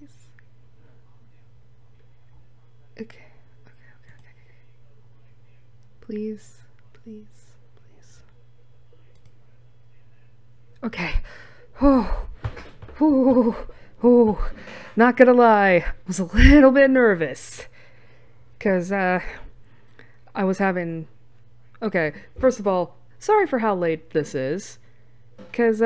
please. Okay. Please, please, please. Okay. Oh, not gonna lie, I was a little bit nervous. Because, I was having... Okay, first of all, sorry for how late this is. Because,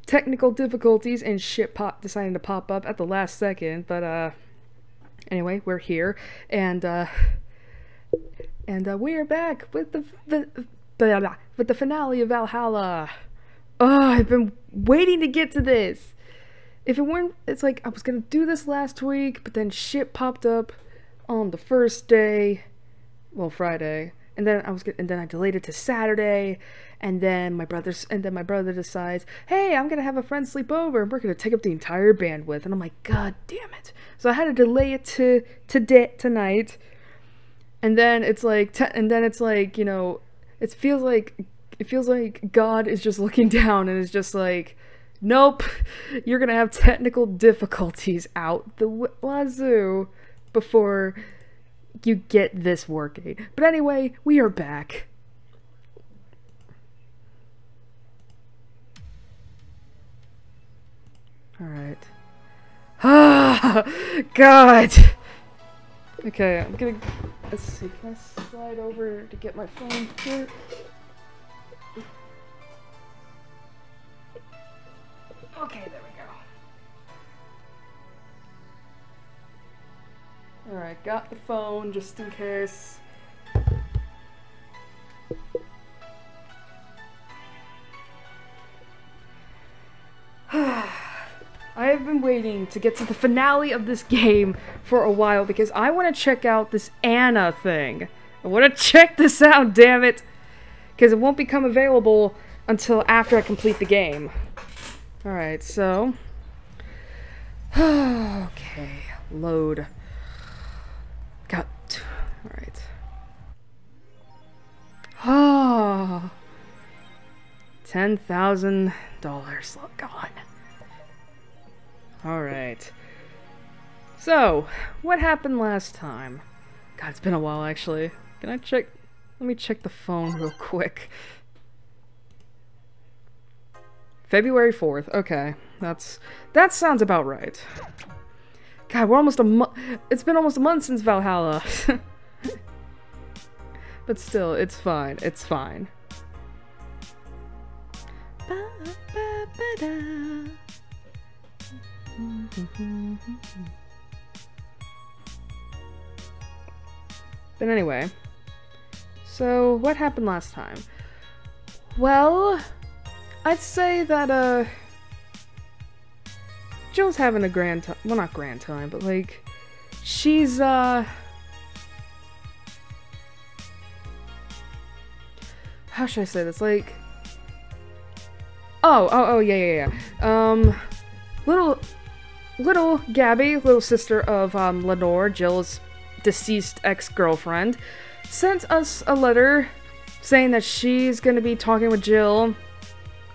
technical difficulties and shit deciding to pop up at the last second, but, anyway, we're here, and we're back with the finale of Valhalla. Oh, I've been waiting to get to this. If it weren't, it's like I was gonna do this last week, but then shit popped up on the first day, well, Friday, and then I delayed it to Saturday, and then my brother decides, hey, I'm gonna have a friend sleep over, and we're gonna take up the entire bandwidth, and I'm like, god damn it! So I had to delay it to tonight, and then it's like, you know, it feels like God is just looking down and is just like, nope, you're gonna have technical difficulties out the wazoo before you get this working. But anyway, we are back. Alright. Ah, God! Okay, let's see, can I slide over to get my phone here? Okay, there we go. Alright, got the phone just in case. I have been waiting to get to the finale of this game for a while because I want to check out this Anna thing. I want to check this out, damn it! Because it won't become available until after I complete the game. Alright, so... okay, load. Got... alright. Ah, $10,000 gone. Alright. So, what happened last time? God, it's been a while, actually. Can I check... let me check the phone real quick. February 4th. Okay. That sounds about right. God, we're almost it's been almost a month since Valhalla. But still, it's fine. It's fine. But anyway, so what happened last time? Well, I'd say that, Jill's having a grand time. Well, not grand time, but, like, she's, how should I say this? Like, yeah. Little Gabby, little sister of, Lenore, Jill's deceased ex-girlfriend, sent us a letter saying that she's gonna be talking with Jill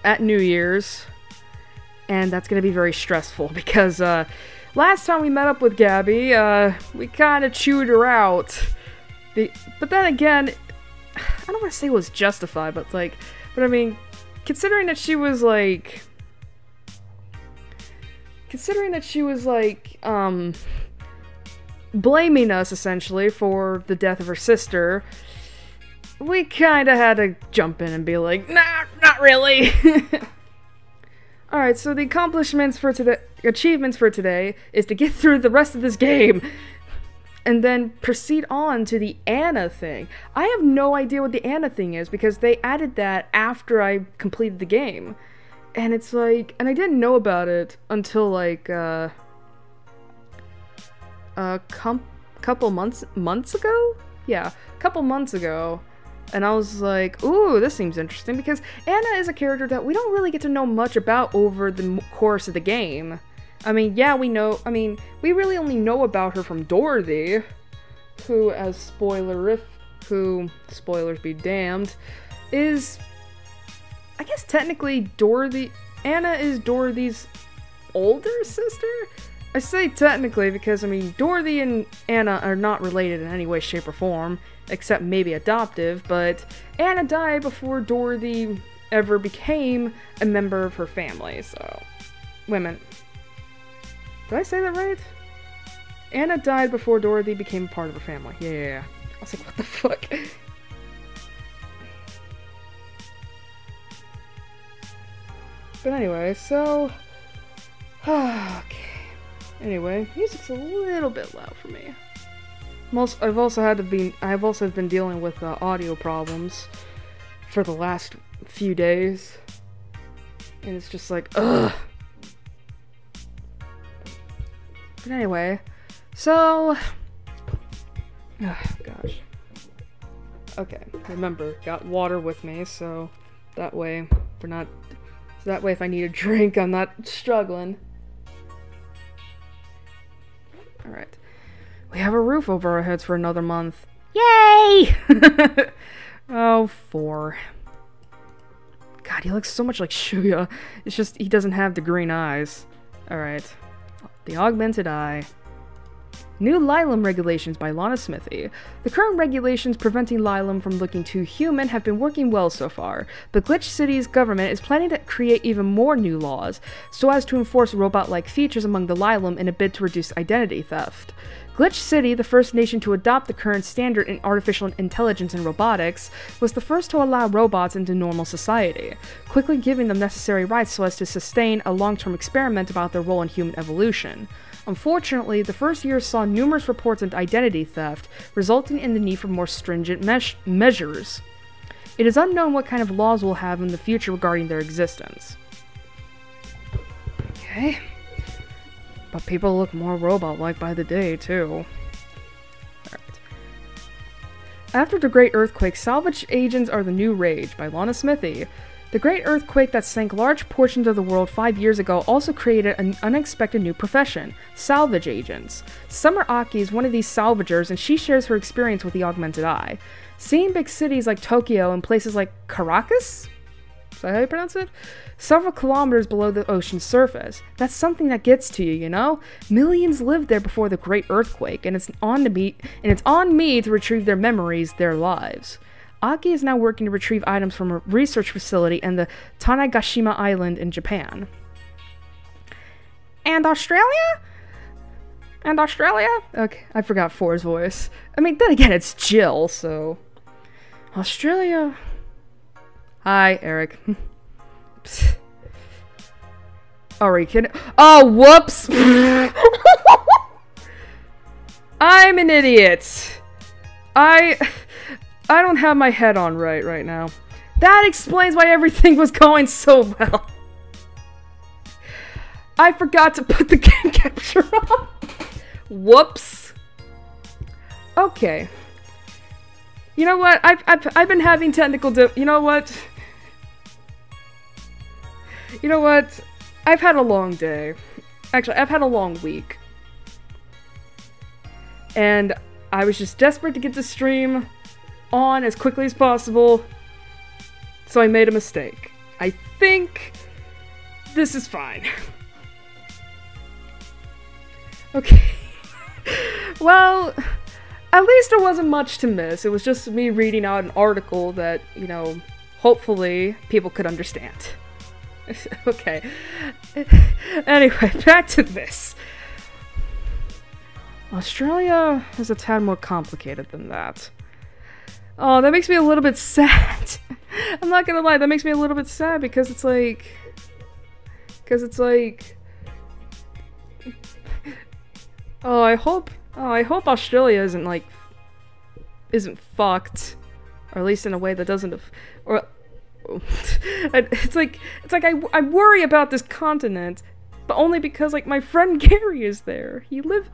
at New Year's, and that's gonna be very stressful because last time we met up with Gabby, we kind of chewed her out. But then again, I don't want to say it was justified, but I mean, considering that she was like, blaming us essentially for the death of her sister, we kind of had to jump in and be like, nah, not really. Alright, so the achievements for today is to get through the rest of this game and then proceed on to the Anna thing. I have no idea what the Anna thing is because they added that after I completed the game. And it's like, and I didn't know about it until like, a couple months ago? Yeah, a couple months ago. And I was like, ooh, this seems interesting, because Anna is a character that we don't really get to know much about over the course of the game. I mean, yeah, we really only know about her from Dorothy, who, spoilers be damned, is, I guess technically Anna is Dorothy's older sister? I say technically because, I mean, Dorothy and Anna are not related in any way, shape, or form, except maybe adoptive, but Anna died before Dorothy ever became a member of her family, so... Wait a minute. Did I say that right? Anna died before Dorothy became part of her family. Yeah. I was like, what the fuck? But anyway, so... okay. Anyway, music's a little bit loud for me. I've also been dealing with audio problems for the last few days, and it's just like, ugh. But anyway, so, gosh. Okay, remember, got water with me, so that way if I need a drink, I'm not struggling. Alright. We have a roof over our heads for another month. Yay! Oh, 4. God, he looks so much like Shuya. It's just, he doesn't have the green eyes. Alright. The Augmented Eye. New Lylum regulations by Lana Smithy. The current regulations preventing Lylum from looking too human have been working well so far, but Glitch City's government is planning to create even more new laws, so as to enforce robot-like features among the Lylum in a bid to reduce identity theft. Glitch City, the first nation to adopt the current standard in artificial intelligence and robotics, was the first to allow robots into normal society, quickly giving them necessary rights so as to sustain a long-term experiment about their role in human evolution. Unfortunately, the first year saw numerous reports of identity theft, resulting in the need for more stringent measures. It is unknown what kind of laws we'll have in the future regarding their existence. Okay. But people look more robot-like by the day, too. Alright. After the Great Earthquake, salvage agents are the new rage, by Lana Smithy. The Great Earthquake that sank large portions of the world 5 years ago also created an unexpected new profession, salvage agents. Summer Aki is one of these salvagers, and she shares her experience with the Augmented Eye. Seeing big cities like Tokyo and places like Caracas? Is that how you pronounce it? Several kilometers below the ocean's surface. That's something that gets to you, you know? Millions lived there before the Great Earthquake, and it's on me to retrieve their memories, their lives. Aki is now working to retrieve items from a research facility in the Tanegashima Island in Japan. And Australia? And Australia? Okay, I forgot Four's voice. I mean, then again, it's Jill, so... Australia... Hi, Eric. Airi, can... Oh, whoops! I'm an idiot! I don't have my head on right now. That explains why everything was going so well. I forgot to put the game capture on. Whoops. Okay. You know what? I've been having technical you know what? You know what? I've had a long day. Actually, I've had a long week. And I was just desperate to get the stream on as quickly as possible, so I made a mistake. I think this is fine. Okay. Well, at least there wasn't much to miss. It was just me reading out an article that, you know, hopefully people could understand. Okay. Anyway, back to this. Australia is a tad more complicated than that. Oh, that makes me a little bit sad. I'm not gonna lie, that makes me a little bit sad because it's like... I hope Australia isn't fucked. Or at least in a way that doesn't... It's like I worry about this continent, but only because, like, my friend Gary is there.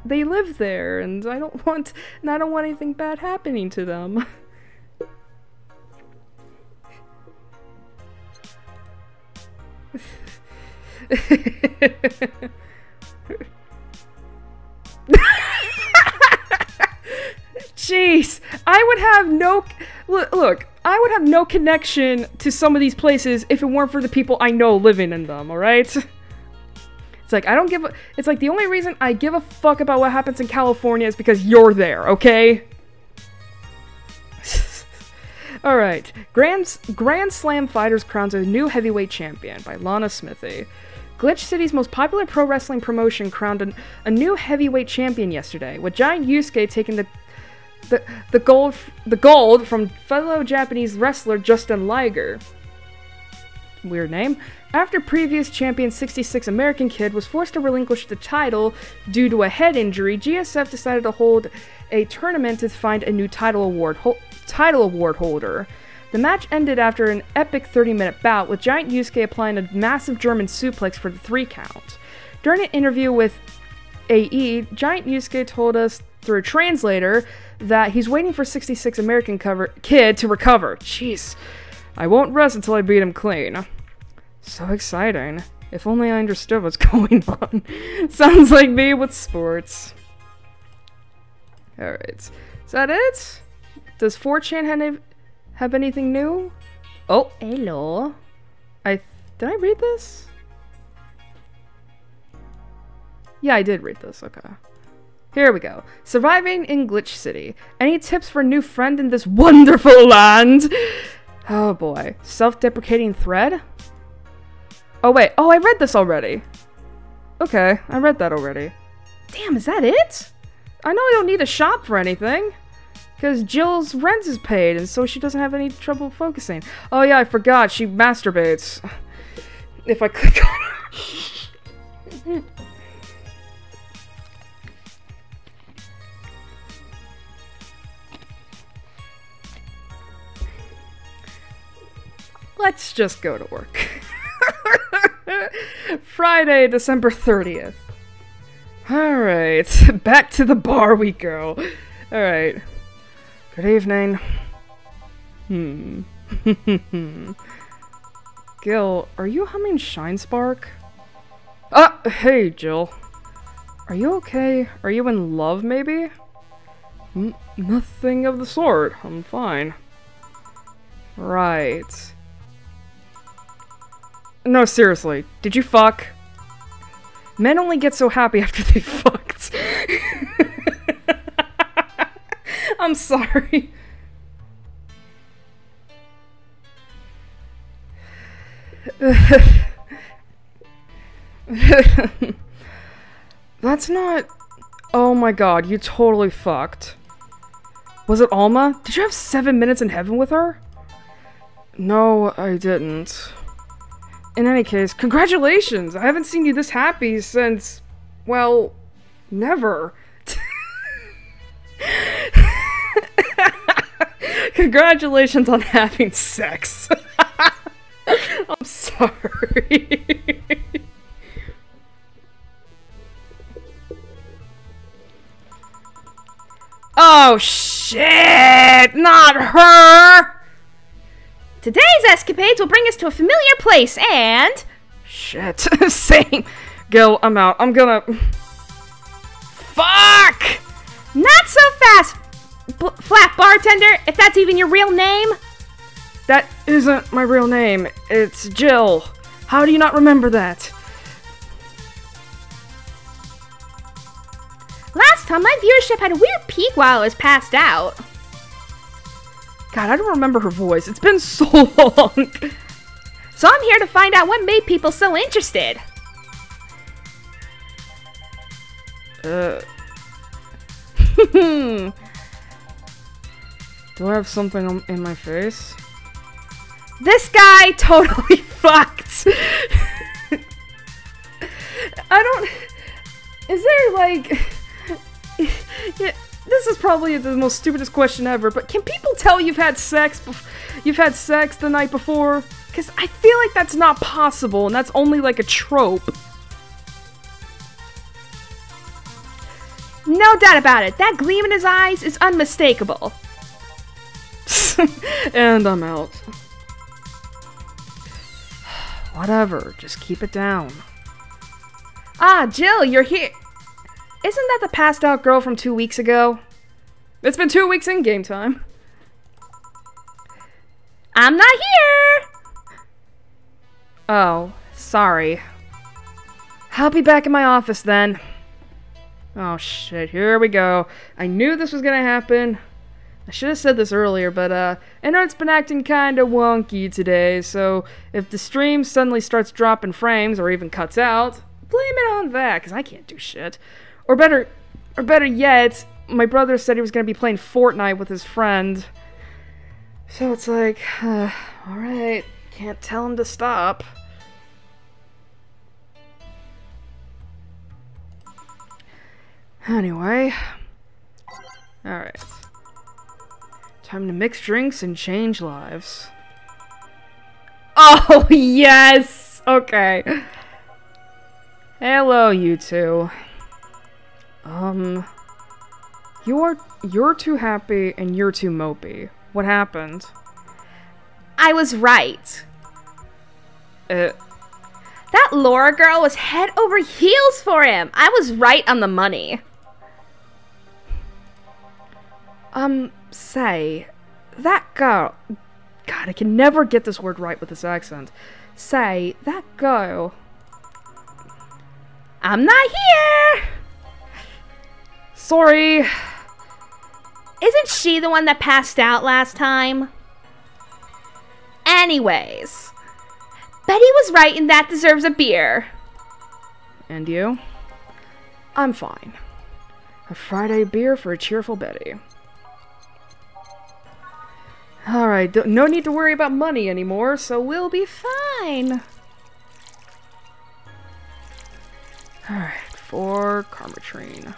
They live there, and I don't want anything bad happening to them. Jeez, I would have no... Look, I would have no connection to some of these places if it weren't for the people I know living in them, alright? It's It's like, I don't give a... It's like, the only reason I give a fuck about what happens in California is because you're there, okay? Alright. Grand Slam Fighters crowns a new heavyweight champion by Lana Smithy. Glitch City's most popular pro wrestling promotion crowned a new heavyweight champion yesterday, with Giant Yusuke taking the gold from fellow Japanese wrestler Justin Liger. Weird name. After previous champion 66 American Kid was forced to relinquish the title due to a head injury, GSF decided to hold a tournament to find a new title award holder. The match ended after an epic 30-minute bout, with Giant Yusuke applying a massive German suplex for the 3 count. During an interview with AE, Giant Yusuke told us through a translator that he's waiting for 66 American Kid to recover. Jeez. I won't rest until I beat him clean. So exciting. If only I understood what's going on. Sounds like me with sports. Alright. Is that it? Does 4chan have anything new? Oh, hello. Did I read this? Yeah, I did read this. Okay. Here we go. Surviving in Glitch City. Any tips for a new friend in this wonderful land? Oh boy. Self-deprecating thread? Oh wait. Oh, I read this already. Okay, I read that already. Damn, is that it? I know I don't need to shop for anything. Because Jill's rent is paid, and so she doesn't have any trouble focusing. Oh yeah, I forgot. She masturbates. If I click on her. Let's just go to work. Friday, December 30th. Alright, back to the bar we go. Alright. Good evening. Gil, are you humming Shine Spark? Ah, hey, Jill. Are you okay? Are you in love, maybe? Nothing of the sort. I'm fine. Right. No, seriously. Did you fuck? Men only get so happy after they fucked. I'm sorry. That's not... Oh my god, you totally fucked. Was it Alma? Did you have 7 minutes in heaven with her? No, I didn't. In any case, congratulations! I haven't seen you this happy since... well... never. Congratulations on having sex. I'm sorry. Oh shit! Not her! Today's escapades will bring us to a familiar place and... Shit. Same. Gil, I'm out. I'm gonna... Fuck! Not so fast, flat bartender, if that's even your real name. That isn't my real name. It's Jill. How do you not remember that? Last time, my viewership had a weird peak while I was passed out. God, I don't remember her voice. It's been so long. So I'm here to find out what made people so interested. Do I have something in my face? This guy totally fucked. I don't... Is there, like... Yeah, this is probably the most stupidest question ever, but can people tell you've had sex the night before? Because I feel like that's not possible, and that's only like a trope. No doubt about it. That gleam in his eyes is unmistakable. And I'm out. Whatever, just keep it down. Ah, Jill, you're here. Isn't that the passed out girl from 2 weeks ago? It's been 2 weeks in game time. I'm not here! Oh, sorry. I'll be back in my office then. Oh shit, here we go. I knew this was gonna happen. I should have said this earlier, but internet's been acting kinda wonky today, so if the stream suddenly starts dropping frames or even cuts out, blame it on that, because I can't do shit. Or better yet, my brother said he was gonna be playing Fortnite with his friend. So it's like, alright, can't tell him to stop. Anyway. Alright. Time to mix drinks and change lives. Oh, yes! Okay. Hello, you two. You're too happy and you're too mopey. What happened? I was right. That Laura girl was head over heels for him. I was right on the money. Say, that girl... God, I can never get this word right with this accent. Say, that girl... I'm not here! Sorry. Isn't she the one that passed out last time? Anyways, Betty was right and that deserves a beer. And you? I'm fine. A Friday beer for a cheerful Betty. Alright, no need to worry about money anymore, so we'll be fine. Alright, for Karmatrine.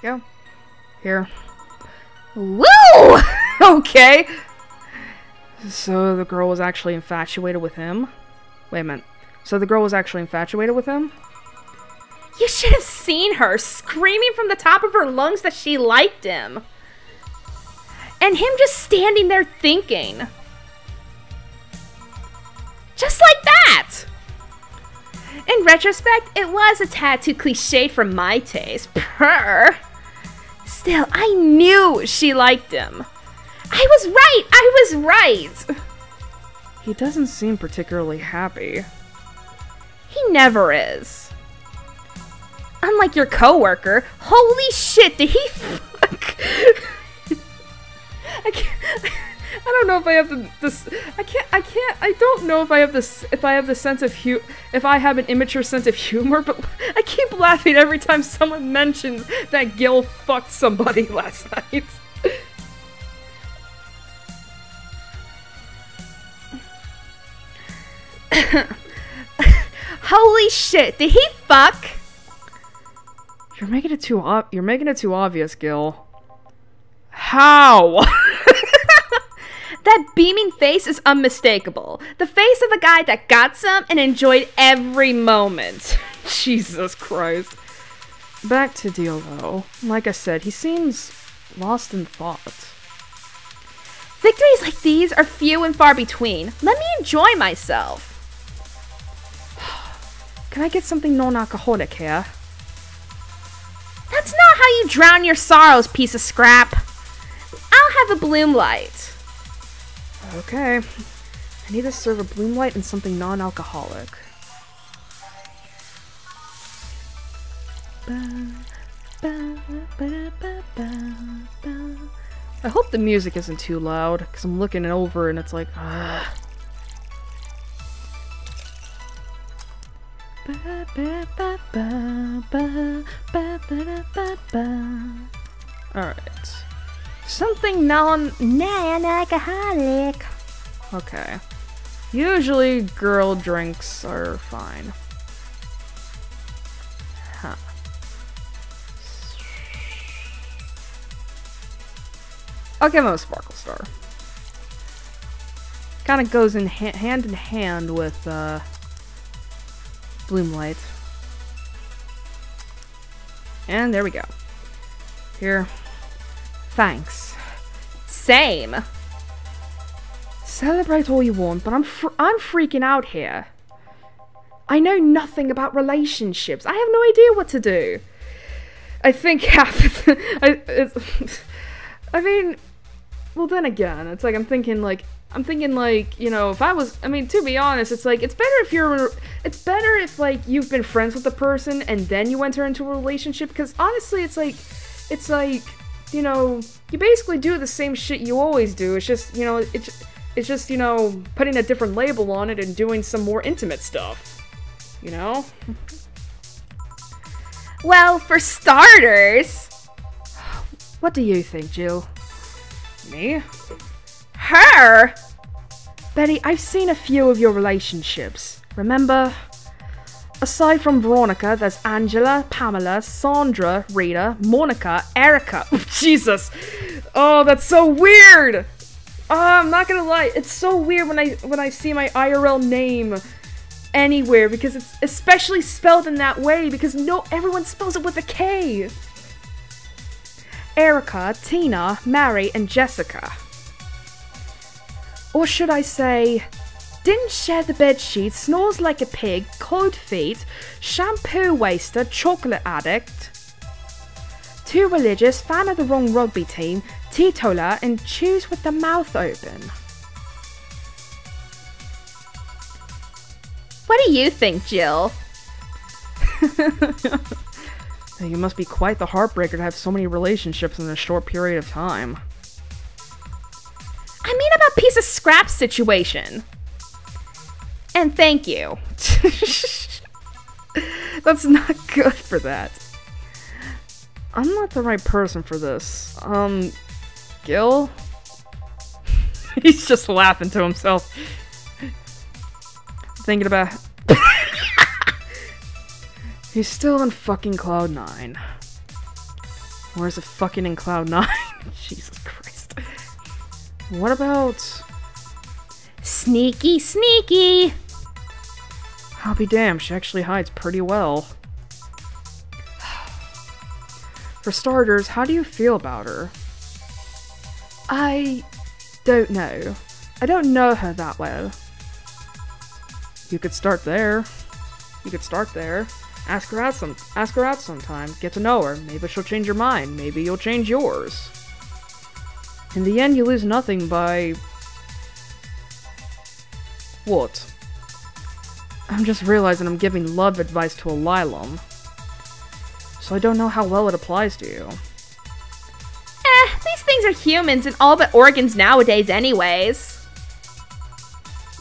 Go. Here. Woo! Okay. So the girl was actually infatuated with him? Wait a minute. So the girl was actually infatuated with him? You should have seen her screaming from the top of her lungs that she liked him. And him just standing there thinking. Just like that! In retrospect, it was a tad too cliched for my taste. Purr. Still, I knew she liked him. I was right! He doesn't seem particularly happy. He never is. Unlike your coworker. Holy shit, did he fuck? I don't know if I have I don't know if I have this, if I have the sense of if I have an immature sense of humor, but I keep laughing every time someone mentions that Gil fucked somebody last night. Holy shit, did he fuck? You're making it too obvious, Gil. How? That beaming face is unmistakable. The face of a guy that got some and enjoyed every moment. Jesus Christ. Back to Deal, though. Like I said, he seems lost in thought. Victories like these are few and far between. Let me enjoy myself. Can I get something non-alcoholic here? That's not how you drown your sorrows, piece of scrap. I'll have a bloom light. Okay. I need to serve a bloom light and something non-alcoholic. I hope the music isn't too loud, because I'm looking over and it's like, ugh. Alright. Something non-alcoholic. Okay. Usually girl drinks are fine. Huh. I'll give him a Sparkle Star. Kind of goes in hand in hand with Bloom Light. And there we go. Here. Thanks. Same. Celebrate all you want, but I'm freaking out here. I know nothing about relationships. I have no idea what to do. I think half of I mean, well then again, it's like I'm thinking like I'm thinking, like, you know, if I was, I mean, to be honest, it's like, it's better if, like, you've been friends with the person and then you enter into a relationship, because honestly, it's like, you know, you basically do the same shit you always do. It's just, you know, it's just, you know, putting a different label on it and doing some more intimate stuff, you know? Well, for starters... What do you think, Jill? Me? Her? Betty, I've seen a few of your relationships. Remember? Aside from Veronica, there's Angela, Pamela, Sandra, Rita, Monica, Erica. Jesus! Oh, that's so weird! Oh, I'm not gonna lie, it's so weird when I see my IRL name anywhere, because it's especially spelled in that way, because everyone spells it with a K. Erica, Tina, Mary, and Jessica. Or should I say, didn't share the bedsheet, snores like a pig, cold feet, shampoo waster, chocolate addict, too religious, fan of the wrong rugby team, teetotaler, and chews with the mouth open. What do you think, Jill? It must be quite the heartbreaker to have so many relationships in a short period of time. I mean about piece of scrap situation. And thank you. That's not good for that. I'm not the right person for this. Gil? He's just laughing to himself. Thinking about... He's still in fucking Cloud 9. Where's it fucking in Cloud 9? Jesus Christ. What about... Sneaky, sneaky! I'll be damned, she actually hides pretty well. For starters, how do you feel about her? I don't know. I don't know her that well. You could start there. Ask her out sometime. Get to know her. Maybe she'll change your mind. Maybe you'll change yours. In the end, you lose nothing by... What? I'm just realizing I'm giving love advice to a Lilum. So I don't know how well it applies to you. These things are humans and all but organs nowadays anyways.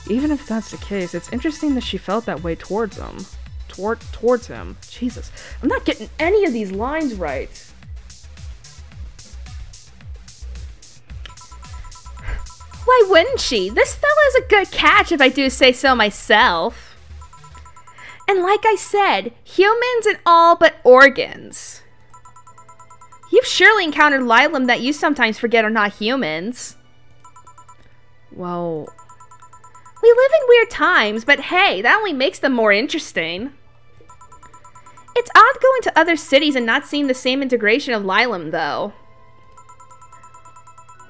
Even if that's the case, it's interesting that she felt that way towards him. Towards him. Jesus. I'm not getting any of these lines right. Why wouldn't she? This fella's a good catch if I do say so myself. And like I said, humans and all but organs. You've surely encountered Lilum that you sometimes forget are not humans. Well... We live in weird times, but hey, that only makes them more interesting. It's odd going to other cities and not seeing the same integration of Lilum, though.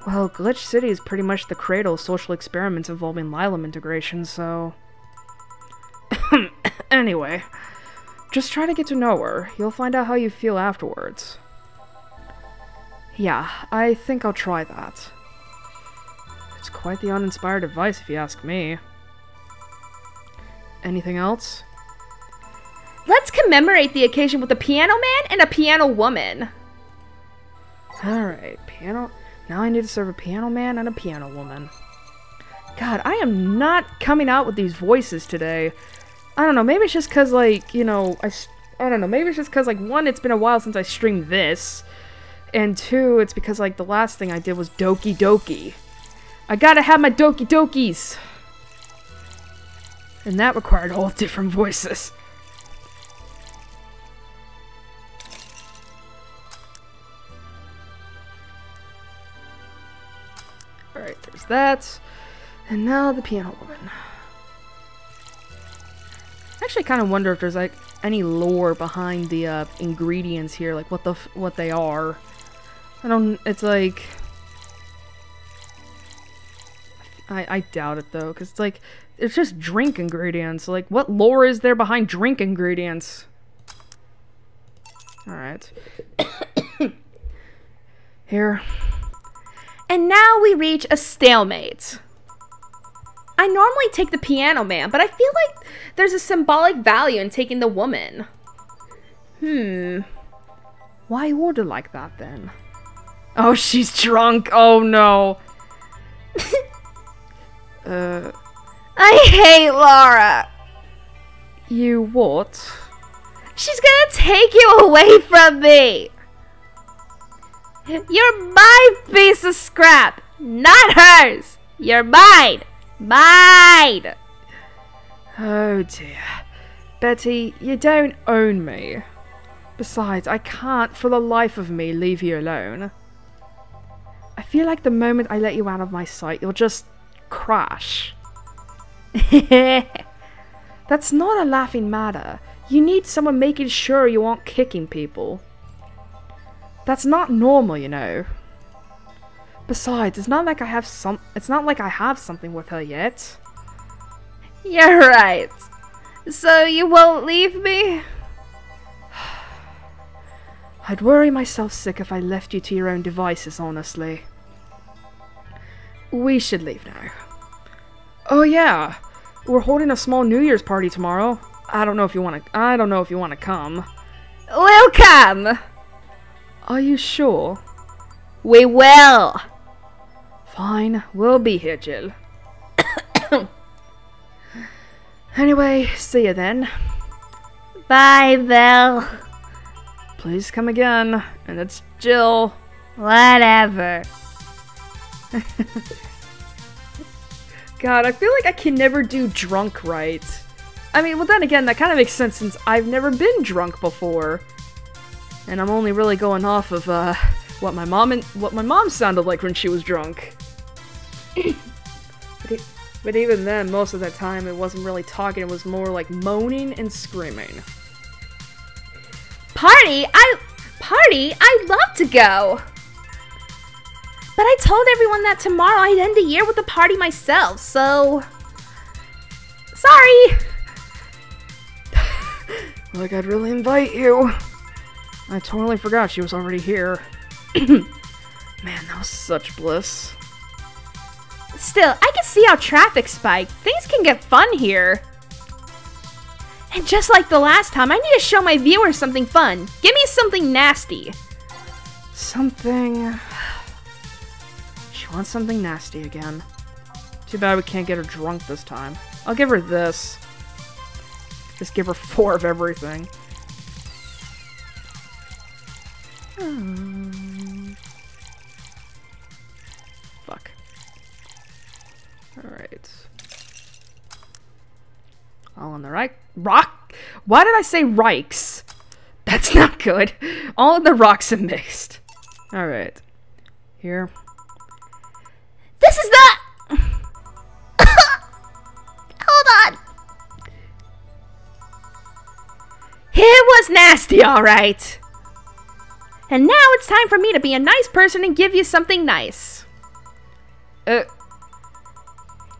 Well, Glitch City is pretty much the cradle of social experiments involving Lilum integration, so... Anyway, just try to get to know her. You'll find out how you feel afterwards. Yeah, I think I'll try that. It's quite the uninspired advice, if you ask me. Anything else? Let's commemorate the occasion with a piano man and a piano woman. Alright, piano... Now I need to serve a piano man and a piano woman. God, I am not coming out with these voices today. I don't know, maybe it's just because, like, you know, I don't know, maybe it's just because, like, one, it's been a while since I streamed this, and two, it's because, like, the last thing I did was Doki Doki. I gotta have my Doki Dokis! And that required all different voices. Alright, there's that. And now the piano woman. I actually kind of wonder if there's, like, any lore behind the ingredients here, like what they are. I don't, it's like... I doubt it, though, because it's like, it's just drink ingredients. Like, what lore is there behind drink ingredients? Alright. Here. And now we reach a stalemate. I normally take the piano man, but I feel like there's a symbolic value in taking the woman. Why order like that then? Oh, she's drunk. Oh no. I hate Laura. You what? She's gonna take you away from me. You're my piece of scrap, not hers. You're mine. Mine. Oh dear. Betty, you don't own me. Besides, I can't for the life of me leave you alone. I feel like the moment I let you out of my sight, you'll just crash. That's not a laughing matter. You need someone making sure you aren't kicking people. That's not normal, you know. Besides, it's not like I have something with her yet. You're right. So you won't leave me? I'd worry myself sick if I left you to your own devices, honestly. We should leave now. Oh yeah, we're holding a small New Year's party tomorrow. I don't know if you want to come. We'll come. Are you sure? We will. Fine, we'll be here, Jill. Anyway, see you then. Bye, Belle. Please come again, and it's Jill. Whatever. God, I feel like I can never do drunk right. I mean, well then again, that kind of makes sense since I've never been drunk before. And I'm only really going off of, what my mom sounded like when she was drunk. But even then, most of the time, it wasn't really talking, it was more like moaning and screaming. Party? I'd love to go. But I told everyone that tomorrow I'd end the year with a party myself, so... Sorry! Like I'd really invite you. I totally forgot she was already here. Man, that was such bliss. Still, I can see how traffic spiked. Things can get fun here. And just like the last time, I need to show my viewers something fun. Give me something nasty. Something... She wants something nasty again. Too bad we can't get her drunk this time. I'll give her this. Just give her 4 of everything. Fuck. Alright. All on the right. Rock? Why did I say Rikes? That's not good. All of the rocks are mixed. Alright. Here. This is the... Hold on. It was nasty, alright. And now it's time for me to be a nice person and give you something nice.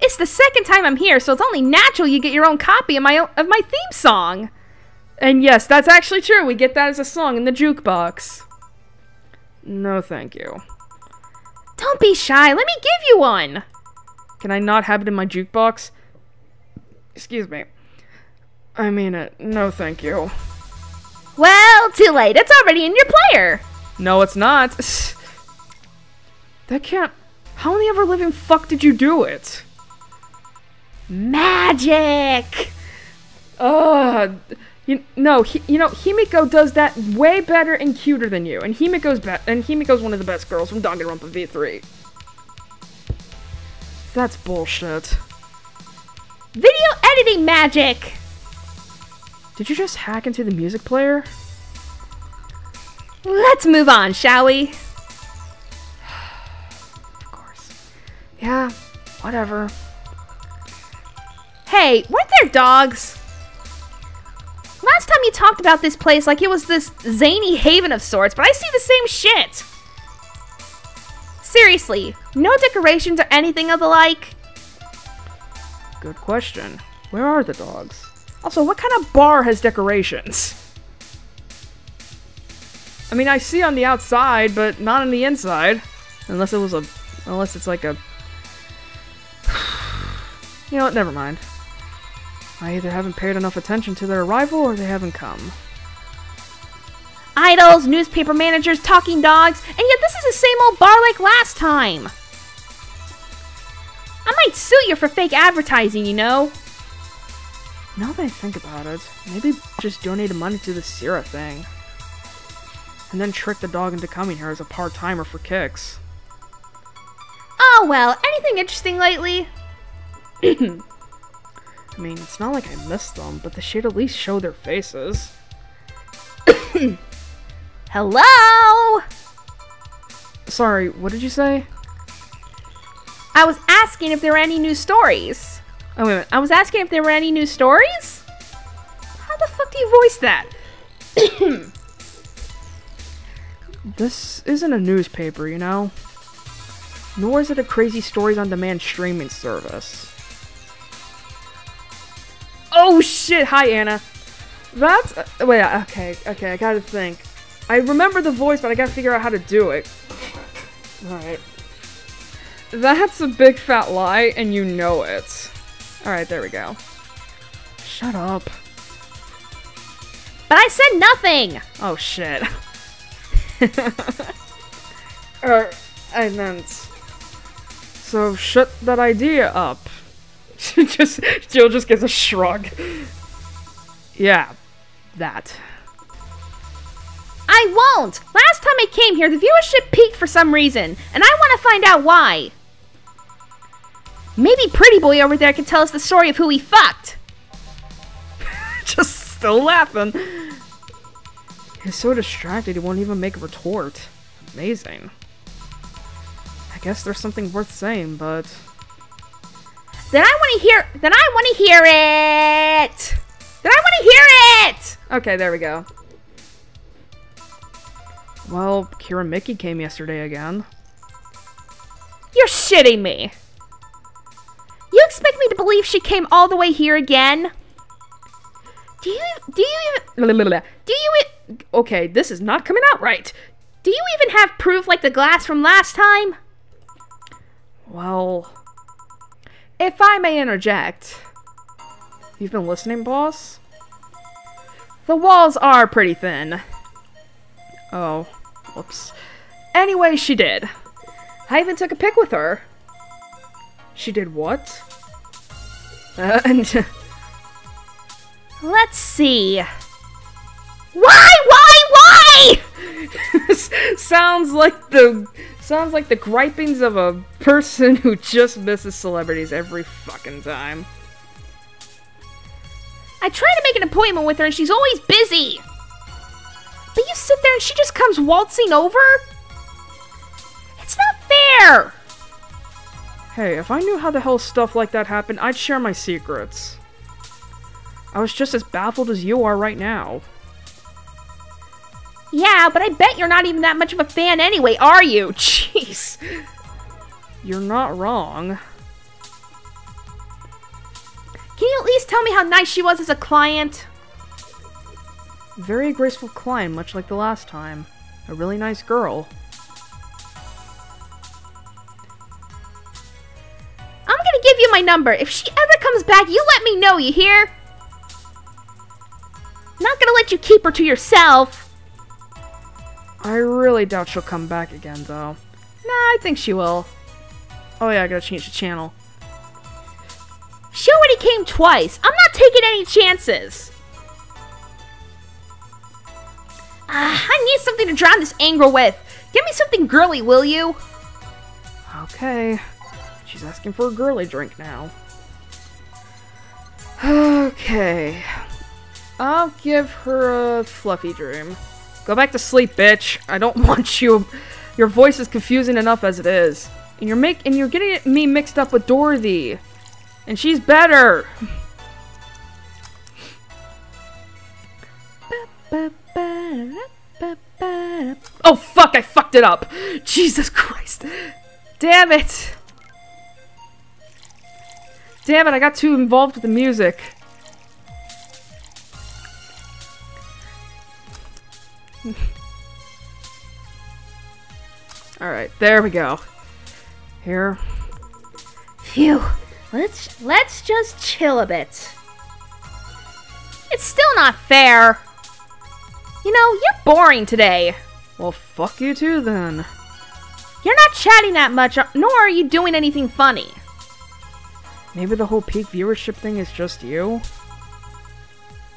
It's the second time I'm here, so it's only natural you get your own copy of my theme song. And yes, that's actually true. We get that as a song in the jukebox. No, thank you. Don't be shy. Let me give you one. Can I not have it in my jukebox? Excuse me. I mean it. No, thank you. Well, too late. It's already in your player. No, it's not. That can't... How in the ever living fuck did you do it? Magic! Himiko does that way better and cuter than you. And Himiko's one of the best girls from Danganronpa V3. That's bullshit. Video editing magic! Did you just hack into the music player? Let's move on, shall we? Of course. Yeah, whatever. Hey, weren't there dogs? Last time you talked about this place like it was this zany haven of sorts, but I see the same shit. Seriously, no decorations or anything of the like? Good question. Where are the dogs? Also, what kind of bar has decorations? I mean, I see on the outside, but not on the inside. Unless it's like a... You know what, never mind. I either haven't paid enough attention to their arrival or they haven't come. Idols, newspaper managers, talking dogs, and yet this is the same old bar like last time. I might sue you for fake advertising, you know? Now that I think about it, maybe just donated money to the Sierra thing. And then trick the dog into coming here as a part-timer for kicks. Oh well, anything interesting lately? I mean, it's not like I missed them, but they should at least show their faces. Hello? Sorry, what did you say? I was asking if there were any new stories. Oh, wait a minute. I was asking if there were any new stories? How the fuck do you voice that? This isn't a newspaper, you know? Nor is it a crazy stories on demand streaming service. Oh shit! Hi, Anna. That's... wait, okay, I gotta think. I remember the voice, but I gotta figure out how to do it. Alright. That's a big fat lie, and you know it. Alright, there we go. Shut up. But I said nothing! Oh shit. I meant... So shut that idea up. Jill just gives a shrug. Yeah, that. I won't! Last time I came here, the viewership peaked for some reason, and I want to find out why. Maybe Pretty Boy over there can tell us the story of who he fucked. Just still laughing. He's so distracted he won't even make a retort. Amazing. I guess there's something worth saying, but... Then I want to hear it! Then I want to hear it! Okay, there we go. Well, Kira Mickey came yesterday again. You're shitting me. You expect me to believe she came all the way here again? Okay, this is not coming out right. Do you even have proof like the glass from last time? Well, if I may interject. You've been listening, boss? The walls are pretty thin. Oh, whoops. Anyway, she did. I even took a pic with her. She did what? And let's see. Why? Sounds like the gripings of a person who just misses celebrities every fucking time. I try to make an appointment with her and she's always busy. But you sit there and she just comes waltzing over? It's not fair! Hey, if I knew how the hell stuff like that happened, I'd share my secrets. I was just as baffled as you are right now. Yeah, but I bet you're not even that much of a fan anyway, are you? Jeez. You're not wrong. Can you at least tell me how nice she was as a client? Very graceful client, much like the last time. A really nice girl. I'm gonna give you my number. If she ever comes back, you let me know, you hear? Not gonna let you keep her to yourself. I really doubt she'll come back again, though. Nah, I think she will. Oh yeah, I gotta change the channel. She already came twice. I'm not taking any chances. I need something to drown this anger with. Give me something girly, will you? Okay. She's asking for a girly drink now. Okay. I'll give her a fluffy dream. Go back to sleep, bitch. I don't want you. Your voice is confusing enough as it is. And you're getting me mixed up with Dorothy. And she's better. Oh fuck, I fucked it up. Jesus Christ. Damn it. Damn it, I got too involved with the music. Alright, there we go. Here. Phew. Let's just chill a bit. It's still not fair. You know, you're boring today. Well, fuck you too, then. You're not chatting that much, nor are you doing anything funny. Maybe the whole peak viewership thing is just you?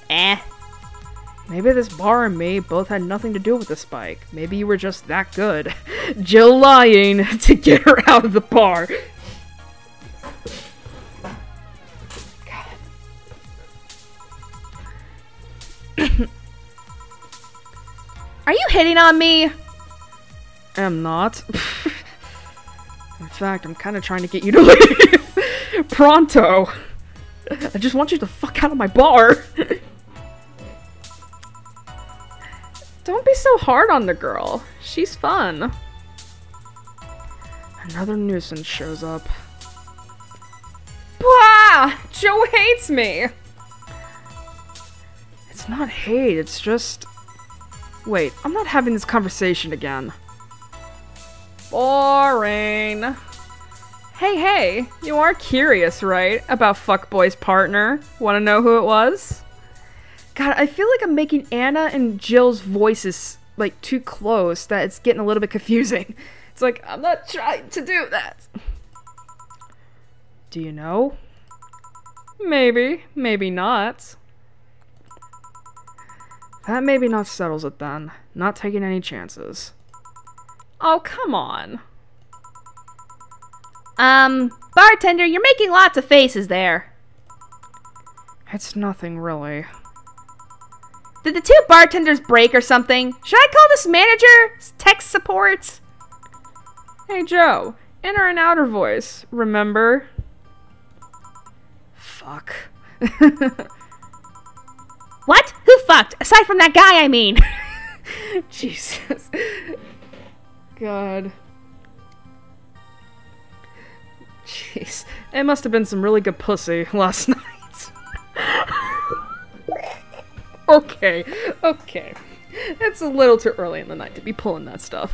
Maybe this bar and me both had nothing to do with the spike. Maybe you were just that good. Jill lying to get her out of the bar. Are you hitting on me? I'm not. In fact, I'm kind of trying to get you to leave. Pronto. I just want you to fuck out of my bar. Don't be so hard on the girl. She's fun. Another nuisance shows up. Blah! Joe hates me! It's not hate, it's just... Wait, I'm not having this conversation again. Boring. Hey, you are curious, right? About Fuckboy's partner. Want to know who it was? God, I feel like I'm making Anna and Jill's voices, like, too close, that it's getting a little bit confusing. It's like, I'm not trying to do that. Do you know? Maybe, maybe not. That maybe not settles it then. Not taking any chances. Oh, come on. Bartender, you're making lots of faces there. It's nothing really. Did the two bartenders break or something? Should I call this manager? Tech support? Hey Joe, inner and outer voice, remember? Fuck. What? Who fucked? Aside from that guy, I mean. Jesus. God. Jeez. It must have been some really good pussy last night. Okay. It's a little too early in the night to be pulling that stuff.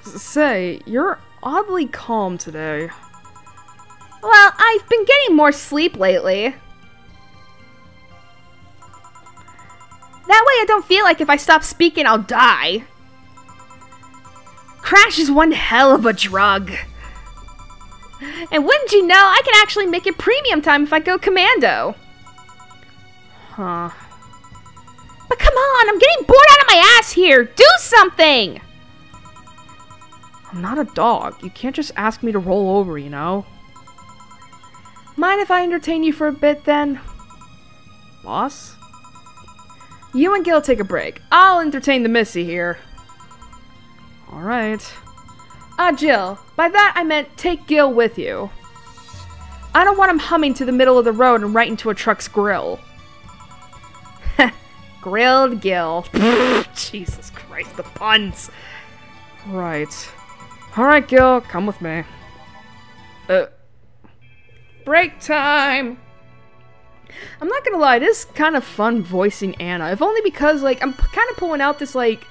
Say, you're oddly calm today. Well, I've been getting more sleep lately. That way I don't feel like if I stop speaking, I'll die. Crash is one hell of a drug. And wouldn't you know, I can actually make it premium time if I go commando. Huh. But come on, I'm getting bored out of my ass here. Do something! I'm not a dog. You can't just ask me to roll over, you know? Mind if I entertain you for a bit, then? Boss? You and Gil take a break. I'll entertain the missy here. Alright. Jill, by that I meant take Gil with you. I don't want him humming to the middle of the road and right into a truck's grill. Grilled Gil. Jesus Christ, the puns. Right. Alright, Gil, come with me. Break time! I'm not gonna lie, it is kind of fun voicing Anna. If only because, like, I'm kind of pulling out this, like...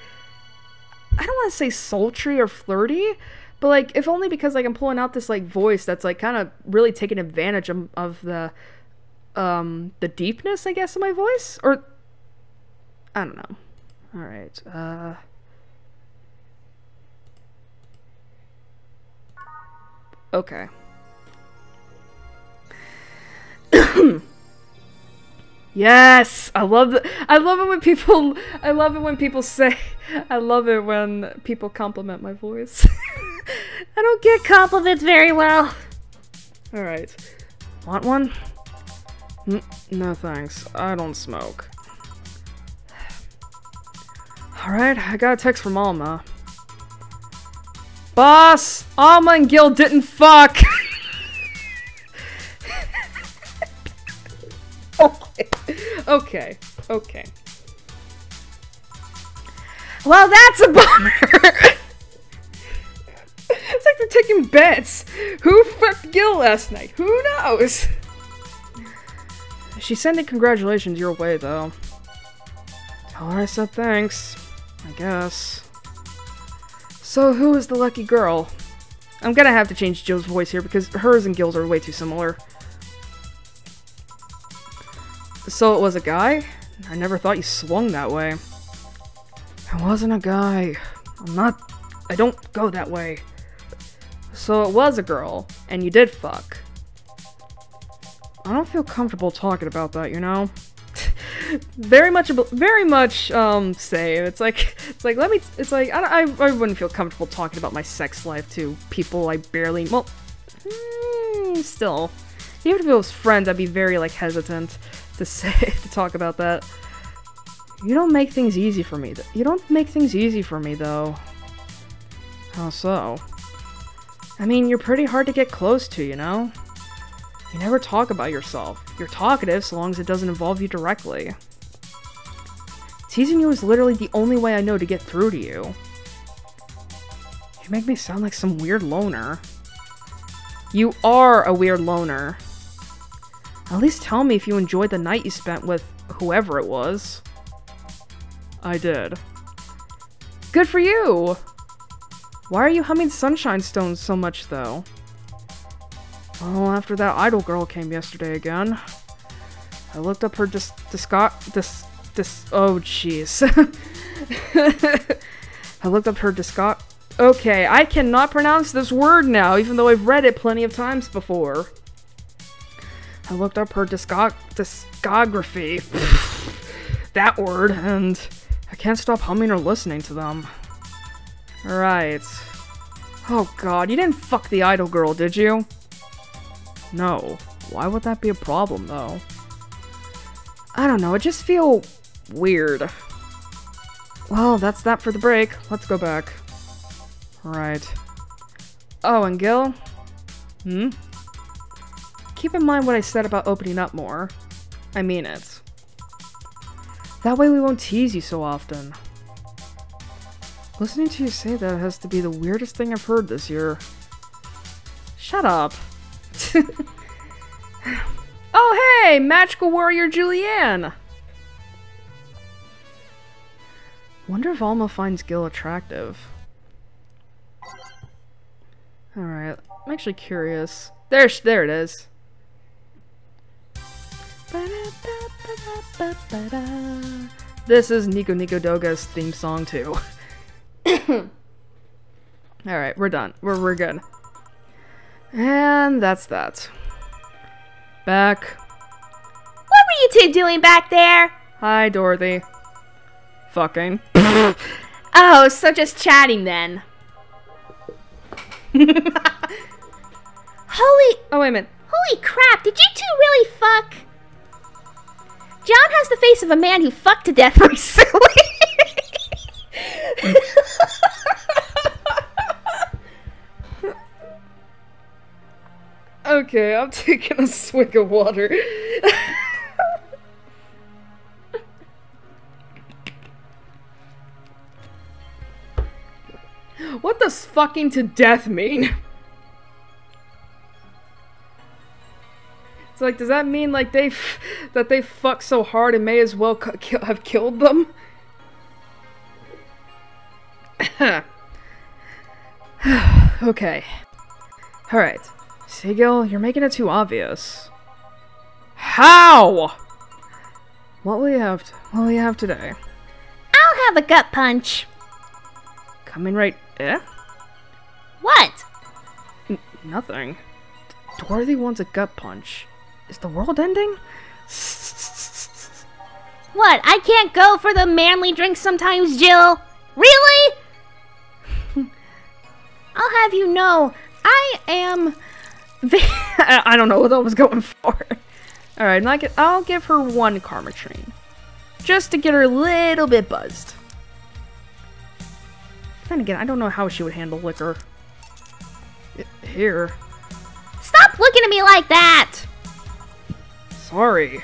I don't want to say sultry or flirty, but, like, if only because, like, I'm pulling out this, like, voice that's, like, kind of really taking advantage of the deepness, I guess, of my voice? Or... I don't know. Alright, okay. Yes! I love it when people say I love it when people compliment my voice. I don't get compliments very well. Alright. Want one? No thanks. I don't smoke. Alright, I got a text from Alma. Boss! Alma and Gil didn't fuck! Okay. Well, that's a bummer! It's like they're taking bets. Who fucked Gil last night? Who knows? She's sending congratulations your way, though. Tell her I said thanks. I guess. So, who is the lucky girl? I'm gonna have to change Jill's voice here because hers and Gil's are way too similar. So it was a guy? I never thought you swung that way. It wasn't a guy. I don't go that way. So it was a girl, and you did fuck. I don't feel comfortable talking about that, you know? very much, say. It's like, I wouldn't feel comfortable talking about my sex life to people I barely, well, still. Even if it was friends, I'd be very, like, hesitant to talk about that. You don't make things easy for me, though. How so? I mean, you're pretty hard to get close to, you know? You never talk about yourself. You're talkative so long as it doesn't involve you directly. Teasing you is literally the only way I know to get through to you. You make me sound like some weird loner. You are a weird loner. At least tell me if you enjoyed the night you spent with whoever it was. I did. Good for you! Why are you humming Sunshine Stones so much, though? Well, after that idol girl came yesterday again, I looked up her oh jeez. I looked up her okay, I cannot pronounce this word now, even though I've read it plenty of times before. I looked up her discography. That word, and I can't stop humming or listening to them. Right. Oh god, you didn't fuck the idol girl, did you? No. Why would that be a problem, though? I don't know, it just feels weird. Well, that's that for the break. Let's go back. Right. Oh, and Gil? Keep in mind what I said about opening up more. I mean it. That way we won't tease you so often. Listening to you say that has to be the weirdest thing I've heard this year. Shut up. Oh hey, magical warrior Julianne! Wonder if Alma finds Gil attractive. Alright, I'm actually curious. There it is. This is Nico Nico Doga's theme song too. Alright, we're done. We're good. And that's that. Back. What were you two doing back there? Hi, Dorothy. Fucking. Oh, so just chatting then. Oh, wait a minute. Holy crap, did you two really fuck? John has the face of a man who fucked to death recently. Okay, I'm taking a swig of water. What does fucking to death mean? It's like, does that mean like they fucked so hard and may as well have killed them? Okay. Alright. Sigil, you're making it too obvious. How? What will you have today? I'll have a gut punch. Coming right... What? Nothing. Dorothy wants a gut punch. Is the world ending? What, I can't go for the manly drink sometimes, Jill? Really? I'll have you know, I am... I don't know what I was going for. Alright, I'll give her one karma train. Just to get her a little bit buzzed. Then again, I don't know how she would handle liquor. Here. Stop looking at me like that! Sorry.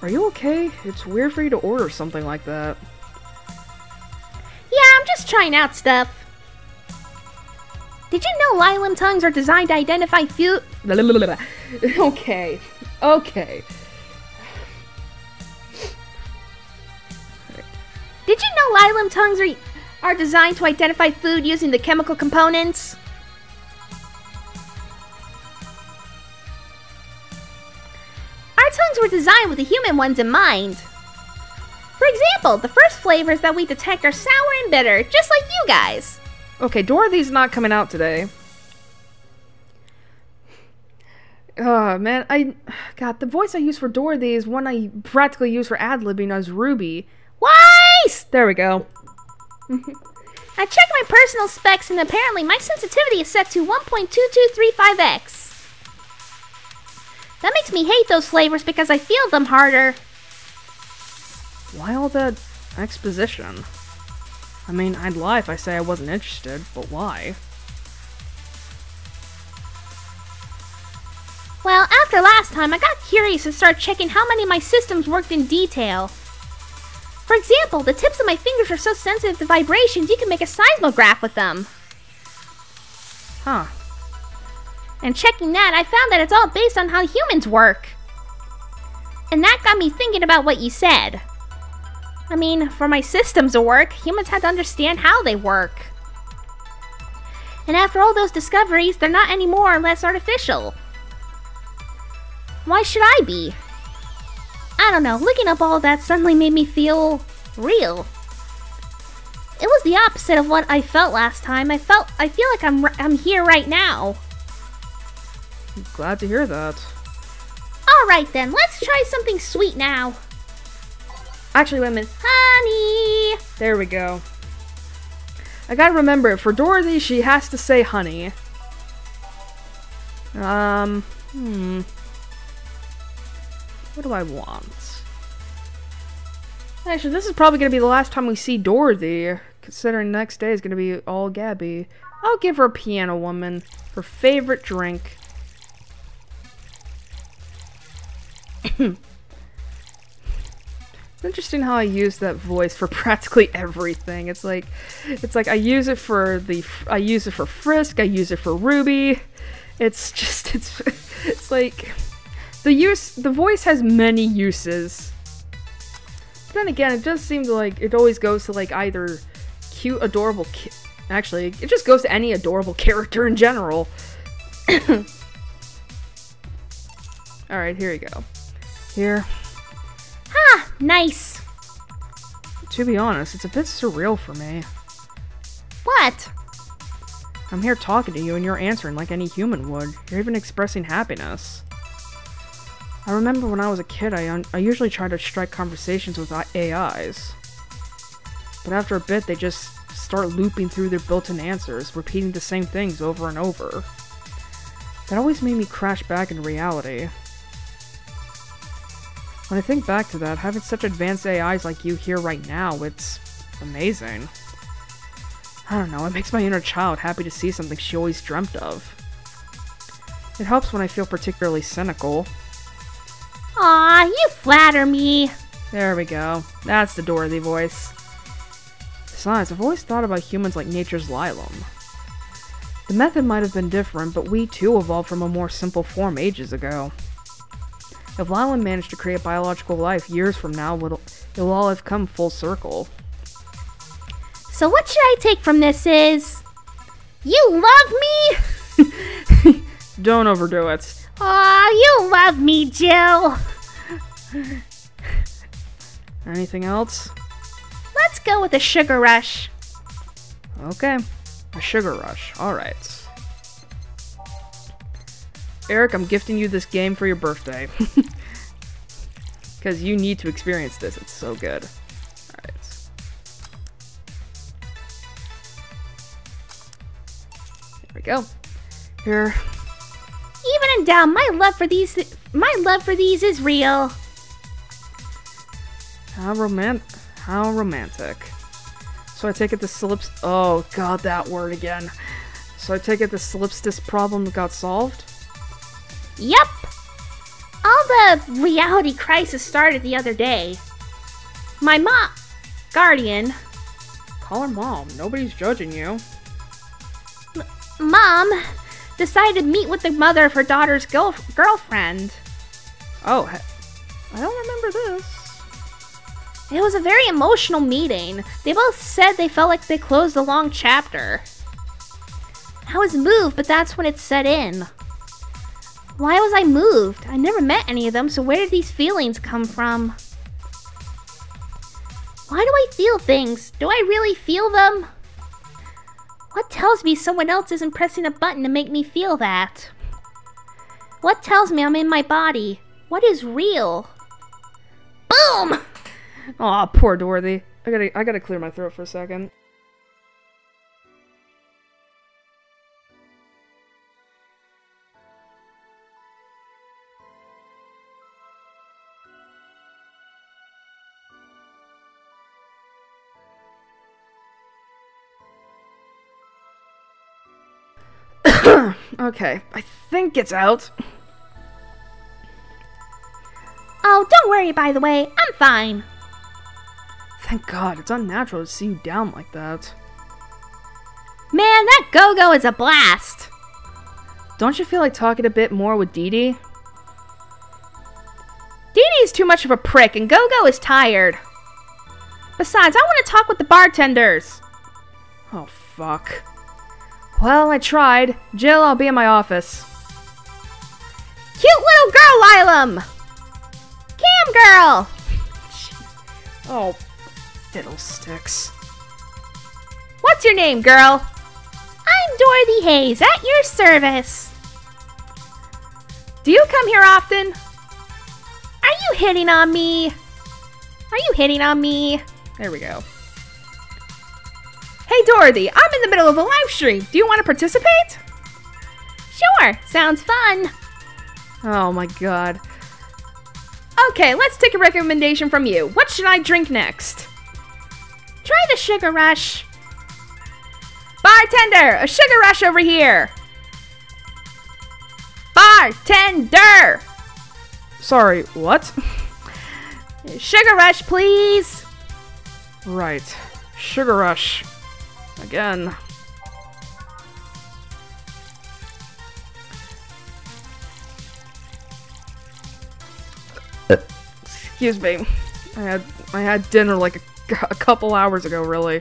Are you okay? It's weird for you to order something like that. Yeah, I'm just trying out stuff. Did you know Lylum tongues are designed to identify food? Okay. Okay. Did you know Lylum tongues are designed to identify food using the chemical components? tongues were designed with the human ones in mind. For example, the first flavors that we detect are sour and bitter, just like you guys. Okay, Dorothy's not coming out today. Oh, man, God, the voice I use for Dorothy is one I practically use for ad-libbing as Ruby. Weiss! There we go. I checked my personal specs and apparently my sensitivity is set to 1.2235x. That makes me hate those flavors because I feel them harder. Why all that exposition? I mean, I'd lie if I say I wasn't interested, but why? Well, after last time, I got curious and started checking how many of my systems worked in detail. For example, the tips of my fingers are so sensitive to vibrations you can make a seismograph with them. Huh. And checking that, I found that it's all based on how humans work. And that got me thinking about what you said. I mean, for my systems to work, humans had to understand how they work. And after all those discoveries, they're not any more or less artificial. Why should I be? I don't know, looking up all that suddenly made me feel real. It was the opposite of what I felt last time. I feel like I'm here right now. I'm glad to hear that. Alright then, let's try something sweet now. Actually, wait a minute. Honey! There we go. I gotta remember, for Dorothy, she has to say honey. What do I want? Actually, this is probably gonna be the last time we see Dorothy, considering the next day is gonna be all Gabby. I'll give her a Piano Woman, her favorite drink. It's interesting how I use that voice for practically everything. It's like I use it for Frisk, I use it for Ruby. It's like the voice has many uses. But then again, it does seem to it always goes to either cute, adorable actually, it just goes to any adorable character in general. Alright, here you go. Here. Ah, nice. To be honest, it's a bit surreal for me. What? I'm here talking to you and you're answering like any human would. You're even expressing happiness. I remember when I was a kid, I usually tried to strike conversations with AIs. But after a bit, they just start looping through their built-in answers, repeating the same things over and over. That always made me crash back into reality. When I think back to that, having such advanced AIs like you here right now, it's amazing. I don't know, it makes my inner child happy to see something she always dreamt of. It helps when I feel particularly cynical. Aw, you flatter me. There we go. That's the Dorothy voice. Besides, I've always thought about humans like nature's Lylum. The method might have been different, but we too evolved from a more simple form ages ago. If Lylum managed to create biological life years from now, it'll all have come full circle. So what should I take from this is... You love me? Don't overdo it. Aw, you love me, Jill. Anything else? Let's go with a sugar rush. Okay. A sugar rush. Alright. Eric, I'm gifting you this game for your birthday. Because you need to experience this. It's so good. Alright. There we go. Here. Even in doubt, my love for these is real. How romantic. So I take it the oh god, that word again. So I take it the solstice problem got solved? Yep. All the reality crisis started the other day. My guardian. Call her mom. Nobody's judging you. Mom decided to meet with the mother of her daughter's girlfriend. Oh, I don't remember this. It was a very emotional meeting. They both said they felt like they closed a long chapter. I was moved, but that's when it set in. Why was I moved? I never met any of them, so where did these feelings come from? Why do I feel things? Do I really feel them? What tells me someone else isn't pressing a button to make me feel that? What tells me I'm in my body? What is real? Boom! Aw, poor Dorothy. I gotta clear my throat for a second. Okay, I think it's out. Oh, don't worry, by the way. I'm fine. Thank God, it's unnatural to see you down like that. Man, that go-go is a blast. Don't you feel like talking a bit more with Dee Dee? Dee Dee is too much of a prick, and Go-Go is tired. Besides, I want to talk with the bartenders. Oh, fuck. Well, I tried. Jill, I'll be in my office. Cute little girl, Lylum! Cam girl! Oh, fiddlesticks. What's your name, girl? I'm Dorothy Hayes, at your service. Do you come here often? Are you hitting on me? Are you hitting on me? There we go. Hey, Dorothy, I'm in the middle of a live stream. Do you want to participate? Sure, sounds fun. Oh my God. Okay, let's take a recommendation from you. What should I drink next? Try the Sugar Rush. Bartender, a Sugar Rush over here. Bartender! Sorry, what? Sugar Rush, please. Right. Sugar Rush. Again. Excuse me. I had dinner like a couple hours ago, really.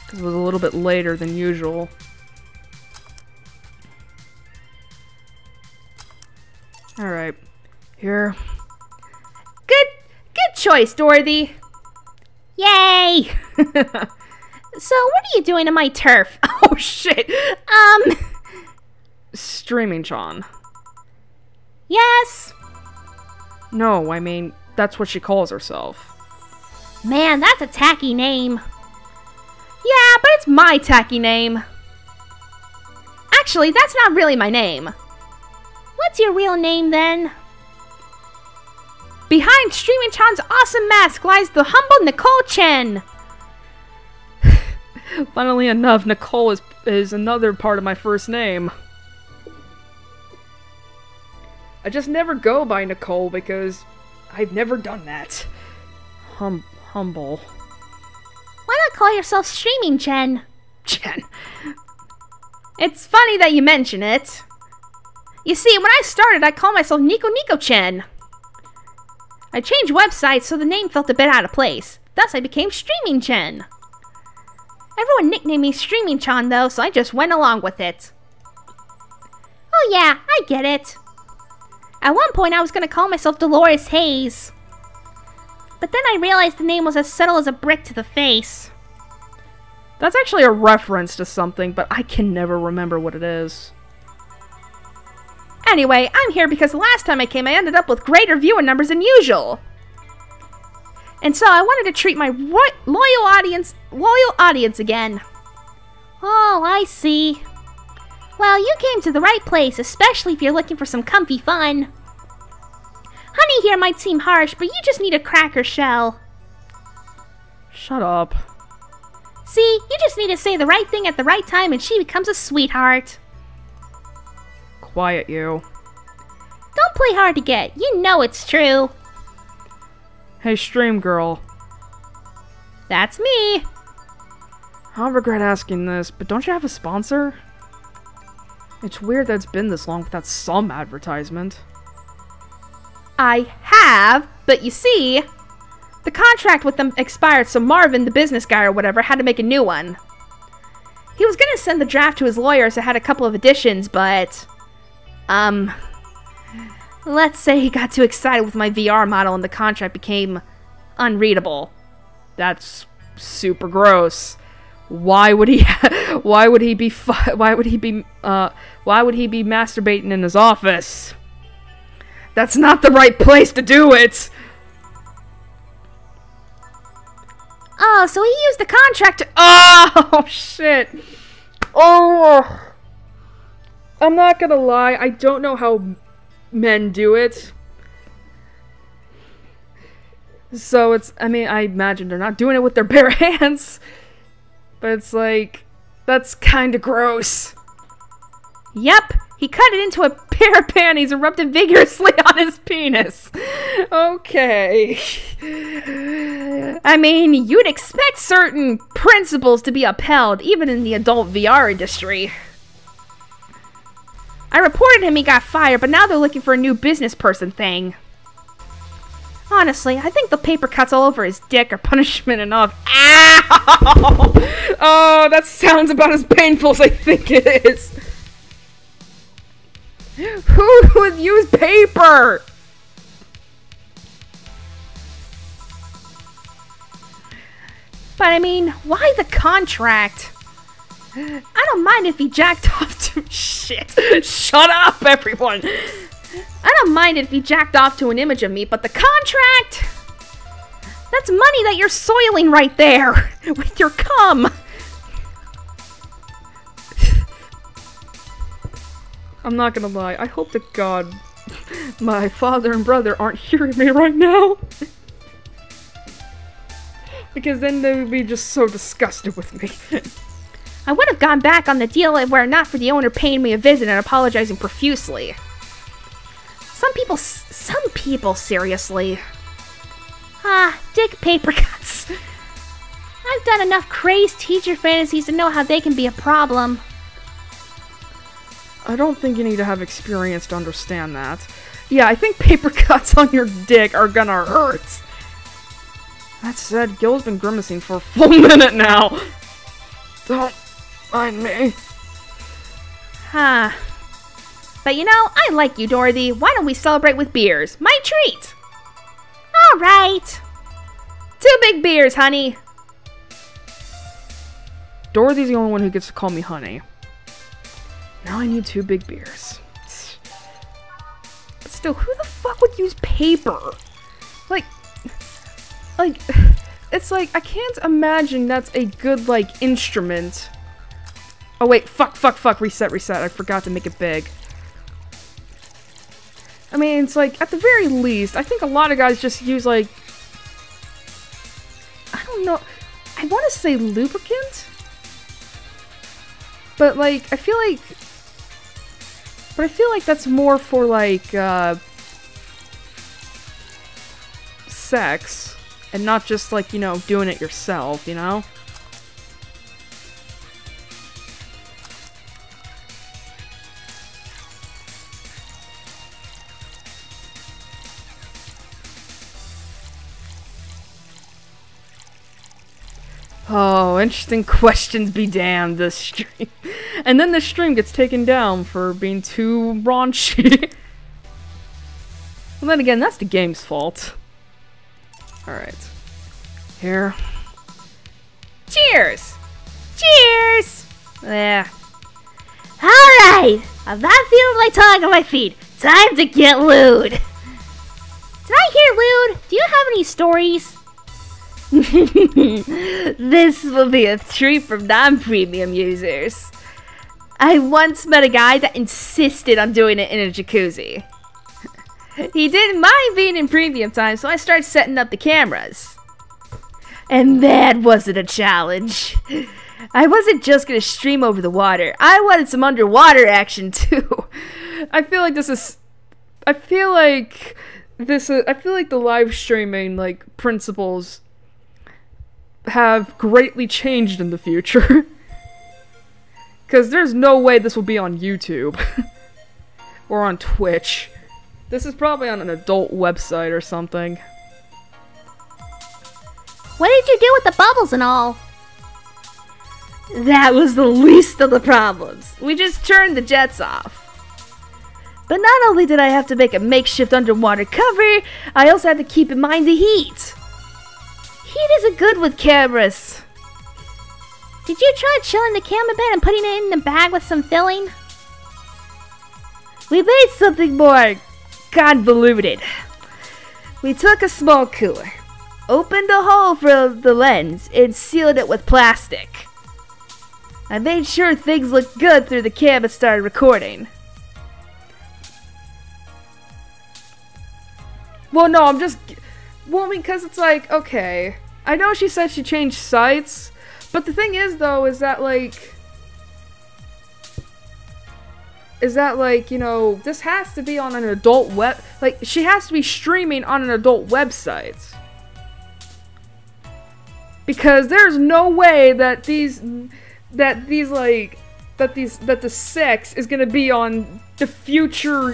Because it was a little bit later than usual. Alright. Here. Good choice, Dorothy. Yay! So, what are you doing to my turf? Oh, shit. Streaming Chan. Yes? No, I mean, that's what she calls herself. Man, that's a tacky name. Yeah, but it's my tacky name. Actually, that's not really my name. What's your real name, then? Behind Streaming Chan's awesome mask lies the humble Nicole Chen. Funnily enough, Nicole is another part of my first name. I just never go by Nicole because I've never done that. Humble. Why not call yourself Streaming Chen? Chen. It's funny that you mention it. You see, when I started, I called myself Nico Chen. I changed websites so the name felt a bit out of place. Thus, I became Streaming Chen. Everyone nicknamed me Streaming Chan, though, so I just went along with it. Oh yeah, I get it. At one point, I was going to call myself Dolores Hayes. But then I realized the name was as subtle as a brick to the face. That's actually a reference to something, but I can never remember what it is. Anyway, I'm here because the last time I came, I ended up with greater viewer numbers than usual. And so I wanted to treat my loyal audience again. Oh, I see. Well, you came to the right place, especially if you're looking for some comfy fun. Honey here might seem harsh, but you just need a cracker shell. Shut up. See, you just need to say the right thing at the right time and she becomes a sweetheart. Quiet, you. Don't play hard to get. You know it's true. Hey, Stream Girl. That's me. I'll regret asking this, but don't you have a sponsor? It's weird that it's been this long without some advertisement. I have, but you see, the contract with them expired, so Marvin, the business guy or whatever, had to make a new one. He was gonna send the draft to his lawyers that had a couple of additions, but Let's say he got too excited with my VR model and the contract became unreadable. That's super gross. Why would he be masturbating in his office? That's not the right place to do it. Oh, so he used the contract to... Oh, shit. Oh. I'm not gonna lie, I don't know how men do it. So it's, I mean, I imagine they're not doing it with their bare hands. But it's like, that's kinda gross. Yep, he cut it into a pair of panties and rubbed it vigorously on his penis. Okay. I mean, you'd expect certain principles to be upheld, even in the adult VR industry. I reported him, he got fired, but now they're looking for a new business person thing. Honestly, I think the paper cuts all over his dick are punishment enough. Ow! Oh, that sounds about as painful as I think it is. Who would use paper? But I mean, why the contract? I don't mind if he jacked off to... Shit. Shut up, everyone. I don't mind if he jacked off to an image of me, but the contract? That's money that you're soiling right there with your cum. I'm not gonna lie, I hope to God my father and brother aren't hearing me right now. Because then they would be just so disgusted with me. I would have gone back on the deal were it not for the owner paying me a visit and apologizing profusely. Some people, seriously. Dick paper cuts. I've done enough crazed teacher fantasies to know how they can be a problem. I don't think you need to have experience to understand that. Yeah, I think paper cuts on your dick are gonna hurt. That said, Gil's been grimacing for a full minute now. Don't mind me. But you know, I like you, Dorothy. Why don't we celebrate with beers? My treat! Alright. 2 big beers, honey. Dorothy's the only one who gets to call me honey. Now I need 2 big beers. But still, who the fuck would use paper? Like, it's like, I can't imagine that's a good, like, instrument. Oh wait, fuck, reset, I forgot to make it big. I mean, it's like, at the very least, I think a lot of guys just use, like, I don't know, I want to say lubricant? But, like, I feel like that's more for, like, sex, and not just, like, you know, doing it yourself, you know? Oh, interesting questions be damned, this stream. And then the stream gets taken down for being too raunchy. Well, then again, that's the game's fault. Alright. Here. Cheers! Cheers! Yeah. Alright! I'm not feeling my tongue on my feet. Time to get lewd. Did I hear lewd? Do you have any stories? This will be a treat for non-premium users. I once met a guy that insisted on doing it in a jacuzzi. He didn't mind being in premium time, so I started setting up the cameras. And that wasn't a challenge. I wasn't just gonna stream over the water. I wanted some underwater action too. I feel like the live streaming, like, principles have greatly changed in the future. Because there's no way this will be on YouTube. Or on Twitch. This is probably on an adult website or something. What did you do with the bubbles and all? That was the least of the problems. We just turned the jets off. But not only did I have to make a makeshift underwater cover, I also had to keep in mind the heat. Heat isn't good with cameras. Did you try chilling the camera bed and putting it in the bag with some filling? We made something more convoluted. We took a small cooler, opened a hole for the lens, and sealed it with plastic. I made sure things looked good through the cam and started recording. Well, no, I'm just... Well, I mean, because it's like, okay. I know she said she changed sites, but the thing is, though, is that, like, you know, this has to be on an adult web... Like, she has to be streaming on an adult website. Because there's no way that the sex is gonna be on the future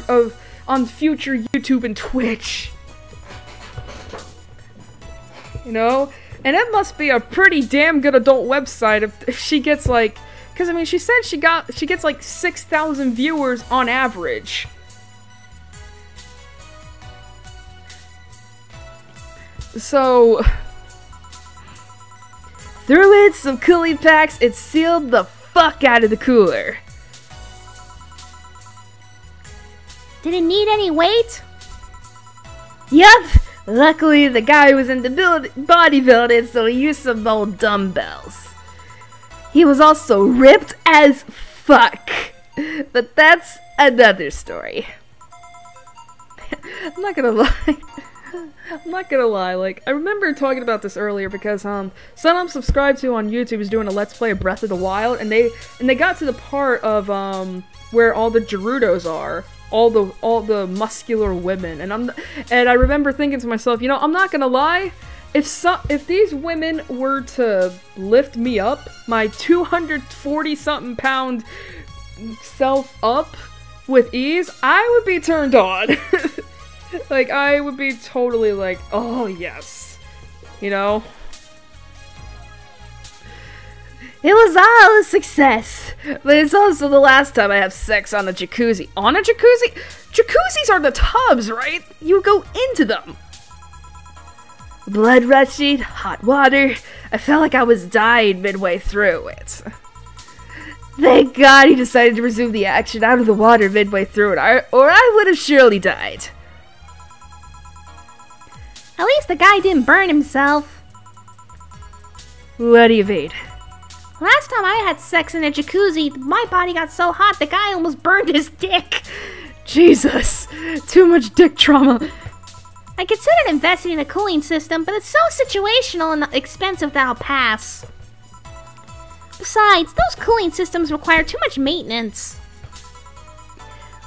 future YouTube and Twitch. You know? And it must be a pretty damn good adult website if she gets like, because I mean she said she gets like 6,000 viewers on average. So threw in some cooling packs and sealed the fuck out of the cooler. Did it need any weight? Yup. Luckily, the guy was into bodybuilding, so he used some old dumbbells. He was also ripped as fuck. But that's another story. I'm not gonna lie. I'm not gonna lie, like, I remember talking about this earlier because, someone I'm subscribed to on YouTube is doing a Let's Play of Breath of the Wild, and they got to the part of, where all the Gerudos are. All the muscular women, and I remember thinking to myself, you know, I'm not gonna lie, if these women were to lift me up, my 240-something pound self up with ease, I would be turned on. Like, I would be totally like, oh yes, you know? It was all a success, but it's also the last time I have sex on a jacuzzi. On a jacuzzi? Jacuzzis are the tubs, right? You go into them. Blood rushing, hot water. I felt like I was dying midway through it. Thank God he decided to resume the action out of the water midway through it, or I would have surely died. At least the guy didn't burn himself. What do you mean? Last time I had sex in a jacuzzi, my body got so hot the guy almost burned his dick. Jesus, too much dick trauma. I considered investing in a cooling system, but it's so situational and expensive that I'll pass. Besides, those cooling systems require too much maintenance.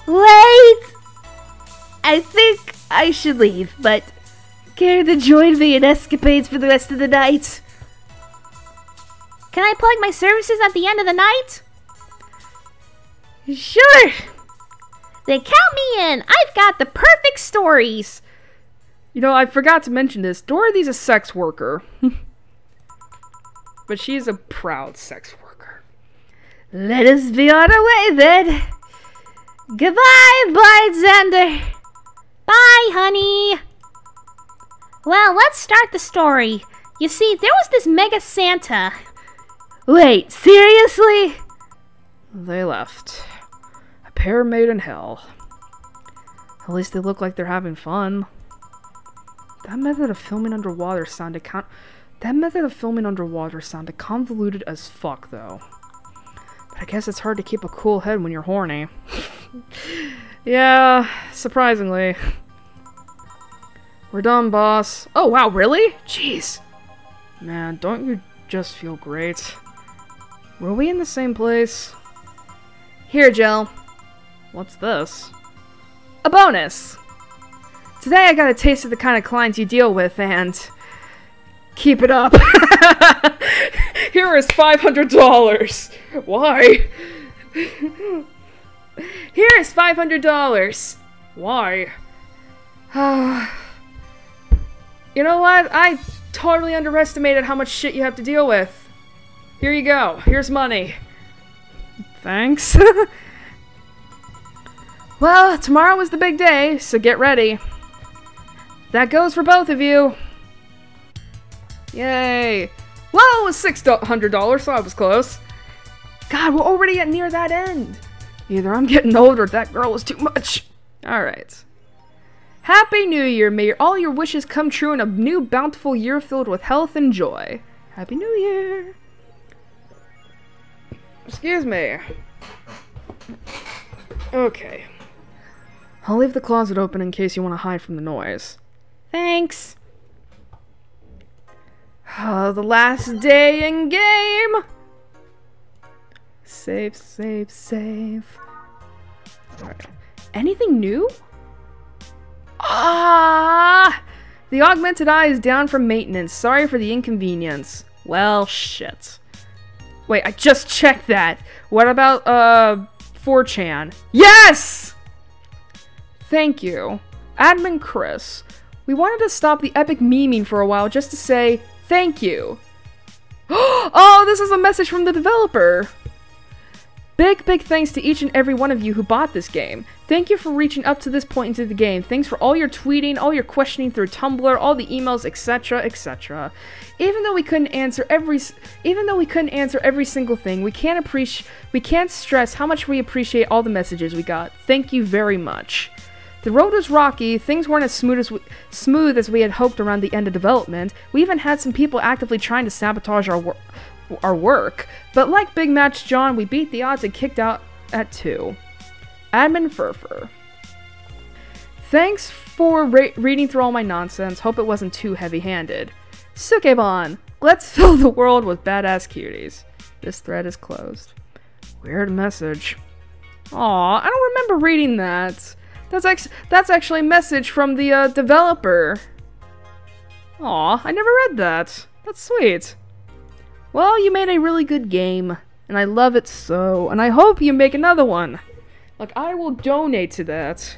Wait! I think I should leave, but care to join me in escapades for the rest of the night? Can I plug my services at the end of the night? Sure! Then count me in! I've got the perfect stories! You know, I forgot to mention this. Dorothy's a sex worker. But she's a proud sex worker. Let us be on our way then! Goodbye, Bartender! Bye, honey! Well, let's start the story. You see, there was this mega Santa. Wait, seriously? They left. A pair made in hell. At least they look like they're having fun. That method of filming underwater sounded convoluted as fuck, though. But I guess it's hard to keep a cool head when you're horny. Yeah, surprisingly. We're done, boss. Oh, wow, really? Jeez. Man, don't you just feel great? Were we in the same place? Here, Jill. What's this? A bonus! Today I got a taste of the kind of clients you deal with, and... keep it up. Here is $500. Why? Here is $500. Why? You know what? I totally underestimated how much shit you have to deal with. Here you go. Here's money. Thanks. Well, tomorrow is the big day, so get ready. That goes for both of you. Yay. Well, it was $600, so I was close. God, we're already at near that end. Either I'm getting older or that girl is too much. Alright. Happy New Year. May all your wishes come true in a new bountiful year filled with health and joy. Happy New Year. Excuse me. Okay. I'll leave the closet open in case you want to hide from the noise. Thanks. The last day in game. Save, save, save. Alright. Anything new? Ah! The augmented eye is down for maintenance. Sorry for the inconvenience. Well, shit. Wait, I just checked that. What about, 4chan? Yes! Thank you. Admin Chris. We wanted to stop the epic memeing for a while just to say thank you. Oh, this is a message from the developer. Big thanks to each and every one of you who bought this game. Thank you for reaching up to this point into the game. Thanks for all your tweeting, all your questioning through Tumblr, all the emails, etc., etc. Even though we couldn't answer every single thing, we can't stress how much we appreciate all the messages we got. Thank you very much. The road was rocky, things weren't as smooth as we had hoped around the end of development. We even had some people actively trying to sabotage our work, but like Big Match John, we beat the odds and kicked out at 2. Admin Furfur. Thanks for reading through all my nonsense, hope it wasn't too heavy-handed. Sukebon, let's fill the world with badass cuties. This thread is closed. Weird message. Aw, I don't remember reading that. That's actually a message from the developer. Aw, I never read that. That's sweet. Well, you made a really good game, and I love it so, and I hope you make another one. Like, I will donate to that.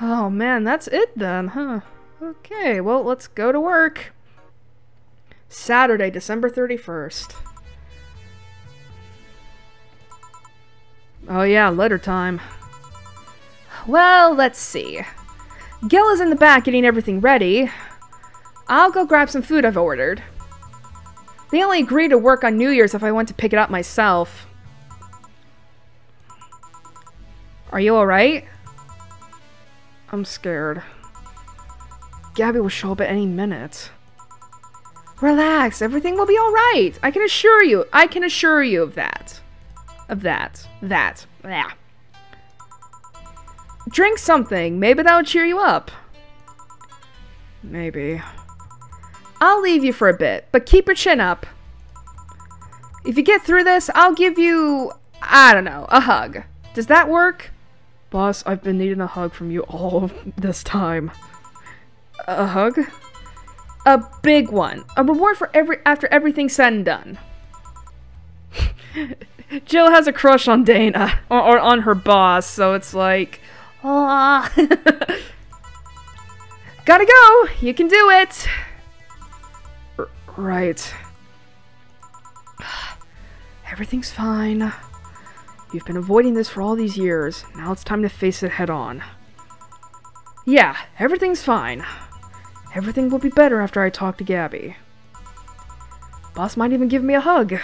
Oh man, that's it then, huh? Okay, well, let's go to work. Saturday, December 31st. Oh yeah, letter time. Well, let's see. Gil is in the back getting everything ready. I'll go grab some food I've ordered. They only agree to work on New Year's if I want to pick it up myself. Are you alright? I'm scared. Gabby will show up at any minute. Relax, everything will be alright. I can assure you of that. Yeah. Drink something. Maybe that'll cheer you up. Maybe. I'll leave you for a bit, but keep your chin up. If you get through this, I'll give you, I don't know, a hug. Does that work? Boss, I've been needing a hug from you all this time. A hug? A big one. A reward for after everything's said and done. Jill has a crush on Dana, or on her boss, so it's like, ah. Gotta go! You can do it! Right. Everything's fine. You've been avoiding this for all these years. Now it's time to face it head on. Yeah, everything's fine. Everything will be better after I talk to Gabby. Boss might even give me a hug.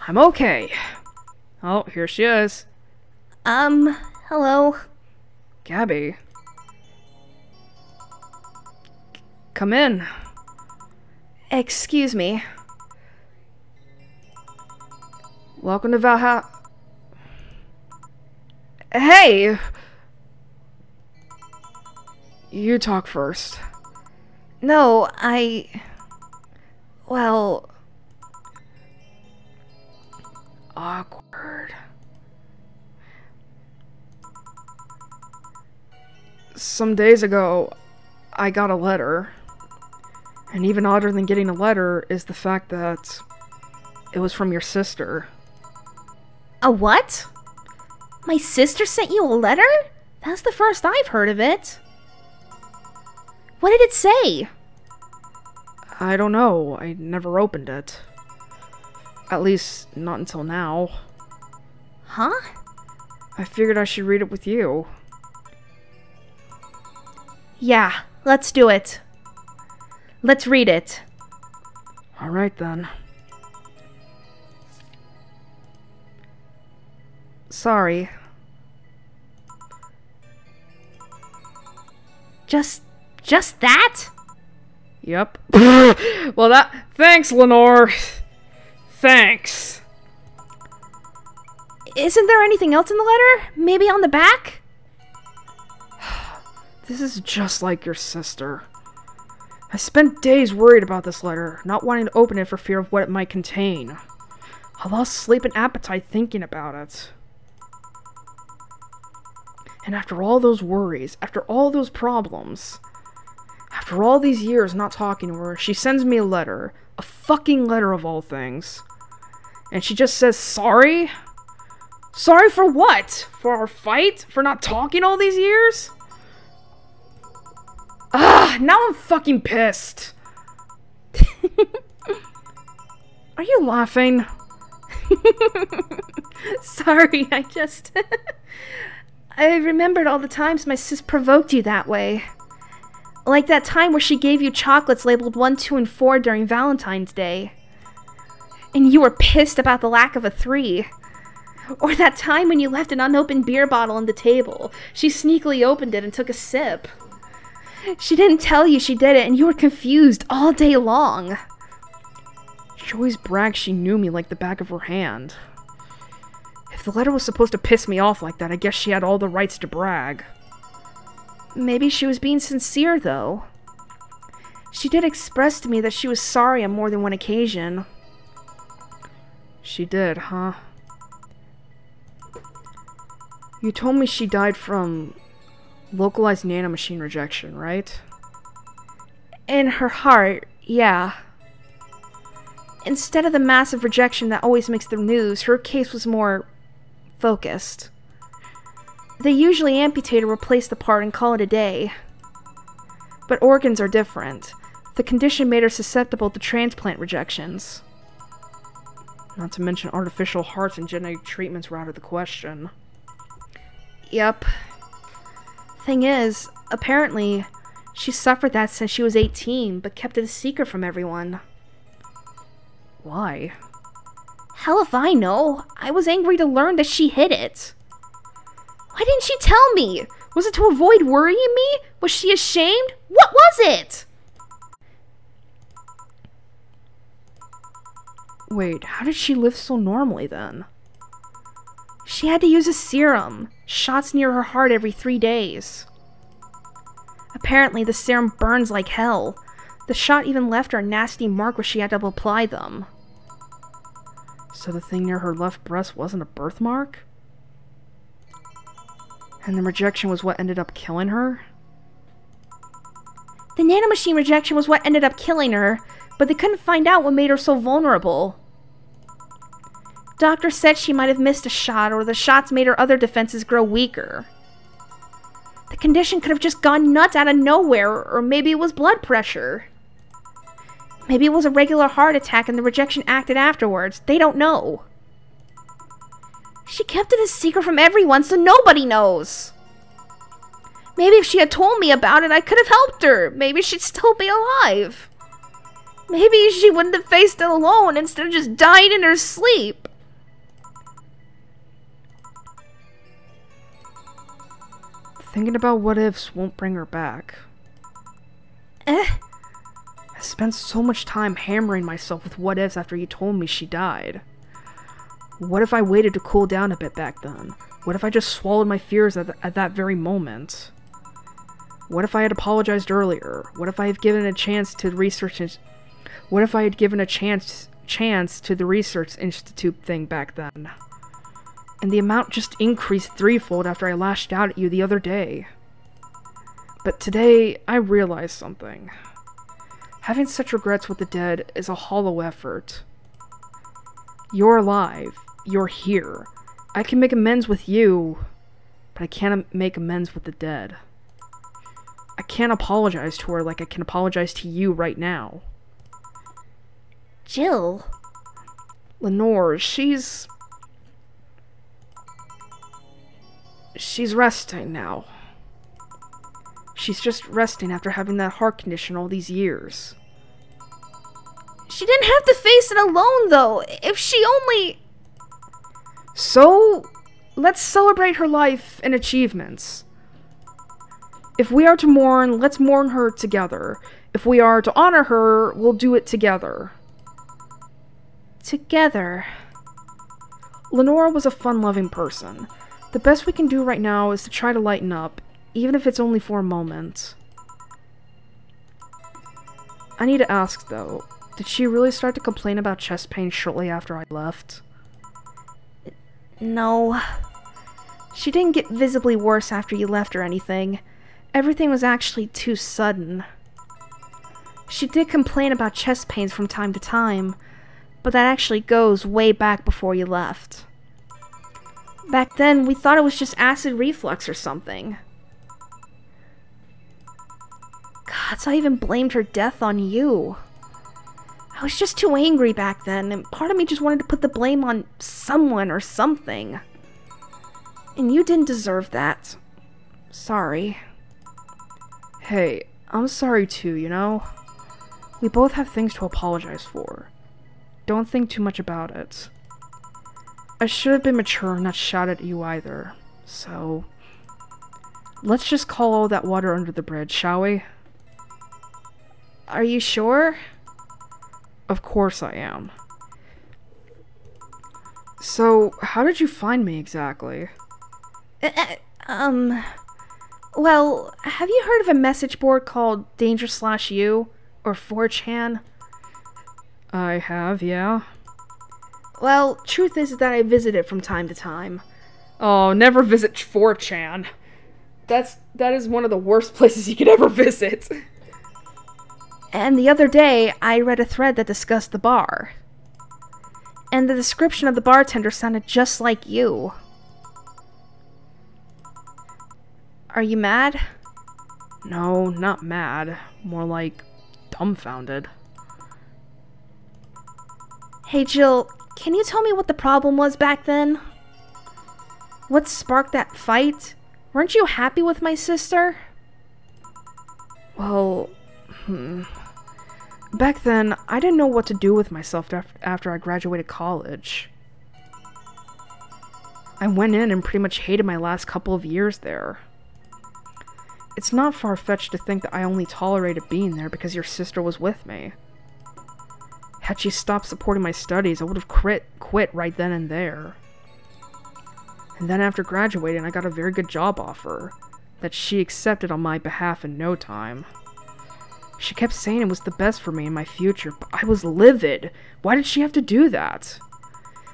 I'm okay. Oh, here she is. Hello. Gabby. Come in. Excuse me. Welcome to Valhalla. Hey! You talk first. No, well... Awkward. Some days ago, I got a letter. And even odder than getting a letter is the fact that it was from your sister. A what? My sister sent you a letter? That's the first I've heard of it. What did it say? I don't know. I never opened it. At least, not until now. Huh? I figured I should read it with you. Yeah, let's do it. Let's read it. Alright then. Sorry. Just that? Yep. Well, thanks, Lenore. Thanks. Isn't there anything else in the letter? Maybe on the back? This is just like your sister. I spent days worried about this letter, not wanting to open it for fear of what it might contain. I lost sleep and appetite thinking about it. And after all those worries, after all those problems, after all these years not talking to her, she sends me a letter. A fucking letter of all things. And she just says, sorry? Sorry for what? For our fight? For not talking all these years? Now I'm fucking pissed. Are you laughing? Sorry, I remembered all the times my sis provoked you that way. Like that time where she gave you chocolates labeled 1, 2, and 4 during Valentine's Day. And you were pissed about the lack of a 3. Or that time when you left an unopened beer bottle on the table. She sneakily opened it and took a sip. She didn't tell you she did it, and you were confused all day long. She always bragged she knew me like the back of her hand. If the letter was supposed to piss me off like that, I guess she had all the rights to brag. Maybe she was being sincere, though. She did express to me that she was sorry on more than one occasion. She did, huh? You told me she died from localized nanomachine rejection, right? In her heart, yeah. Instead of the massive rejection that always makes the news, her case was more focused. They usually amputate or replace the part and call it a day. But organs are different. The condition made her susceptible to transplant rejections. Not to mention artificial hearts and genetic treatments were out of the question. Yep. Thing is, apparently, she suffered that since she was 18, but kept it a secret from everyone. Why? Hell if I know. I was angry to learn that she hid it. Why didn't she tell me? Was it to avoid worrying me? Was she ashamed? What was it? Wait, how did she live so normally then? She had to use a serum. Shots near her heart every 3 days. Apparently, the serum burns like hell. The shot even left her a nasty mark where she had to apply them. So the thing near her left breast wasn't a birthmark? And the rejection was what ended up killing her? The nanomachine rejection was what ended up killing her, but they couldn't find out what made her so vulnerable. Doctor said she might have missed a shot, or the shots made her other defenses grow weaker. The condition could have just gone nuts out of nowhere, or maybe it was blood pressure. Maybe it was a regular heart attack and the rejection acted afterwards. They don't know. She kept it a secret from everyone, so nobody knows. Maybe if she had told me about it, I could have helped her. Maybe she'd still be alive. Maybe she wouldn't have faced it alone instead of just dying in her sleep. Thinking about what ifs won't bring her back. I spent so much time hammering myself with what ifs after you told me she died. What if I waited to cool down a bit back then? What if I just swallowed my fears at that very moment? What if I had apologized earlier? What if I had given a chance to research? What if I had given a chance to the research institute thing back then? And the amount just increased threefold after I lashed out at you the other day. But today, I realized something. Having such regrets with the dead is a hollow effort. You're alive. You're here. I can make amends with you, but I can't make amends with the dead. I can't apologize to her like I can apologize to you right now. Jill. Lenore, she's... she's resting now. She's just resting after having that heart condition all these years. She didn't have to face it alone, though. If she only... So, let's celebrate her life and achievements. If we are to mourn, let's mourn her together. If we are to honor her, we'll do it together. Together. Lenora was a fun-loving person. The best we can do right now is to try to lighten up, even if it's only for a moment. I need to ask, though, did she really start to complain about chest pain shortly after I left? No. She didn't get visibly worse after you left or anything. Everything was actually too sudden. She did complain about chest pains from time to time, but that actually goes way back before you left. Back then, we thought it was just acid reflux or something. God, so I even blamed her death on you. I was just too angry back then, and part of me just wanted to put the blame on someone or something. And you didn't deserve that. Sorry. Hey, I'm sorry too, you know? We both have things to apologize for. Don't think too much about it. I should have been mature and not shout at you either, so... Let's just call all that water under the bridge, shall we? Are you sure? Of course I am. So, how did you find me exactly? Well, have you heard of a message board called Danger/You, or 4chan? I have, yeah. Well, truth is that I visit it from time to time. Oh, never visit 4chan. That is one of the worst places you could ever visit. And the other day, I read a thread that discussed the bar. And the description of the bartender sounded just like you. Are you mad? No, not mad. More like dumbfounded. Hey Jill, can you tell me what the problem was back then? What sparked that fight? Weren't you happy with my sister? Well, back then, I didn't know what to do with myself after I graduated college. I went in and pretty much hated my last couple of years there. It's not far-fetched to think that I only tolerated being there because your sister was with me. Had she stopped supporting my studies, I would have quit right then and there. And then after graduating, I got a very good job offer that she accepted on my behalf in no time. She kept saying it was the best for me in my future, but I was livid. Why did she have to do that?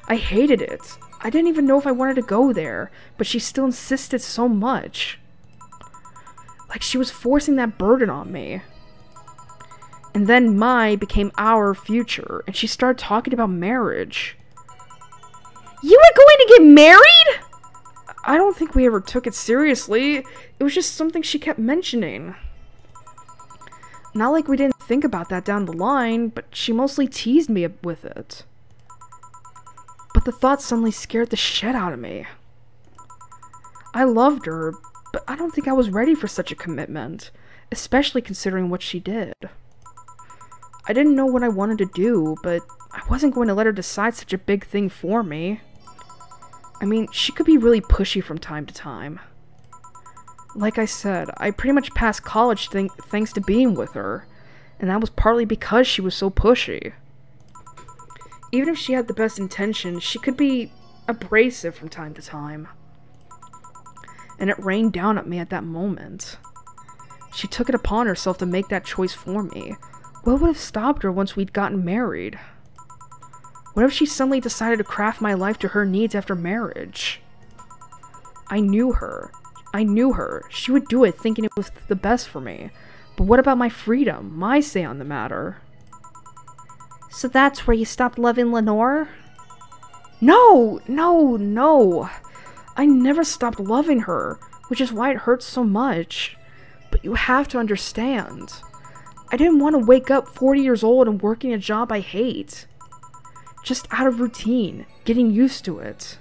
I hated it. I didn't even know if I wanted to go there, but she still insisted so much. Like she was forcing that burden on me. And then my became our future, and she started talking about marriage. You were going to get married? I don't think we ever took it seriously. It was just something she kept mentioning. Not like we didn't think about that down the line, but she mostly teased me with it. But the thought suddenly scared the shit out of me. I loved her, but I don't think I was ready for such a commitment, especially considering what she did. I didn't know what I wanted to do, but I wasn't going to let her decide such a big thing for me. I mean, she could be really pushy from time to time. Like I said, I pretty much passed college thanks to being with her, and that was partly because she was so pushy. Even if she had the best intentions, she could be abrasive from time to time. And it rained down at me at that moment. She took it upon herself to make that choice for me. What would have stopped her once we'd gotten married? What if she suddenly decided to craft my life to her needs after marriage? I knew her. She would do it thinking it was the best for me. But what about my freedom? My say on the matter? So that's where you stopped loving Lenore? No! I never stopped loving her, which is why it hurts so much. But you have to understand. I didn't want to wake up 40 years old and working a job I hate. Just out of routine, getting used to it.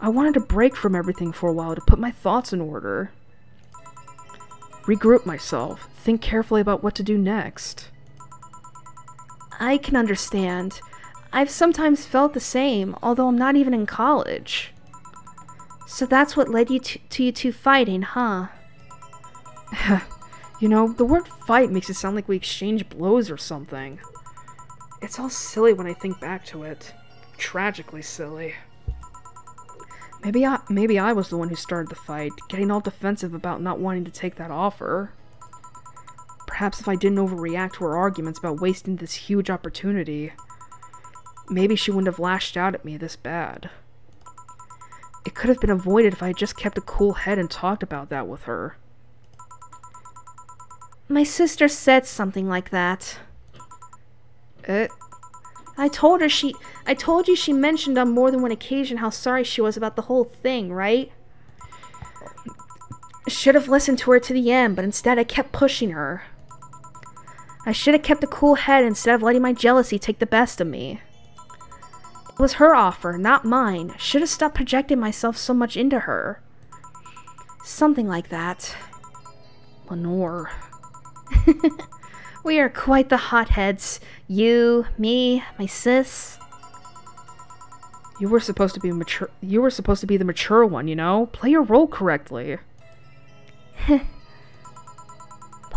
I wanted to break from everything for a while to put my thoughts in order. Regroup myself, think carefully about what to do next. I can understand. I've sometimes felt the same, although I'm not even in college. So that's what led you to you two fighting, huh? You know, the word fight makes it sound like we exchanged blows or something. It's all silly when I think back to it. Tragically silly. Maybe I was the one who started the fight, getting all defensive about not wanting to take that offer. Perhaps if I didn't overreact to her arguments about wasting this huge opportunity, maybe she wouldn't have lashed out at me this bad. It could have been avoided if I had just kept a cool head and talked about that with her. My sister said something like that. I told you she mentioned on more than one occasion how sorry she was about the whole thing, right? Should have listened to her to the end, but instead I kept pushing her. I should have kept a cool head instead of letting my jealousy take the best of me. It was her offer, not mine. Should have stopped projecting myself so much into her. Something like that. Lenore. We are quite the hotheads. You, me, my sis. You were supposed to be mature. You were supposed to be the mature one, you know? Play your role correctly. But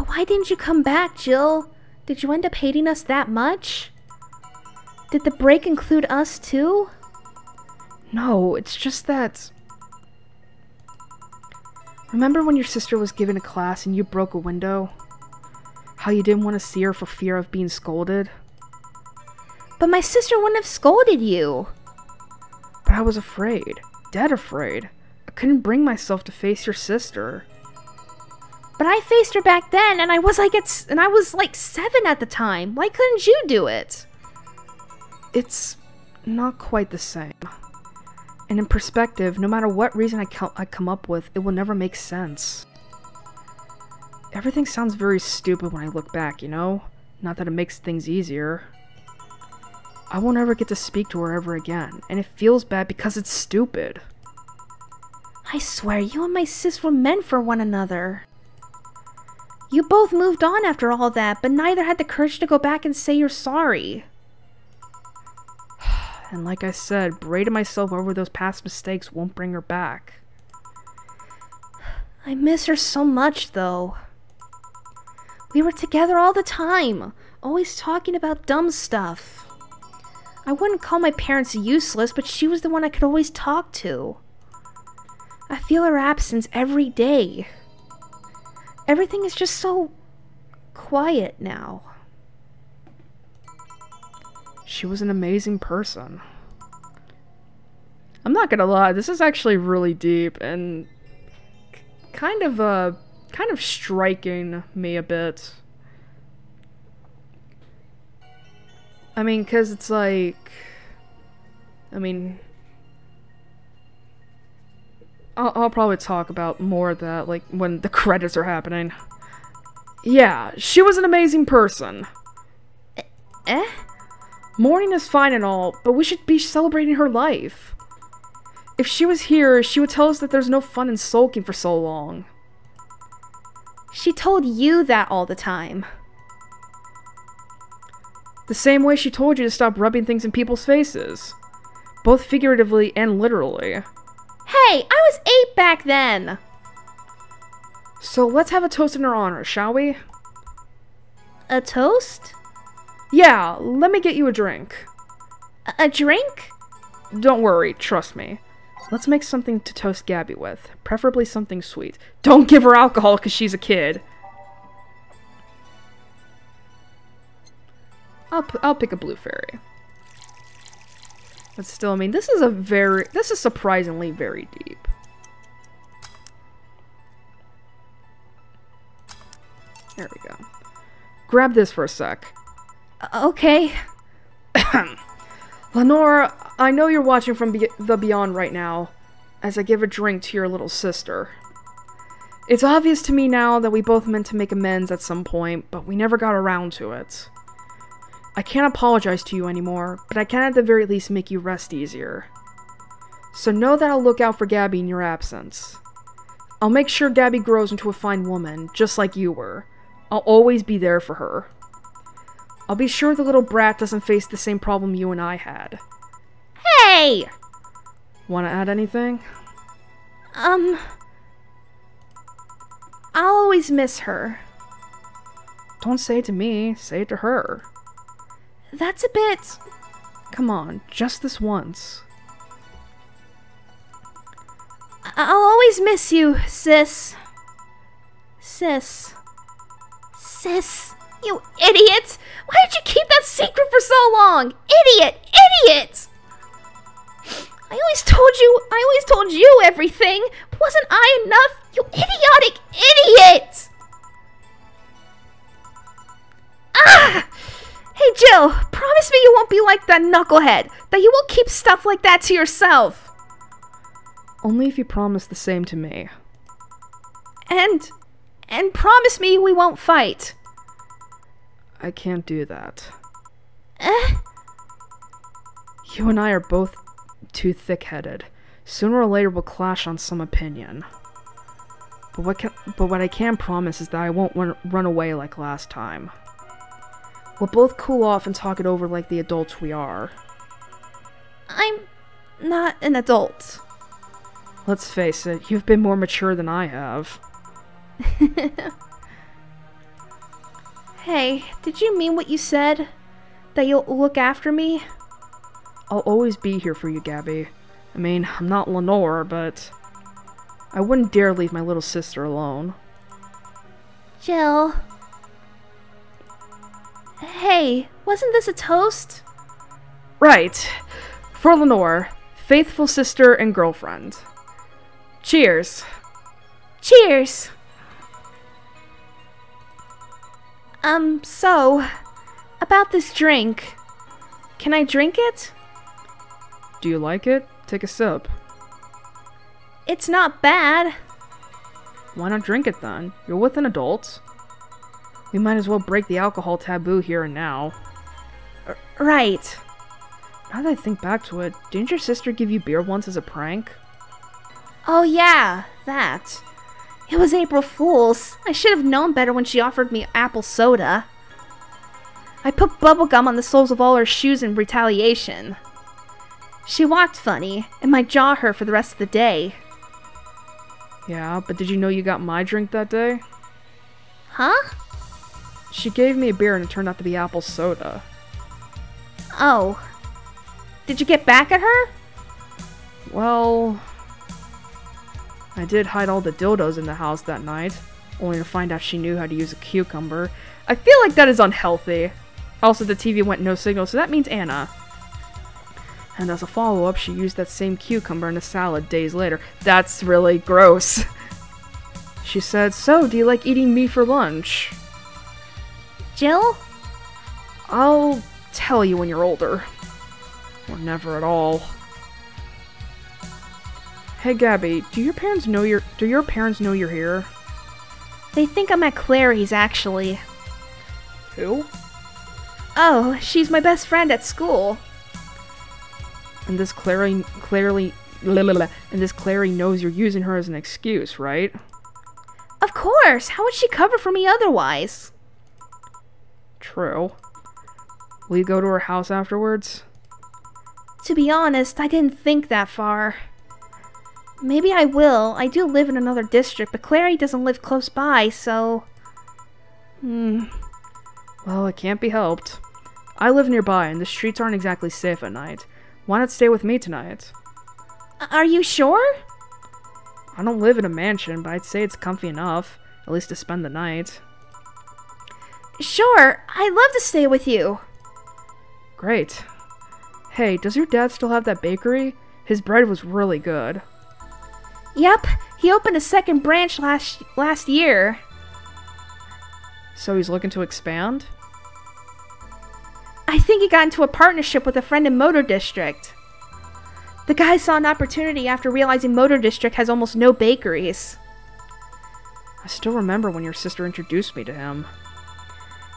why didn't you come back, Jill? Did you end up hating us that much? Did the break include us too? No, it's just that... Remember when your sister was given a class and you broke a window? How you didn't want to see her for fear of being scolded? But my sister wouldn't have scolded you. But I was afraid. Dead afraid. I couldn't bring myself to face your sister. But I faced her back then, and I was like 7 at the time. Why couldn't you do it? It's not quite the same. And in perspective, no matter what reason I come up with, it will never make sense. Everything sounds very stupid when I look back, you know? Not that it makes things easier. I won't ever get to speak to her ever again, and it feels bad because it's stupid. I swear, you and my sis were meant for one another. You both moved on after all that, but neither had the courage to go back and say you're sorry. And like I said, berating myself over those past mistakes won't bring her back. I miss her so much, though. We were together all the time, always talking about dumb stuff. I wouldn't call my parents useless, but she was the one I could always talk to. I feel her absence every day. Everything is just so quiet now. She was an amazing person. I'm not gonna lie, this is actually really deep and kind of striking me a bit. I mean, 'cause it's like, I'll probably talk about more of that, like, when the credits are happening. Yeah, she was an amazing person. Mourning is fine and all, but we should be celebrating her life. If she was here, she would tell us that there's no fun in sulking for so long. She told you that all the time. The same way she told you to stop rubbing things in people's faces. Both figuratively and literally. Hey, I was 8 back then! So let's have a toast in her honor, shall we? A toast? Yeah, let me get you a drink. A drink? Don't worry, trust me. Let's make something to toast Gabby with. Preferably something sweet. Don't give her alcohol because she's a kid. I'll pick a blue fairy. But still, I mean, this is surprisingly very deep. There we go. Grab this for a sec. Okay. Lenore, I know you're watching from the beyond right now, as I give a drink to your little sister. It's obvious to me now that we both meant to make amends at some point, but we never got around to it. I can't apologize to you anymore, but I can at the very least make you rest easier. So know that I'll look out for Gabby in your absence. I'll make sure Gabby grows into a fine woman, just like you were. I'll always be there for her. I'll be sure the little brat doesn't face the same problem you and I had. Hey! Want to add anything? I'll always miss her. Don't say it to me, say it to her. That's a bit... Come on, just this once. I'll always miss you, sis. Sis. Sis. You idiot! Why did you keep that secret for so long? Idiot! Idiot! I always told you everything. Wasn't I enough? You idiotic idiot! Ah! Hey Jill, promise me you won't be like that knucklehead. That you won't keep stuff like that to yourself. Only if you promise the same to me. And promise me we won't fight. I can't do that. Eh? You and I are both too thick-headed. Sooner or later we'll clash on some opinion. But what I can promise is that I won't run away like last time. We'll both cool off and talk it over like the adults we are. I'm not an adult. Let's face it, you've been more mature than I have. Hey, did you mean what you said? That you'll look after me? I'll always be here for you, Gabby. I mean, I'm not Lenore, but I wouldn't dare leave my little sister alone. Jill. Hey, wasn't this a toast? Right. For Lenore, faithful sister and girlfriend. Cheers. Cheers. So, about this drink. Can I drink it? Do you like it? Take a sip. It's not bad. Why not drink it then? You're with an adult. We might as well break the alcohol taboo here and now. Right. Now that I think back to it, didn't your sister give you beer once as a prank? Oh yeah, that. It was April Fool's. I should have known better when she offered me apple soda. I put bubblegum on the soles of all her shoes in retaliation. She walked funny, and my jaw hurt for the rest of the day. Yeah, but did you know you got my drink that day? Huh? She gave me a beer and it turned out to be apple soda. Oh. Did you get back at her? Well, I did hide all the dildos in the house that night, only to find out she knew how to use a cucumber. I feel like that is unhealthy. Also, the TV went no signal, so that means Anna. And as a follow-up, she used that same cucumber in a salad days later. That's really gross. She said, "So, do you like eating me for lunch?" Jill? I'll tell you when you're older. Or never at all. Hey Gabby, do your parents know you're here? They think I'm at Clary's, actually. Who? Oh, she's my best friend at school. And this Clary knows you're using her as an excuse, right? Of course! How would she cover for me otherwise? True. Will you go to her house afterwards? To be honest, I didn't think that far. Maybe I will. I do live in another district, but Clary doesn't live close by, so... Well, it can't be helped. I live nearby, and the streets aren't exactly safe at night. Why not stay with me tonight? Are you sure? I don't live in a mansion, but I'd say it's comfy enough, at least to spend the night. Sure, I'd love to stay with you. Great. Hey, does your dad still have that bakery? His bread was really good. Yep, he opened a second branch last year. So he's looking to expand? I think he got into a partnership with a friend in Motor District. The guy saw an opportunity after realizing Motor District has almost no bakeries. I still remember when your sister introduced me to him.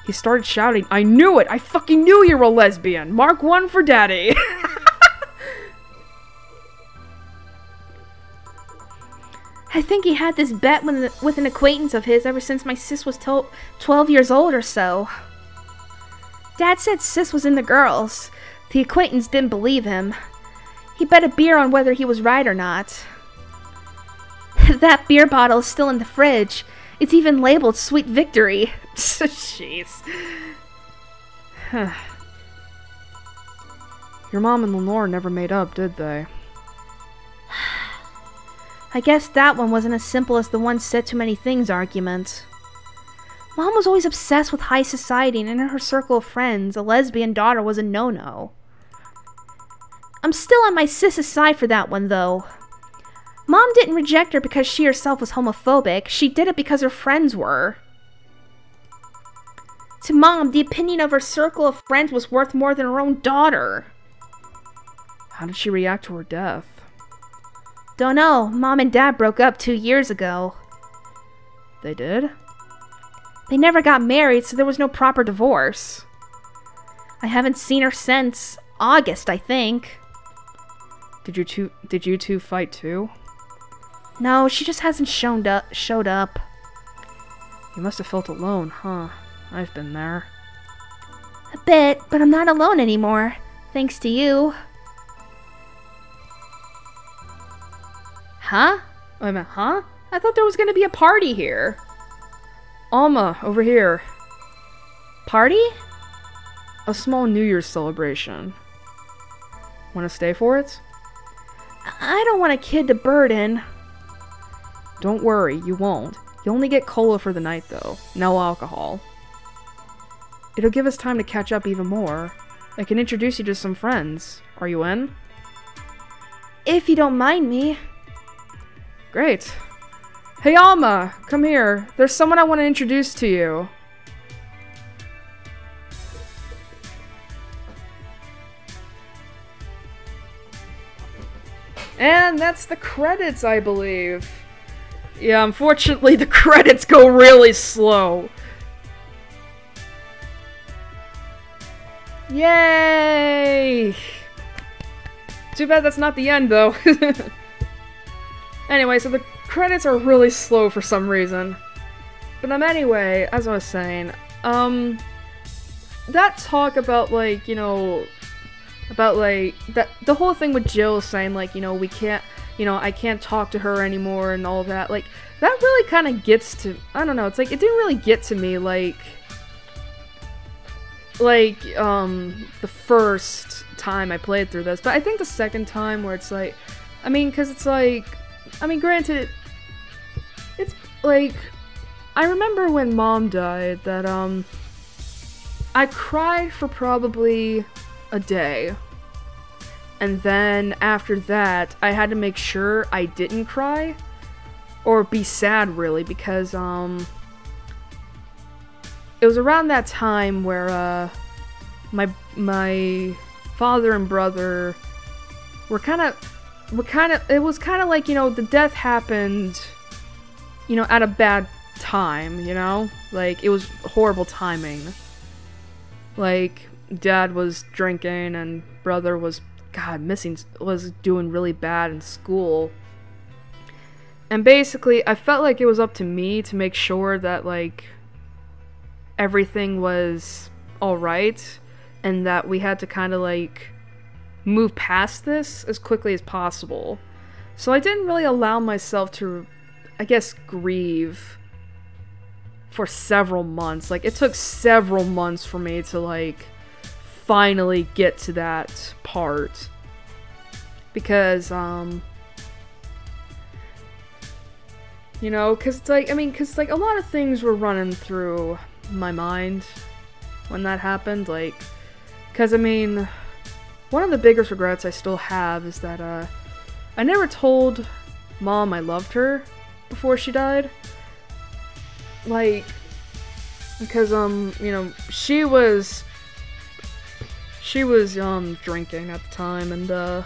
He started shouting, "I knew it! I fucking knew you were a lesbian! Mark 1 for daddy!" I think he had this bet with an acquaintance of his ever since my sis was 12 years old or so. Dad said sis was into girls. The acquaintance didn't believe him. He bet a beer on whether he was right or not. That beer bottle is still in the fridge. It's even labeled Sweet Victory. Jeez. Your mom and Lenore never made up, did they? I guess that one wasn't as simple as the one said too many things argument. Mom was always obsessed with high society, and in her circle of friends, a lesbian daughter was a no-no. I'm still on my sis's side for that one, though. Mom didn't reject her because she herself was homophobic. She did it because her friends were. To Mom, the opinion of her circle of friends was worth more than her own daughter. How did she react to her death? Don't know. Mom and Dad broke up 2 years ago. They did? They never got married, so there was no proper divorce. I haven't seen her since August, I think. Did you two fight too? No, she just hasn't showed up. You must have felt alone, huh? I've been there. A bit, but I'm not alone anymore. Thanks to you. Huh? Wait a minute, huh? I thought there was gonna be a party here. Alma, over here. Party? A small New Year's celebration. Wanna stay for it? I don't want a kid to burden. Don't worry, you won't. You only get cola for the night, though. No alcohol. It'll give us time to catch up even more. I can introduce you to some friends. Are you in? If you don't mind me. Great. Hey, Alma, come here. There's someone I want to introduce to you. And that's the credits, I believe. Yeah, unfortunately, the credits go really slow. Yay! Too bad that's not the end, though. Anyway, so the credits are really slow for some reason. But anyway, as I was saying, that talk about, like, you know, about, like, the whole thing with Jill saying, like, you know, we can't, you know, I can't talk to her anymore and all that, like, that really kind of gets to, I don't know, it's like, it didn't really get to me, the first time I played through this, but I think the second time where it's like, I mean, because it's like, I mean, granted, it's like, I remember when Mom died that, I cried for probably a day. And then after that, I had to make sure I didn't cry or be sad, really, because, it was around that time where, my father and brother were it was kind of like, you know, the death happened, you know, at a bad time, you know? Like, it was horrible timing. Like, Dad was drinking and brother was, was doing really bad in school. And basically, I felt like it was up to me to make sure that, like, everything was alright, and that we had to kind of, like, move past this as quickly as possible. So I didn't really allow myself to, I guess, grieve for several months. Like, it took several months for me to, like, finally get to that part. Because, you know, because it's like, I mean, because, like, a lot of things were running through my mind when that happened. Like, because, I mean, one of the biggest regrets I still have is that, I never told Mom I loved her before she died. Like, because, you know, she was drinking at the time, and,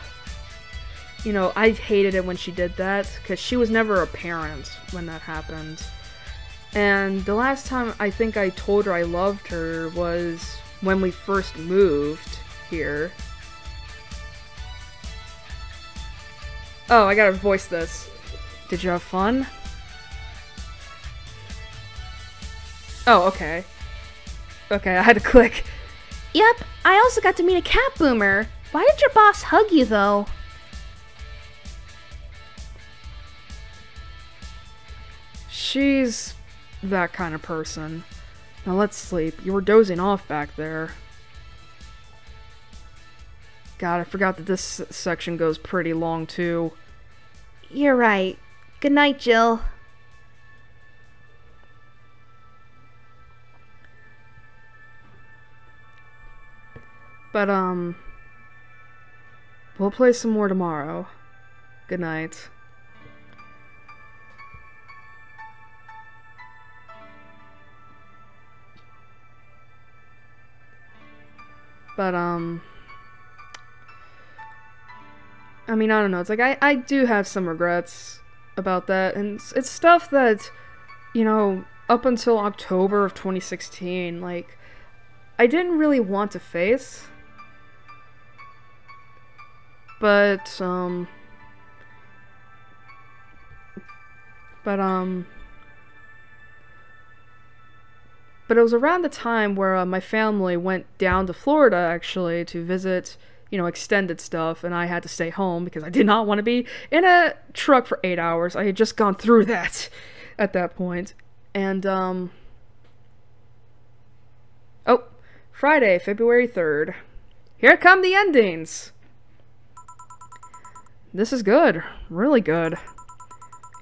you know, I hated it when she did that, because she was never a parent when that happened. And the last time I think I told her I loved her was when we first moved here. Oh, I gotta voice this. Did you have fun? Oh, okay. Okay, I had to click. Yep, I also got to meet a cat boomer. Why did your boss hug you, though? She's that kind of person. Now let's sleep. You were dozing off back there. God, I forgot that this section goes pretty long, too. You're right. Good night, Jill. But, we'll play some more tomorrow. Good night. But, I mean, I don't know. It's like, I do have some regrets about that. And it's stuff that, you know, up until October of 2016, like, I didn't really want to face. But it was around the time where my family went down to Florida, actually, to visit, you know, extended stuff, and I had to stay home because I did not want to be in a truck for 8 hours. I had just gone through that at that point. And, oh, Friday, February 3rd. Here come the endings! This is good. Really good.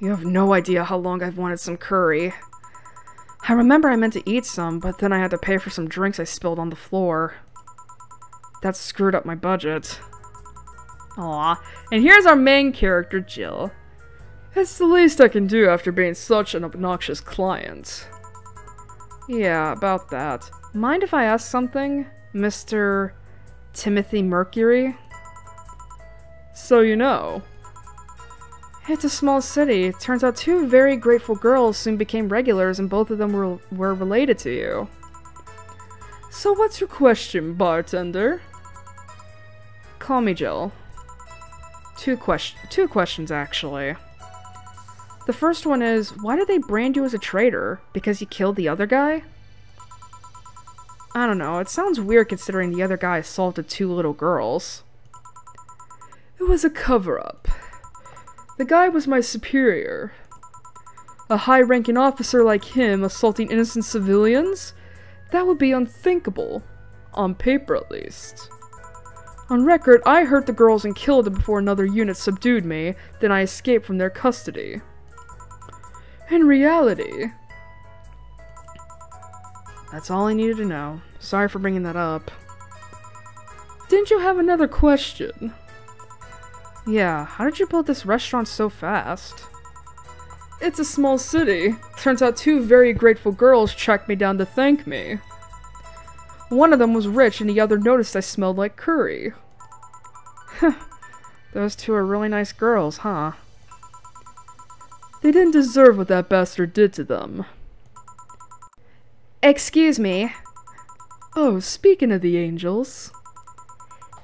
You have no idea how long I've wanted some curry. I remember I meant to eat some, but then I had to pay for some drinks I spilled on the floor. That screwed up my budget. Aw. And here's our main character, Jill. It's the least I can do after being such an obnoxious client. Yeah, about that. Mind if I ask something, Mr. Timothy Mercury? So you know. It's a small city. It turns out two very grateful girls soon became regulars and both of them were related to you. So what's your question, bartender? Call me Jill. Two questions, actually. The first one is, why did they brand you as a traitor? Because you killed the other guy? I don't know, it sounds weird considering the other guy assaulted two little girls. It was a cover-up. The guy was my superior. A high-ranking officer like him assaulting innocent civilians? That would be unthinkable. On paper, at least. On record, I hurt the girls and killed them before another unit subdued me, then I escaped from their custody. In reality... That's all I needed to know. Sorry for bringing that up. Didn't you have another question? Yeah, how did you build this restaurant so fast? It's a small city. Turns out two very grateful girls tracked me down to thank me. One of them was rich and the other noticed I smelled like curry. Those two are really nice girls, huh? They didn't deserve what that bastard did to them. Excuse me. Oh, speaking of the angels.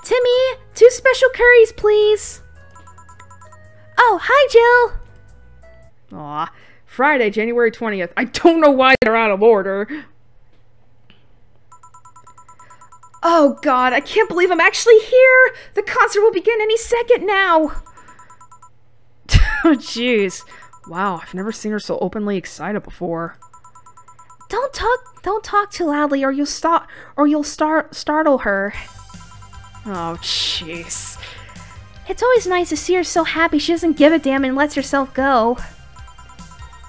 Timmy, 2 special curries, please. Oh, hi, Jill. Aw, Friday, January 20th. I don't know why they're out of order. Oh god, I can't believe I'm actually here! The concert will begin any second now! Oh jeez. Wow, I've never seen her so openly excited before. Don't talk too loudly or you'll startle her. Oh jeez. It's always nice to see her so happy she doesn't give a damn and lets herself go.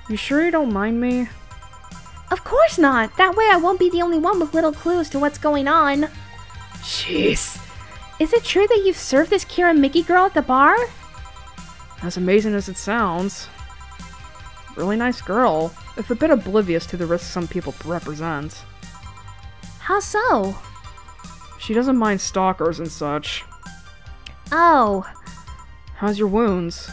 You sure you don't mind me? Of course not! That way I won't be the only one with little clues to what's going on. Jeez. Is it true that you've served this Kira Mickey girl at the bar? As amazing as it sounds. Really nice girl, if a bit oblivious to the risks some people represent. How so? She doesn't mind stalkers and such. Oh. How's your wounds?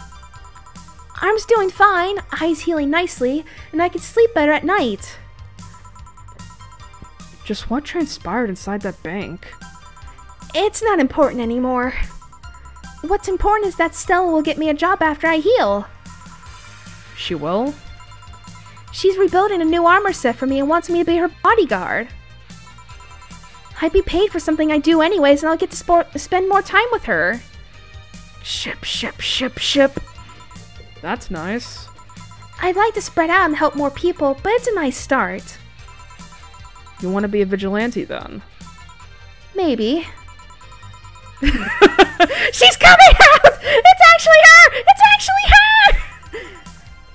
Arm's doing fine, eyes healing nicely, and I can sleep better at night. Just what transpired inside that bank? It's not important anymore. What's important is that Stella will get me a job after I heal. She will? She's rebuilding a new armor set for me and wants me to be her bodyguard. I'd be paid for something I do anyways, and I'll get to spend more time with her. Ship. That's nice. I'd like to spread out and help more people, but it's a nice start. You want to be a vigilante then? Maybe. She's coming out! It's actually her! It's actually her!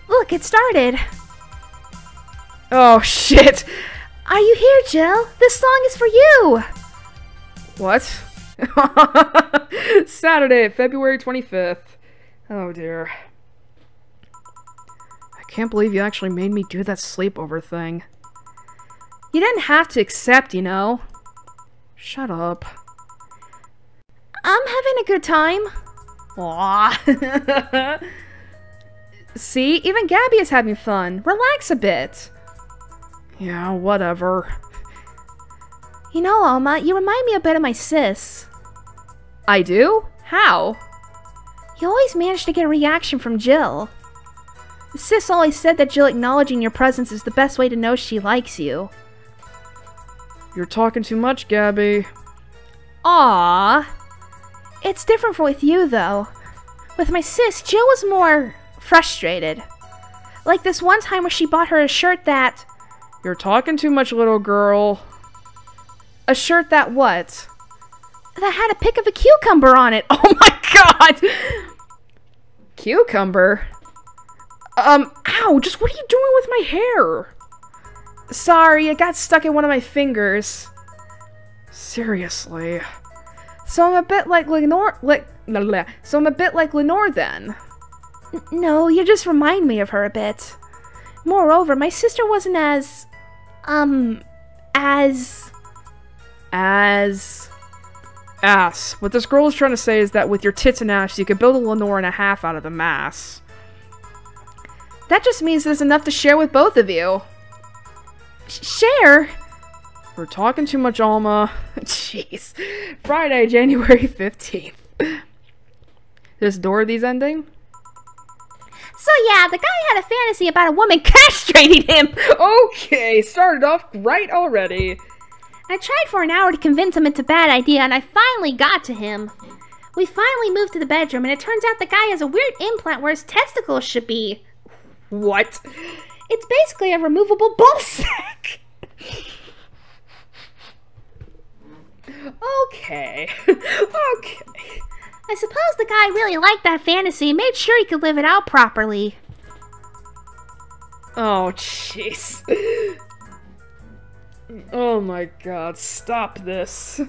Look, it started. Oh, shit! Are you here, Jill? This song is for you! What? Saturday, February 25th. Oh, dear. I can't believe you actually made me do that sleepover thing. You didn't have to accept, you know. Shut up. I'm having a good time. Aw. See, even Gabby is having fun. Relax a bit. Yeah, whatever. You know, Alma, you remind me a bit of my sis. I do? How? You always manage to get a reaction from Jill. Sis always said that Jill acknowledging your presence is the best way to know she likes you. You're talking too much, Gabby. Aww. It's different with you, though. With my sis, Jill was more frustrated. Like this one time where she bought her a shirt that... You're talking too much, little girl. A shirt that what? That had a pic of a cucumber on it. Oh my god! Cucumber? Ow, just what are you doing with my hair? Sorry, it got stuck in one of my fingers. Seriously. So I'm a bit like Lenore, So I'm a bit like Lenore then. No, you just remind me of her a bit. Moreover, my sister wasn't as... Ass. What this girl is trying to say is that with your tits and ass, you could build a Lenore and a half out of the mass. That just means there's enough to share with both of you. Share? We're talking too much, Alma. Jeez. Friday, January 15th. Is Dorothy's ending? So yeah, the guy had a fantasy about a woman castrating him. Okay, started off right already. I tried for an hour to convince him it's a bad idea, and I finally got to him. We finally moved to the bedroom, and it turns out the guy has a weird implant where his testicles should be. What? It's basically a removable ball sack. Okay. Okay. I suppose the guy really liked that fantasy and made sure he could live it out properly. Oh, jeez. Oh my god, stop this.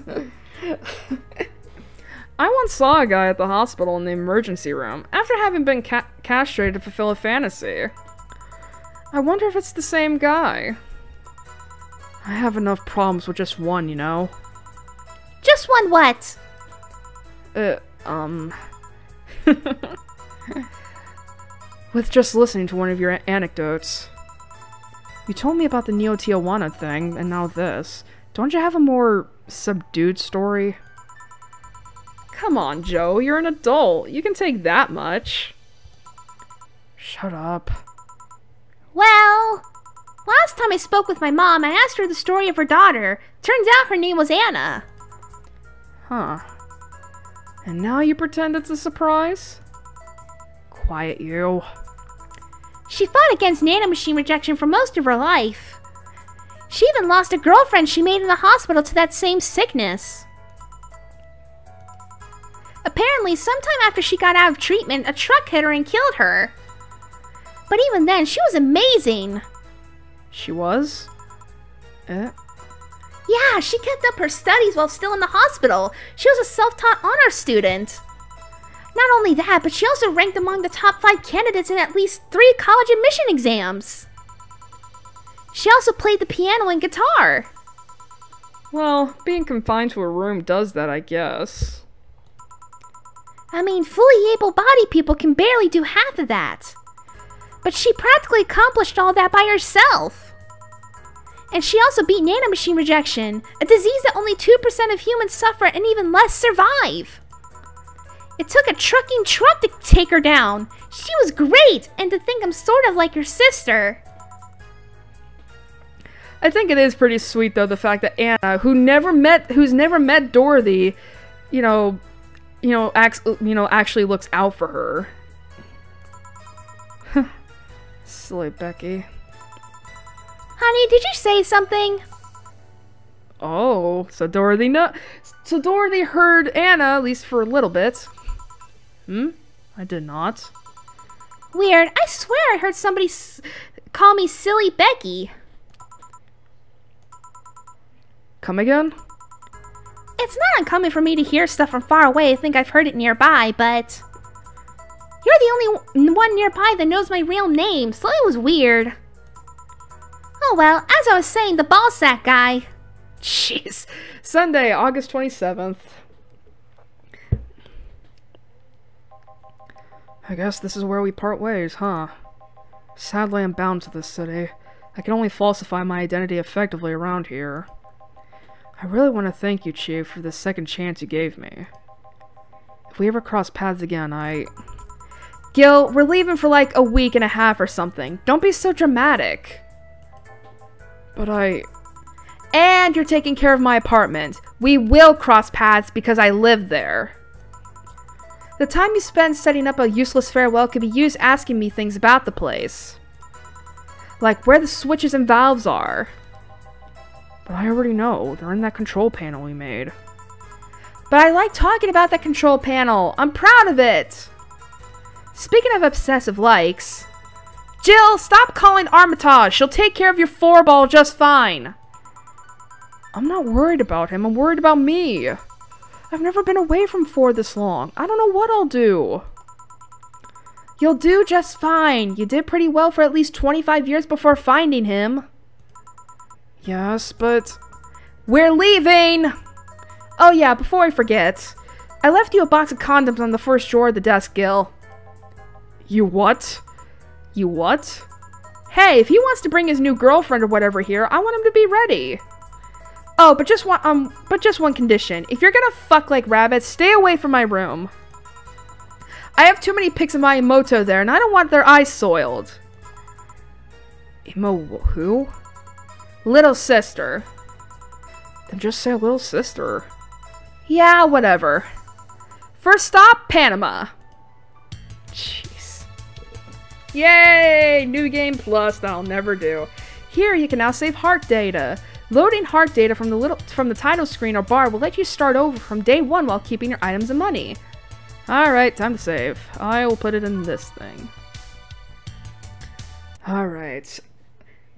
I once saw a guy at the hospital in the emergency room after having been castrated to fulfill a fantasy. I wonder if it's the same guy. I have enough problems with just one, you know? Just one what? With just listening to one of your anecdotes. You told me about the Neo Tijuana thing, and now this. Don't you have a more subdued story? Come on, Joe, you're an adult. You can take that much. Shut up. Well, last time I spoke with my mom, I asked her the story of her daughter. Turns out her name was Anna. Huh. And now you pretend it's a surprise? Quiet, you. She fought against nanomachine rejection for most of her life. She even lost a girlfriend she made in the hospital to that same sickness. Apparently, sometime after she got out of treatment, a truck hit her and killed her. But even then, she was amazing. She was? Yeah, she kept up her studies while still in the hospital. She was a self-taught honor student. Not only that, but she also ranked among the top 5 candidates in at least 3 college admission exams. She also played the piano and guitar. Well, being confined to a room does that, I guess. I mean, fully able-bodied people can barely do half of that. But she practically accomplished all that by herself. And she also beat nanomachine rejection, a disease that only 2% of humans suffer and even less survive. It took a trucking truck to take her down. She was great, and to think I'm sort of like your sister. I think it is pretty sweet though, the fact that Anna, who's never met Dorothy, actually looks out for her. Silly Becky. Honey, did you say something? Oh, so Dorothy heard Anna, at least for a little bit. I did not. Weird. I swear I heard somebody call me Silly Becky. Come again? It's not uncommon for me to hear stuff from far away. I think I've heard it nearby, but you're the only one nearby that knows my real name, so it was weird. Oh well, as I was saying, the ball sack guy. Jeez. Sunday, August 27th. I guess this is where we part ways, huh? Sadly, I'm bound to this city. I can only falsify my identity effectively around here. I really want to thank you, Chief, for this second chance you gave me. If we ever cross paths again, Gil, we're leaving for like a week and a half or something. Don't be so dramatic. But And you're taking care of my apartment. We will cross paths because I live there. The time you spend setting up a useless farewell could be used asking me things about the place. Like where the switches and valves are. But I already know. They're in that control panel we made. But I like talking about that control panel. I'm proud of it. Speaking of obsessive likes. Jill, stop calling Armitage. She'll take care of your 4-ball just fine. I'm not worried about him. I'm worried about me. I've never been away from 4 this long. I don't know what I'll do. You'll do just fine. You did pretty well for at least 25 years before finding him. Yes, but we're leaving! Oh yeah, before I forget. I left you a box of condoms on the first drawer of the desk, Gil. You what? You what? Hey, if he wants to bring his new girlfriend or whatever here, I want him to be ready. Oh, but just one condition. If you're gonna fuck like rabbits, stay away from my room. I have too many pics of my Emoto there, and I don't want their eyes soiled. Who? Little sister. Then just say little sister. Yeah, whatever. First stop, Panama. Jeez. Yay! New game plus that I'll never do. Here you can now save heart data. Loading heart data from the title screen or bar will let you start over from day 1 while keeping your items and money. Alright, time to save. I will put it in this thing. Alright.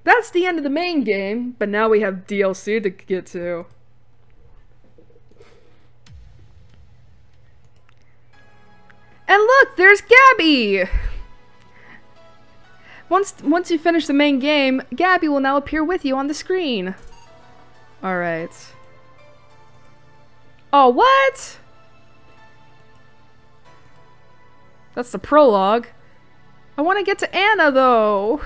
That's the end of the main game, but now we have DLC to get to. And look, there's Gabby! Once you finish the main game, Gabby will now appear with you on the screen. Alright. Oh, what? That's the prologue. I want to get to Anna, though.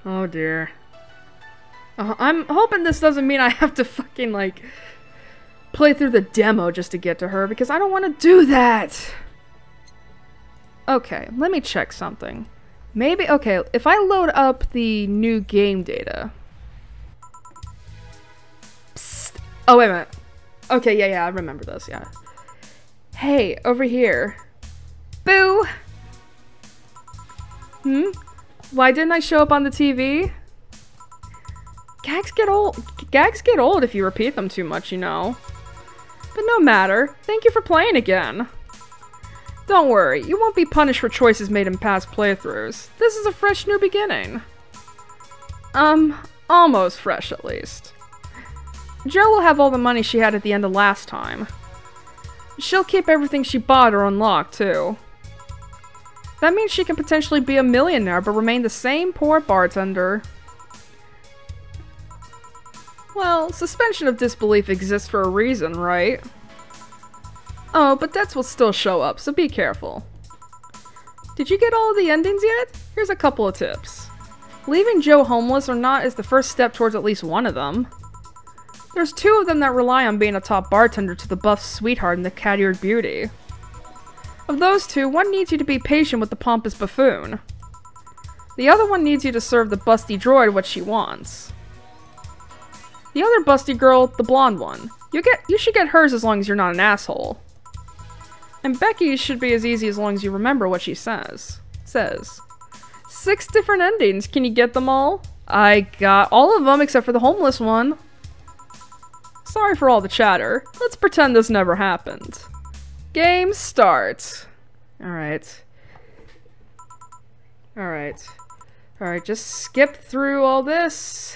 Oh, dear. I'm hoping this doesn't mean I have to fucking, like, play through the demo just to get to her, because I don't want to do that. Okay, let me check something. Maybe, okay, if I load up the new game data. Psst. Oh, wait a minute. Okay, yeah, I remember this, yeah. Hey, over here. Boo! Why didn't I show up on the TV? Gags get old if you repeat them too much, you know. But no matter. Thank you for playing again. Don't worry, you won't be punished for choices made in past playthroughs. This is a fresh new beginning. Almost fresh at least. Jo will have all the money she had at the end of last time. She'll keep everything she bought or unlocked, too. That means she can potentially be a millionaire but remain the same poor bartender. Well, suspension of disbelief exists for a reason, right? Oh, but deaths will still show up, so be careful. Did you get all of the endings yet? Here's a couple of tips. Leaving Joe homeless or not is the first step towards at least one of them. There's two of them that rely on being a top bartender to the buff sweetheart and the cat-eared beauty. Of those two, one needs you to be patient with the pompous buffoon. The other one needs you to serve the busty droid what she wants. The other busty girl, the blonde one. You should get hers as long as you're not an asshole. And Becky's should be as easy as long as you remember what she says. 6 different endings. Can you get them all? I got all of them except for the homeless one. Sorry for all the chatter. Let's pretend this never happened. Game starts. Alright. Alright. Alright, just skip through all this.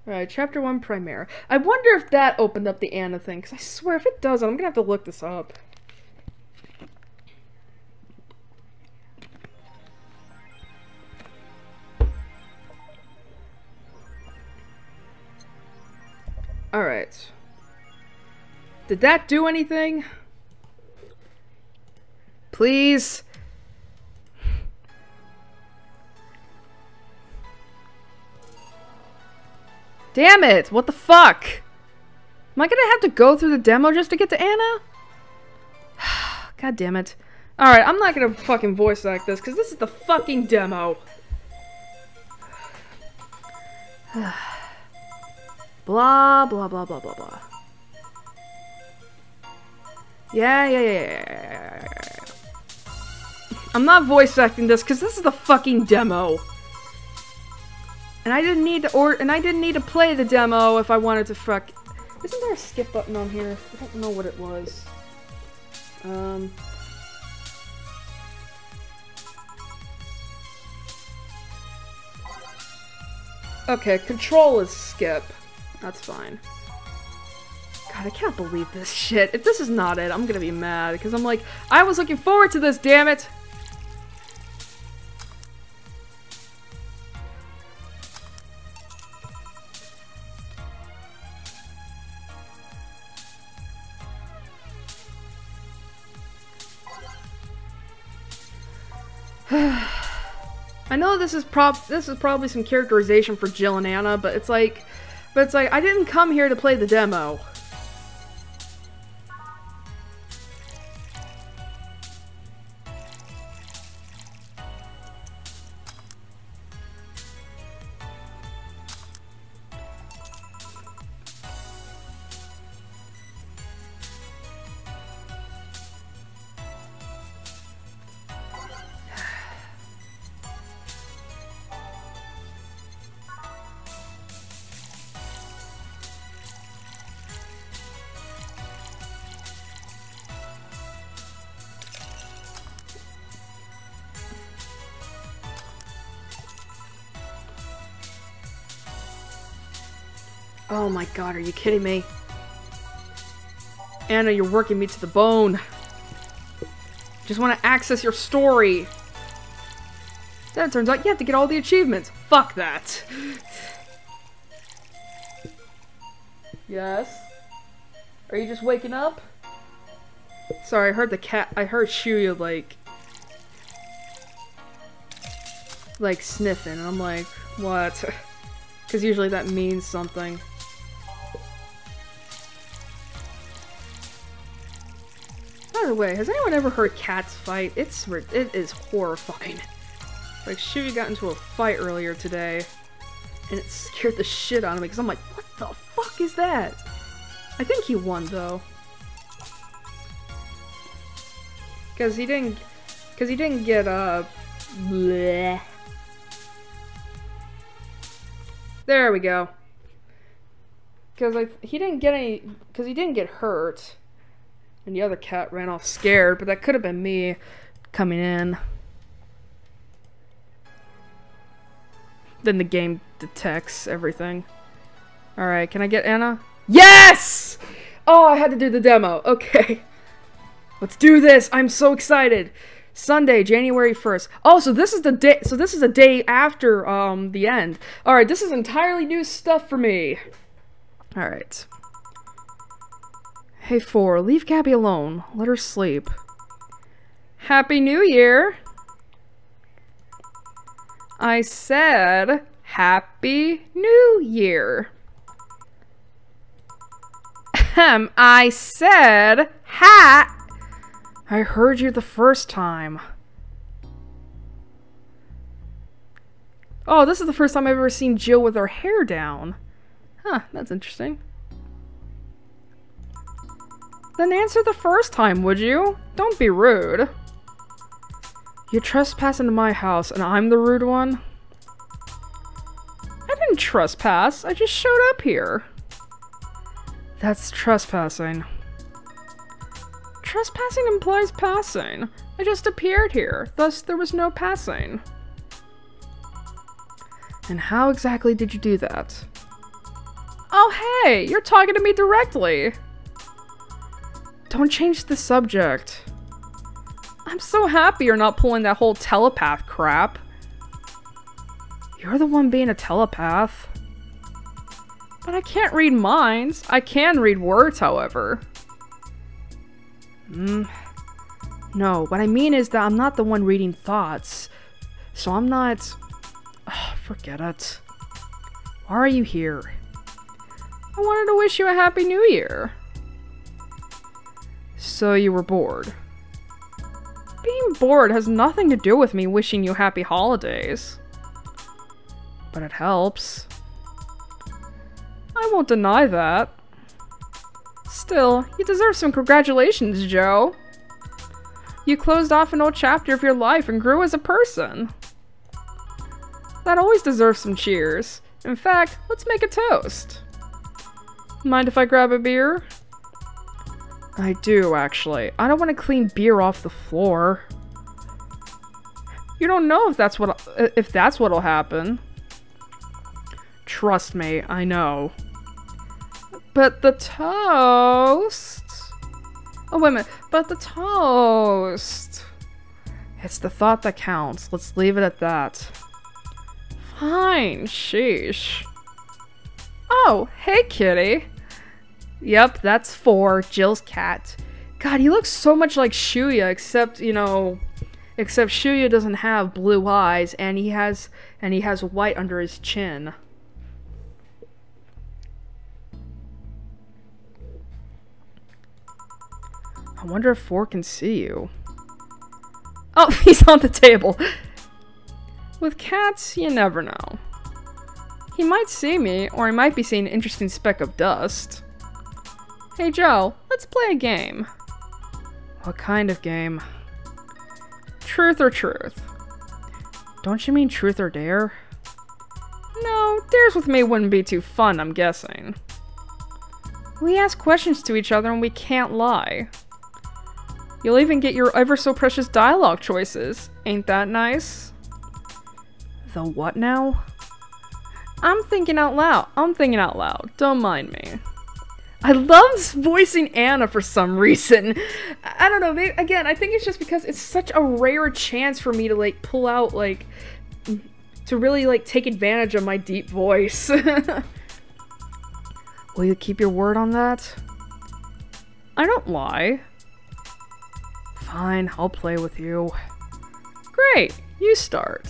Alright, chapter 1 Primaire. I wonder if that opened up the Anna thing, because I swear if it doesn't, I'm gonna have to look this up. Alright. Did that do anything? Please? Damn it! What the fuck? Am I gonna have to go through the demo just to get to Anna? God damn it. Alright, I'm not gonna fucking voice act this, because this is the fucking demo. Blah, blah, blah, blah, blah, blah. Yeah. I'm not voice acting this, because this is the fucking demo. And I didn't need to play the demo if I wanted to fuck. Isn't there a skip button on here? I don't know what it was. Okay, control is skip. That's fine. God, I can't believe this shit. If this is not it, I'm gonna be mad, because I'm like, I was looking forward to this, damn it! I know this is probably some characterization for Jill and Anna, but it's like I didn't come here to play the demo. Oh my god, are you kidding me? Anna, you're working me to the bone. Just want to access your story. Then it turns out you have to get all the achievements. Fuck that. Yes? Are you just waking up? Sorry, I heard the cat. I heard Shuya like sniffing, and I'm like, what? Because usually that means something. By the way, has anyone ever heard cats fight? It is horrifying. Like, Shuya got into a fight earlier today, and it scared the shit out of me, because I'm like, what the fuck is that? I think he won, though. Because he didn't get, bleh. There we go. Because he didn't get hurt. And the other cat ran off scared, but that could have been me coming in. Then the game detects everything. Alright, can I get Anna? Yes! Oh, I had to do the demo. Okay. Let's do this. I'm so excited. Sunday, January 1st. Oh, so this is the day. So this is a day after the end. All right, this is entirely new stuff for me. All right. Hey 4, leave Gabby alone. Let her sleep. Happy New Year. I said Happy New Year. I said I heard you the first time. Oh, this is the first time I've ever seen Jill with her hair down. Huh, that's interesting. Then answer the first time, would you? Don't be rude. You trespass into my house and I'm the rude one? I didn't trespass, I just showed up here. That's trespassing. Trespassing implies passing. I just appeared here, thus there was no passing. And how exactly did you do that? Oh hey, you're talking to me directly. Don't change the subject. I'm so happy you're not pulling that whole telepath crap. You're the one being a telepath. But I can't read minds. I can read words, however. No, what I mean is that I'm not the one reading thoughts. So I'm not... forget it. Why are you here? I wanted to wish you a Happy New Year. So you were bored. Being bored has nothing to do with me wishing you happy holidays. But it helps. I won't deny that. Still, you deserve some congratulations, Joe. You closed off an old chapter of your life and grew as a person. That always deserves some cheers. In fact, let's make a toast. Mind if I grab a beer? I do, actually. I don't want to clean beer off the floor. You don't know if that's what'll happen. Trust me, I know. But the toast... Oh, wait a minute. But the toast... It's the thought that counts. Let's leave it at that. Fine, sheesh. Oh, hey, kitty. Yep, that's 4, Jill's cat. God, he looks so much like Shuya, except, you know... Except Shuya doesn't have blue eyes, and he has white under his chin. I wonder if 4 can see you. Oh, he's on the table. With cats, you never know. He might see me, or he might be seeing an interesting speck of dust. Hey Joe, let's play a game. What kind of game? Truth or truth? Don't you mean truth or dare? No, dares with me wouldn't be too fun, I'm guessing. We ask questions to each other and we can't lie. You'll even get your ever so precious dialogue choices. Ain't that nice? The what now? I'm thinking out loud. Don't mind me. I love voicing Anna for some reason. I don't know, maybe, again, I think it's just because it's such a rare chance for me to, like, pull out, like, to really, like, take advantage of my deep voice. Will you keep your word on that? I don't lie. Fine, I'll play with you. Great, you start.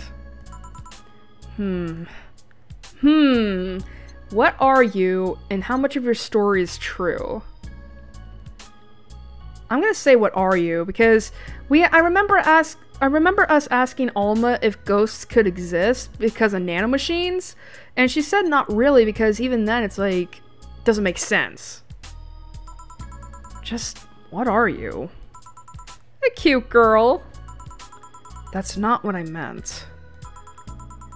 What are you, and how much of your story is true? I'm gonna say what are you, because I remember us asking Alma if ghosts could exist because of nanomachines, and she said not really, because even then it's like, doesn't make sense. Just, what are you? A cute girl. That's not what I meant.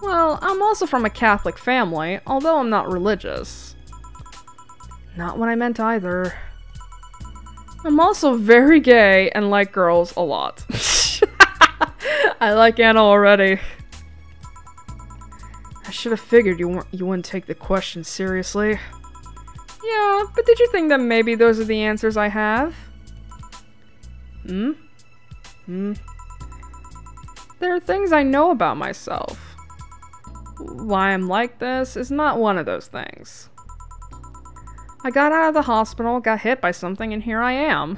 Well, I'm also from a Catholic family, although I'm not religious. Not what I meant either. I'm also very gay and like girls a lot. I like Anna already. I should have figured you wouldn't take the question seriously. Yeah, but did you think that maybe those are the answers I have? There are things I know about myself. Why I'm like this is not one of those things. I got out of the hospital, got hit by something, and here I am.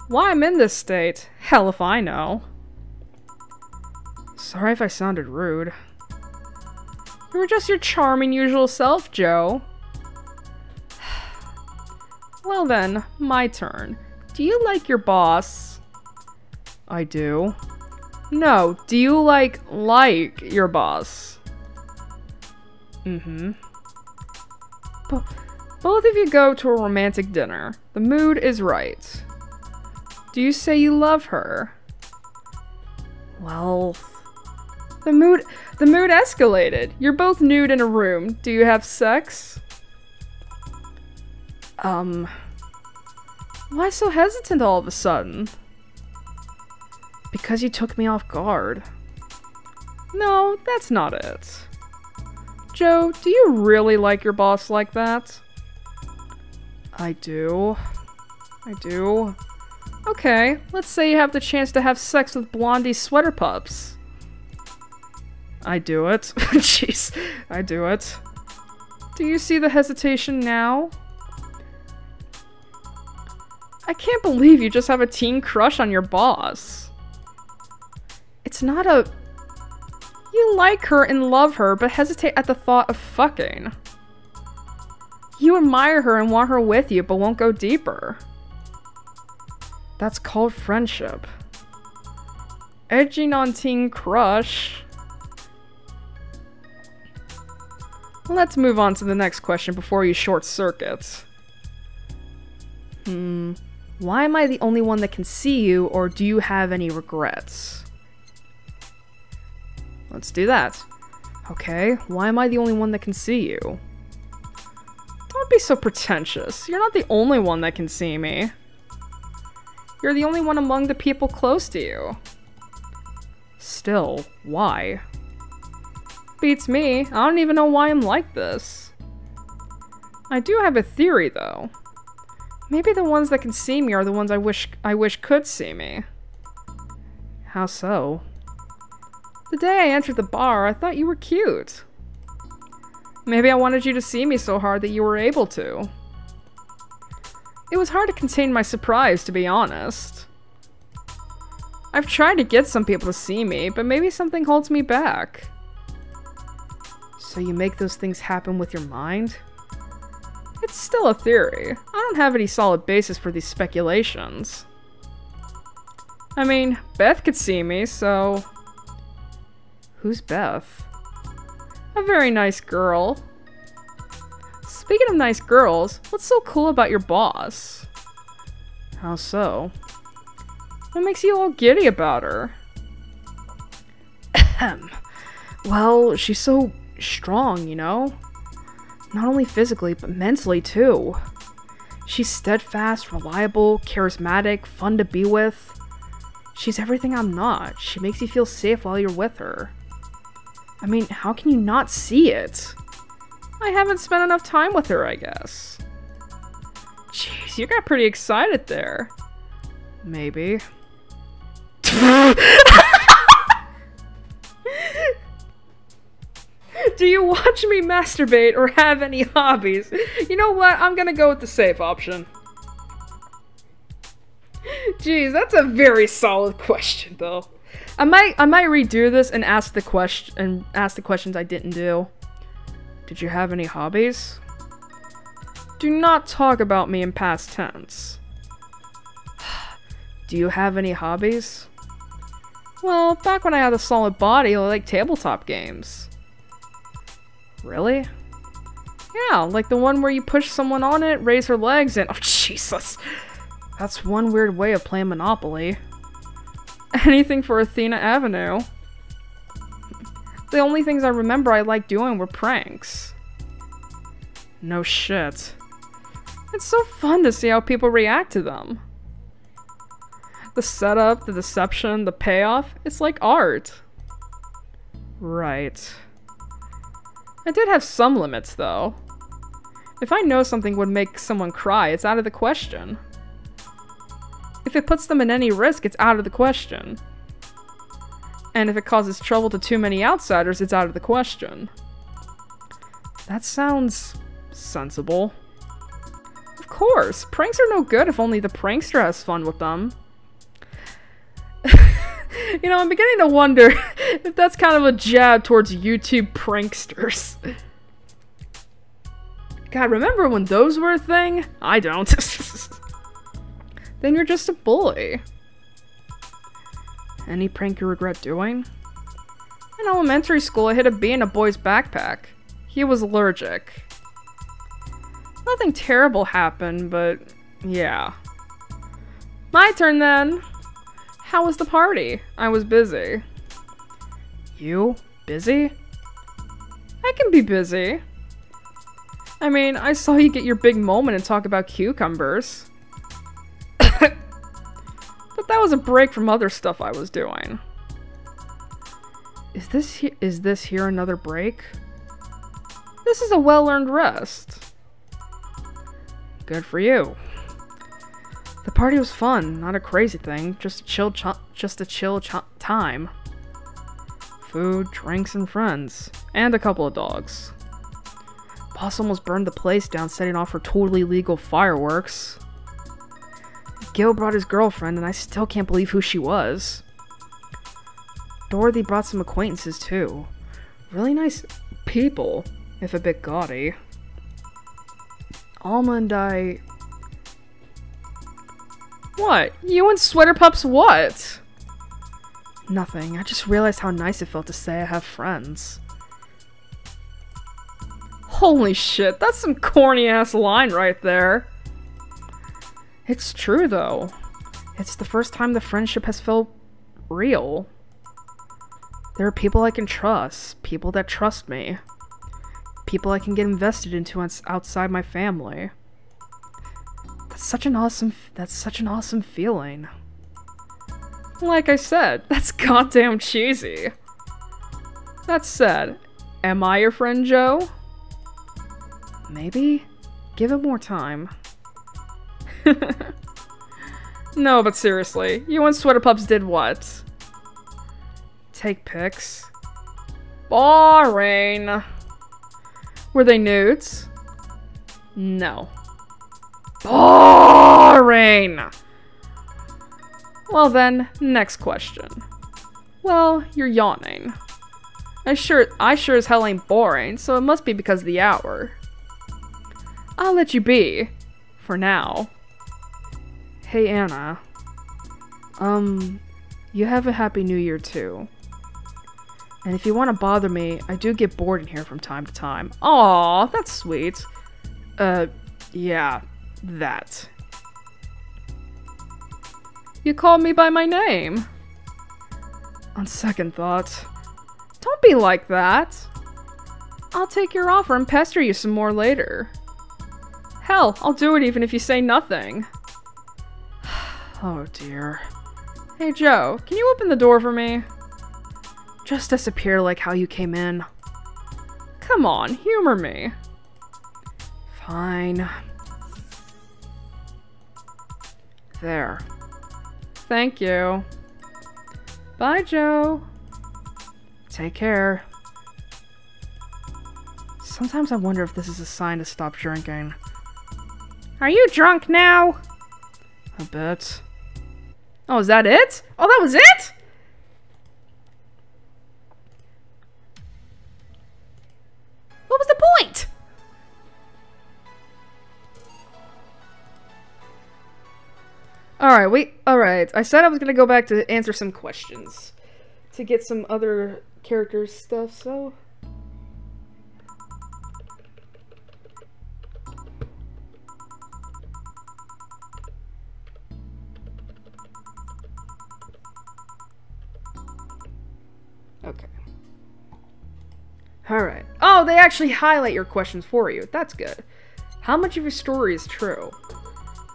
Why I'm in this state? Hell if I know. Sorry if I sounded rude. You were just your charming usual self, Joe. Well then, my turn. Do you like your boss? I do. No, do you like your boss? Mm-hmm. Both of you go to a romantic dinner. The mood is right. Do you say you love her? Well, the mood escalated. You're both nude in a room. Do you have sex? Why so hesitant all of a sudden? Because you took me off guard. No, that's not it. Joe, do you really like your boss like that? I do. I do. Okay, let's say you have the chance to have sex with Blondie's sweater pups. I do it. Jeez, I do it. Do you see the hesitation now? I can't believe you just have a teen crush on your boss. It's not a... You like her and love her, but hesitate at the thought of fucking. You admire her and want her with you, but won't go deeper. That's called friendship. Edging on teen crush. Let's move on to the next question before you short circuit. Why am I the only one that can see you, or do you have any regrets? Let's do that. Okay, why am I the only one that can see you? Don't be so pretentious. You're not the only one that can see me. You're the only one among the people close to you. Still, why? Beats me. I don't even know why I'm like this. I do have a theory, though. Maybe the ones that can see me are the ones I wish could see me. How so? The day I entered the bar, I thought you were cute. Maybe I wanted you to see me so hard that you were able to. It was hard to contain my surprise, to be honest. I've tried to get some people to see me, but maybe something holds me back. So you make those things happen with your mind? It's still a theory. I don't have any solid basis for these speculations. I mean, Beth could see me, so... Who's Beth? A very nice girl. Speaking of nice girls, what's so cool about your boss? How so? What makes you all giddy about her? Well, she's so strong, you know? Not only physically, but mentally too. She's steadfast, reliable, charismatic, fun to be with. She's everything I'm not. She makes you feel safe while you're with her. I mean, how can you not see it? I haven't spent enough time with her, I guess. Jeez, you got pretty excited there. Maybe. Do you watch me masturbate or have any hobbies? You know what? I'm gonna go with the safe option. Jeez, that's a very solid question, though. I might redo this and ask the questions I didn't do. Did you have any hobbies? Do not talk about me in past tense. Do you have any hobbies? Well, back when I had a solid body, I liked tabletop games. Really? Yeah, like the one where you push someone on it, raise her legs, and oh Jesus. That's one weird way of playing Monopoly. Anything for Athena Avenue. The only things I remember I liked doing were pranks. No shit. It's so fun to see how people react to them. The setup, the deception, the payoff, it's like art. Right. I did have some limits, though. If I know something would make someone cry, it's out of the question. If it puts them in any risk, it's out of the question. And if it causes trouble to too many outsiders, it's out of the question. That sounds sensible. Of course, pranks are no good if only the prankster has fun with them. You know, I'm beginning to wonder if that's kind of a jab towards YouTube pranksters. God, remember when those were a thing? I don't. Then you're just a bully. Any prank you regret doing? In elementary school, I hid a bee in a boy's backpack. He was allergic. Nothing terrible happened, but yeah. My turn then. How was the party? I was busy. You? Busy? I can be busy. I mean, I saw you get your big moment and talk about cucumbers. But that was a break from other stuff I was doing. Is this here another break? This is a well-earned rest. Good for you. The party was fun, not a crazy thing, just a chill time. Food, drinks, and friends, and a couple of dogs. Boss almost burned the place down, setting off her totally legal fireworks. Gil brought his girlfriend, and I still can't believe who she was. Dorothy brought some acquaintances too. Really nice people, if a bit gaudy. Alma and I... What? You and Sweater Pups what? Nothing. I just realized how nice it felt to say I have friends. Holy shit, that's some corny-ass line right there. It's true, though. It's the first time the friendship has felt real. There are people I can trust, people that trust me, people I can get invested into outside my family. That's such an awesome feeling. Like I said, that's goddamn cheesy. That said, am I your friend, Joe? Maybe? Give it more time. No, but seriously, you and Sweater Pups did what? Take pics. Boring. Were they nudes? No. Boring! Well then, next question. Well, you're yawning. I sure as hell ain't boring, so it must be because of the hour. I'll let you be. For now. Hey, Anna. You have a happy new year, too. And if you want to bother me, I do get bored in here from time to time. Aw, that's sweet. Yeah, that. You called me by my name. On second thought. Don't be like that. I'll take your offer and pester you some more later. Hell, I'll do it even if you say nothing. Oh dear. Hey Joe, can you open the door for me? Just disappear like how you came in. Come on, humor me. Fine. There. Thank you. Bye, Joe. Take care. Sometimes I wonder if this is a sign to stop drinking. Are you drunk now? A bit. Oh, is that it? Oh, that was it? What was the point? Alright, I said I was gonna go back to answer some questions. To get some other characters stuff, so... Okay. Alright. Oh, they actually highlight your questions for you. That's good. How much of your story is true?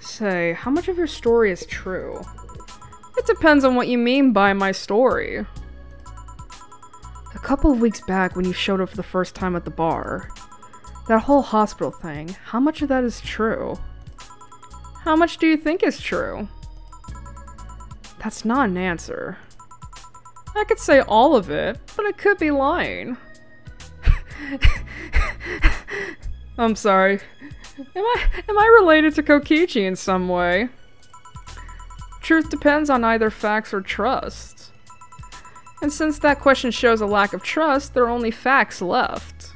Say, how much of your story is true? It depends on what you mean by my story. A couple of weeks back when you showed up for the first time at the bar, that whole hospital thing, how much of that is true? How much do you think is true? That's not an answer. I could say all of it, but I could be lying. I'm sorry. Am I related to Kokichi in some way? Truth depends on either facts or trust. And since that question shows a lack of trust, there are only facts left.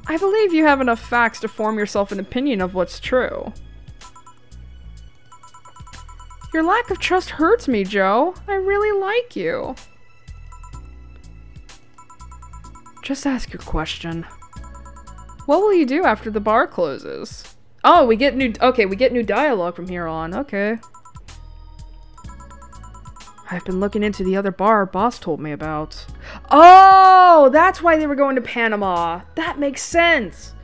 I believe you have enough facts to form yourself an opinion of what's true. Your lack of trust hurts me, Joe. I really like you. Just ask your question. What will you do after the bar closes? Oh, we get new dialogue from here on. Okay. I've been looking into the other bar boss told me about. Oh, that's why they were going to Panama. That makes sense.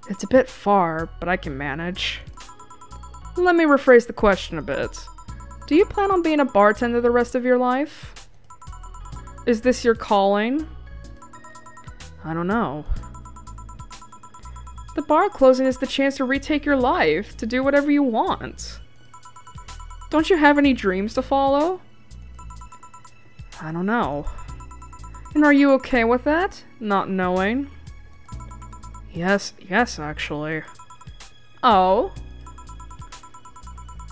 It's a bit far, but I can manage. Let me rephrase the question a bit. Do you plan on being a bartender the rest of your life? Is this your calling? I don't know. The bar closing is the chance to retake your life, to do whatever you want. Don't you have any dreams to follow? I don't know. And are you okay with that? Not knowing? Yes, actually. Oh?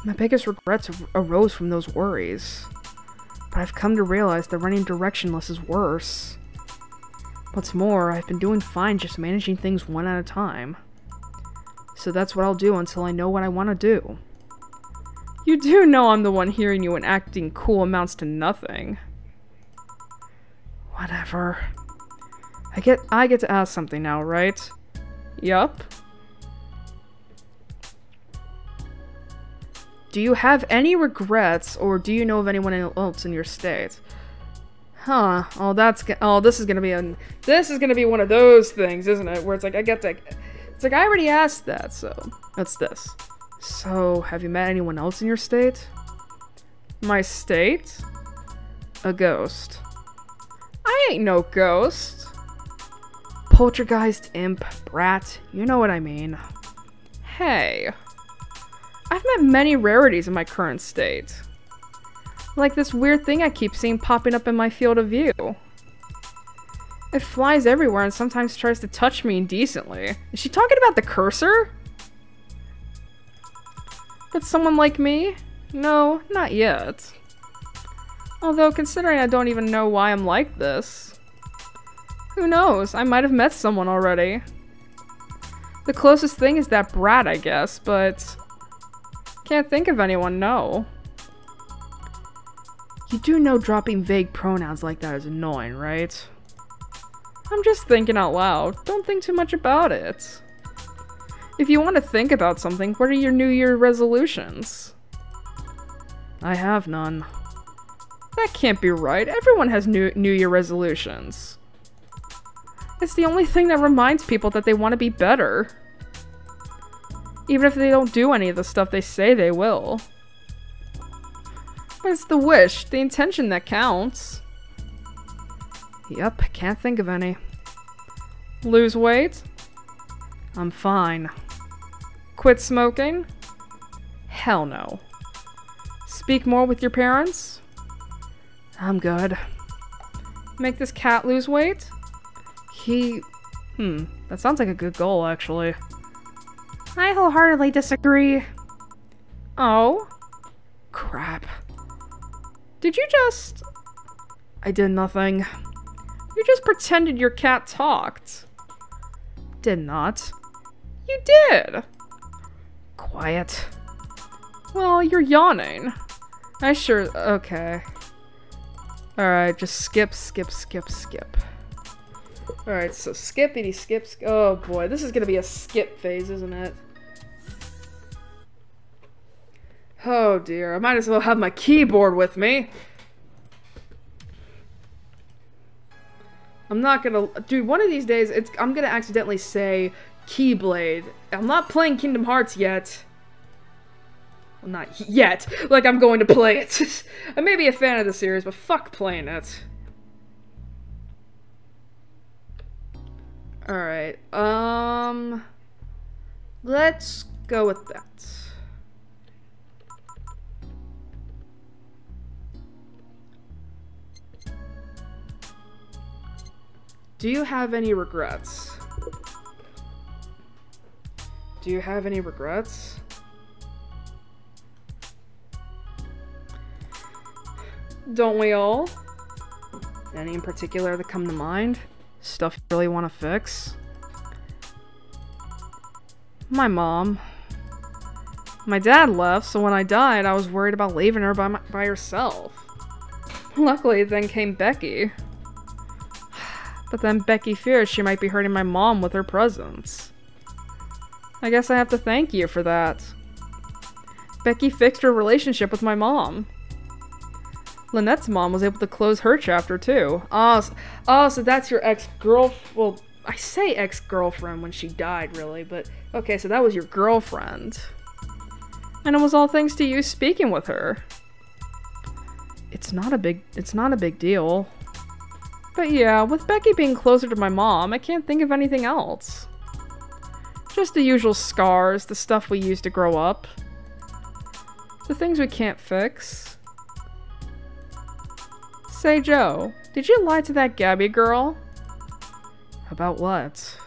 My biggest regrets arose from those worries. But I've come to realize that running directionless is worse. What's more, I've been doing fine just managing things one at a time. So that's what I'll do until I know what I want to do. You do know I'm the one hearing you and acting cool amounts to nothing. Whatever. I get to ask something now, right? Yup. Do you have any regrets, or do you know of anyone else in your state? Huh. Oh, this is gonna be one of those things, isn't it? Where it's like, it's like, I already asked that, so that's this. So, have you met anyone else in your state? My state? A ghost. I ain't no ghost. Poltergeist, imp, brat, you know what I mean. Hey. I've met many rarities in my current state. Like this weird thing I keep seeing popping up in my field of view. It flies everywhere and sometimes tries to touch me indecently. Is she talking about the cursor? But someone like me? No, not yet. Although, considering I don't even know why I'm like this. Who knows? I might have met someone already. The closest thing is that brat, I guess, but... can't think of anyone, no. You do know dropping vague pronouns like that is annoying, right? I'm just thinking out loud. Don't think too much about it. If you want to think about something, what are your New Year resolutions? I have none. That can't be right. Everyone has New Year resolutions. It's the only thing that reminds people that they want to be better. Even if they don't do any of the stuff they say they will. But it's the wish, the intention that counts. Yep, can't think of any. Lose weight? I'm fine. Quit smoking? Hell no. Speak more with your parents? I'm good. Make this cat lose weight? That sounds like a good goal, actually. I wholeheartedly disagree. Oh? Crap. Did you just... I did nothing. You just pretended your cat talked. Did not. You did. Quiet. Well, you're yawning. Okay. Alright, just skip. Alright, so skippity skip. Oh boy, this is gonna be a skip phase, isn't it? Oh dear, I might as well have my keyboard with me. I'm not gonna... Dude, one of these days, I'm gonna accidentally say Keyblade. I'm not playing Kingdom Hearts yet. Well, not yet. Like, I'm going to play it. I may be a fan of the series, but fuck playing it. Alright, let's go with that. Do you have any regrets? Do you have any regrets? Don't we all? Any in particular that come to mind? Stuff you really want to fix? My mom. My dad left, so when I died, I was worried about leaving her by herself. Luckily, then came Becky. But then Becky fears she might be hurting my mom with her presence. I guess I have to thank you for that. Becky fixed her relationship with my mom. Lynette's mom was able to close her chapter too. So that's your ex-girlfriend. Well, I say ex-girlfriend when she died, really, but okay, so that was your girlfriend. And it was all thanks to you speaking with her. It's not a big deal. But yeah, with Becky being closer to my mom, I can't think of anything else. Just the usual scars, the stuff we used to grow up. The things we can't fix. Say, Joe, did you lie to that Gabby girl? About what?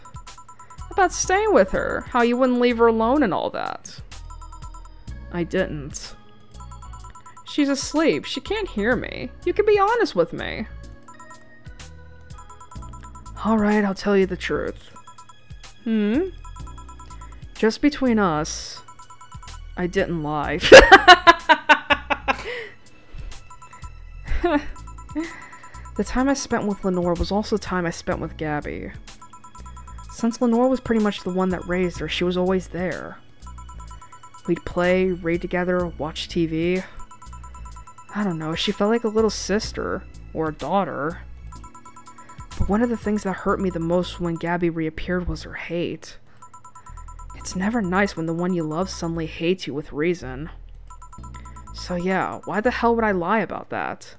About staying with her, how you wouldn't leave her alone and all that. I didn't. She's asleep. She can't hear me. You can be honest with me. Alright, I'll tell you the truth. Just between us, I didn't lie. The time I spent with Lenore was also time I spent with Gabby. Since Lenore was pretty much the one that raised her, she was always there. We'd play, read together, watch TV. I don't know, she felt like a little sister, or a daughter. But one of the things that hurt me the most when Gabby reappeared was her hate. It's never nice when the one you love suddenly hates you with reason. So yeah, why the hell would I lie about that?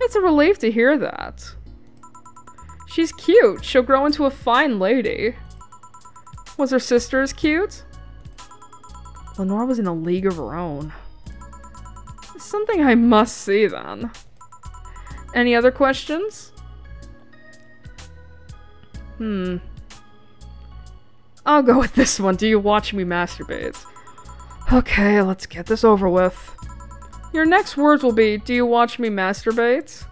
It's a relief to hear that. She's cute. She'll grow into a fine lady. Was her sister as cute? Lenore was in a league of her own. Something I must see then. Any other questions? I'll go with this one. Do you watch me masturbate? Okay, let's get this over with. Your next words will be, do you watch me masturbate?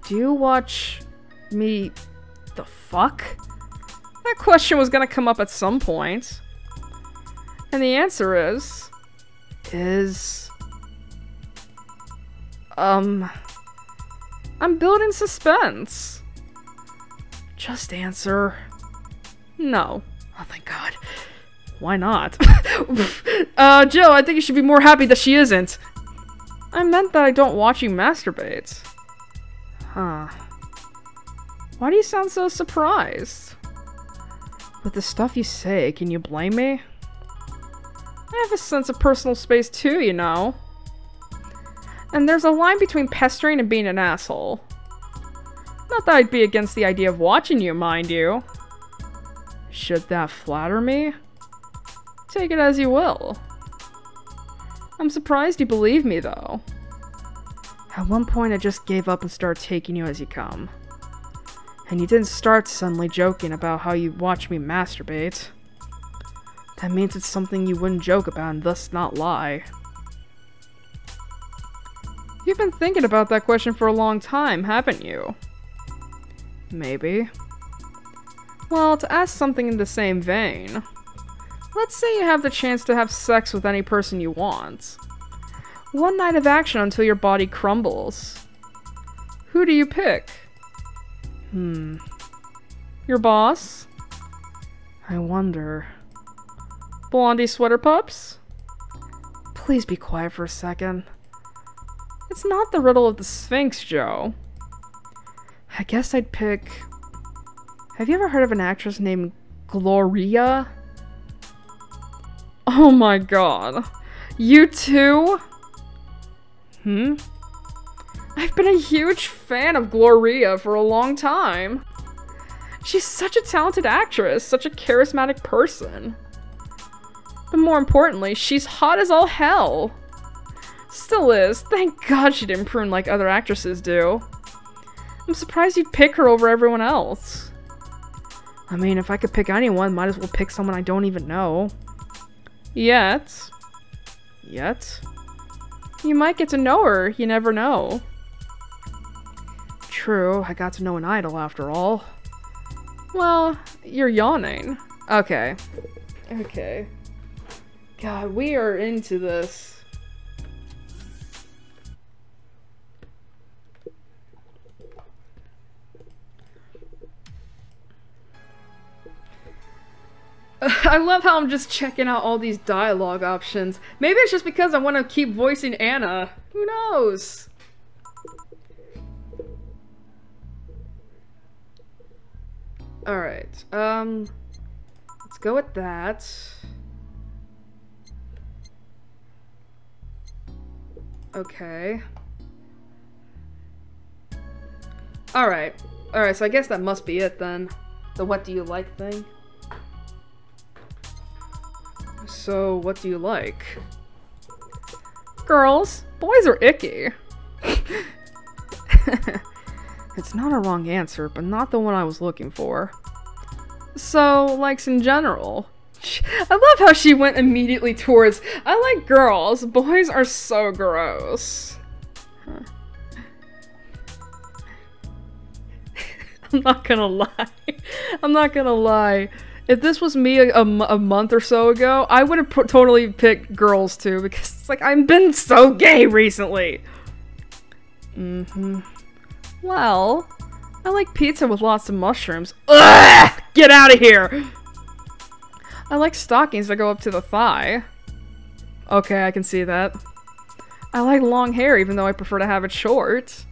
Do you watch me... the fuck? That question was gonna come up at some point. And the answer is... I'm building suspense. Just answer. No. Oh, thank God. Why not? Jill, I think you should be more happy that she isn't. I meant that I don't watch you masturbate. Huh. Why do you sound so surprised? With the stuff you say, can you blame me? I have a sense of personal space too, you know. And there's a line between pestering and being an asshole. Not that I'd be against the idea of watching you, mind you. Should that flatter me? Take it as you will. I'm surprised you believe me, though. At one point, I just gave up and started taking you as you come. And you didn't start suddenly joking about how you watch me masturbate. That means it's something you wouldn't joke about and thus not lie. You've been thinking about that question for a long time, haven't you? Maybe. Well, to ask something in the same vein, let's say you have the chance to have sex with any person you want. One night of action until your body crumbles. Who do you pick? Your boss? I wonder. Blondie sweater pups? Please be quiet for a second. It's not the riddle of the Sphinx, Joe. I guess I'd pick... Have you ever heard of an actress named Gloria? Oh my god. You too? I've been a huge fan of Gloria for a long time. She's such a talented actress, such a charismatic person. But more importantly, she's hot as all hell. Still is. Thank God she didn't prune like other actresses do. I'm surprised you'd pick her over everyone else. I mean, if I could pick anyone, might as well pick someone I don't even know. Yet. You might get to know her, you never know. True, I got to know an idol after all. Well, you're yawning. Okay. Okay. God, we are into this. I love how I'm just checking out all these dialogue options. Maybe it's just because I want to keep voicing Anna. Who knows? Alright, let's go with that. Okay. Alright. Alright, so I guess that must be it then. The what do you like thing. So, what do you like? Girls. Boys are icky. It's not a wrong answer, but not the one I was looking for. So, likes in general. I love how she went immediately towards, I like girls. Boys are so gross. Huh. I'm not gonna lie. I'm not gonna lie. If this was me a month or so ago, I would have totally picked girls too, because it's like, I've been so gay recently. Well, I like pizza with lots of mushrooms. Ugh! Get out of here! I like stockings that go up to the thigh. Okay, I can see that. I like long hair, even though I prefer to have it short.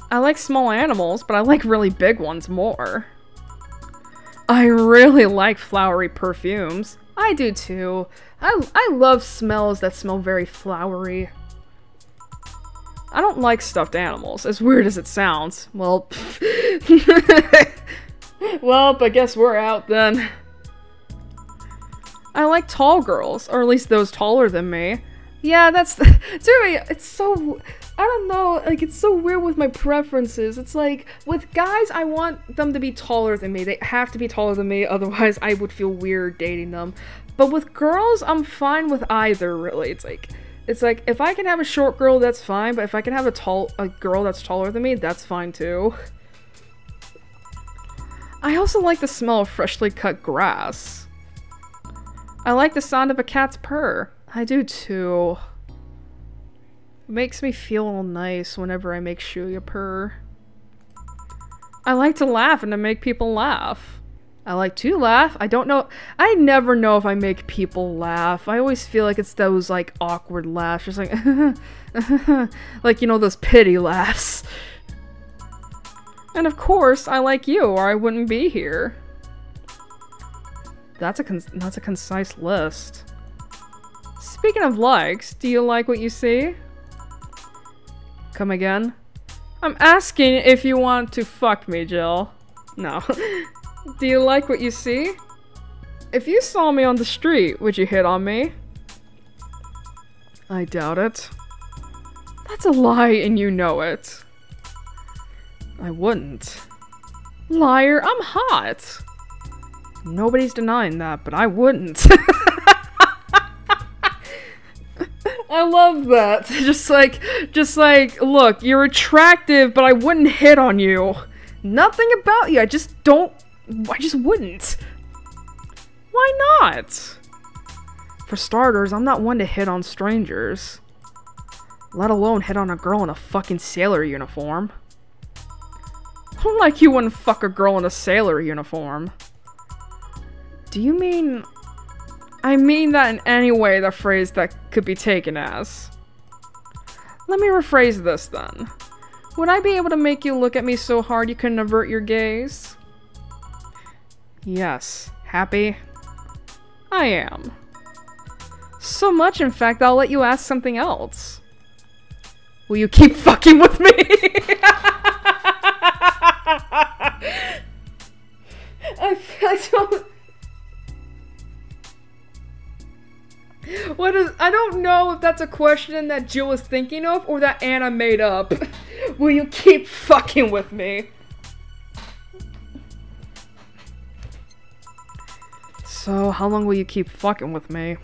I like small animals, but I like really big ones more. I really like flowery perfumes. I do too. I love smells that smell very flowery. I don't like stuffed animals, as weird as it sounds. Well, well, I guess we're out then. I like tall girls, or at least those taller than me. Yeah, that's it's so, I don't know, like, it's so weird with my preferences. It's like, with guys, I want them to be taller than me. They have to be taller than me, otherwise I would feel weird dating them. But with girls, I'm fine with either, really. It's like, if I can have a short girl, that's fine, but if I can have a girl that's taller than me, that's fine too. I also like the smell of freshly cut grass. I like the sound of a cat's purr. I do too. It makes me feel nice whenever I make Shuya purr. I like to laugh and to make people laugh. I like to laugh. I don't know. I never know if I make people laugh. I always feel like it's those like awkward laughs. Just like, like, you know, those pity laughs. And of course, I like you or I wouldn't be here. That's a concise list. Speaking of likes, do you like what you see? Come again? I'm asking if you want to fuck me, Jill. No. Do you like what you see? If you saw me on the street, would you hit on me? I doubt it. That's a lie and you know it. I wouldn't. Liar, I'm hot. Nobody's denying that, but I wouldn't. I love that. Just like, look, you're attractive, but I wouldn't hit on you. Nothing about you, I just wouldn't. Why not? For starters, I'm not one to hit on strangers. Let alone hit on a girl in a fucking sailor uniform. Like you wouldn't fuck a girl in a sailor uniform. Do you mean... I mean that in any way the phrase that could be taken as. Let me rephrase this then. Would I be able to make you look at me so hard you couldn't avert your gaze? Yes. Happy? I am. So much, in fact, I'll let you ask something else. Will you keep fucking with me? I don't... I don't know if that's a question that Jill is thinking of or that Anna made up. Will you keep fucking with me? So, how long will you keep fucking with me?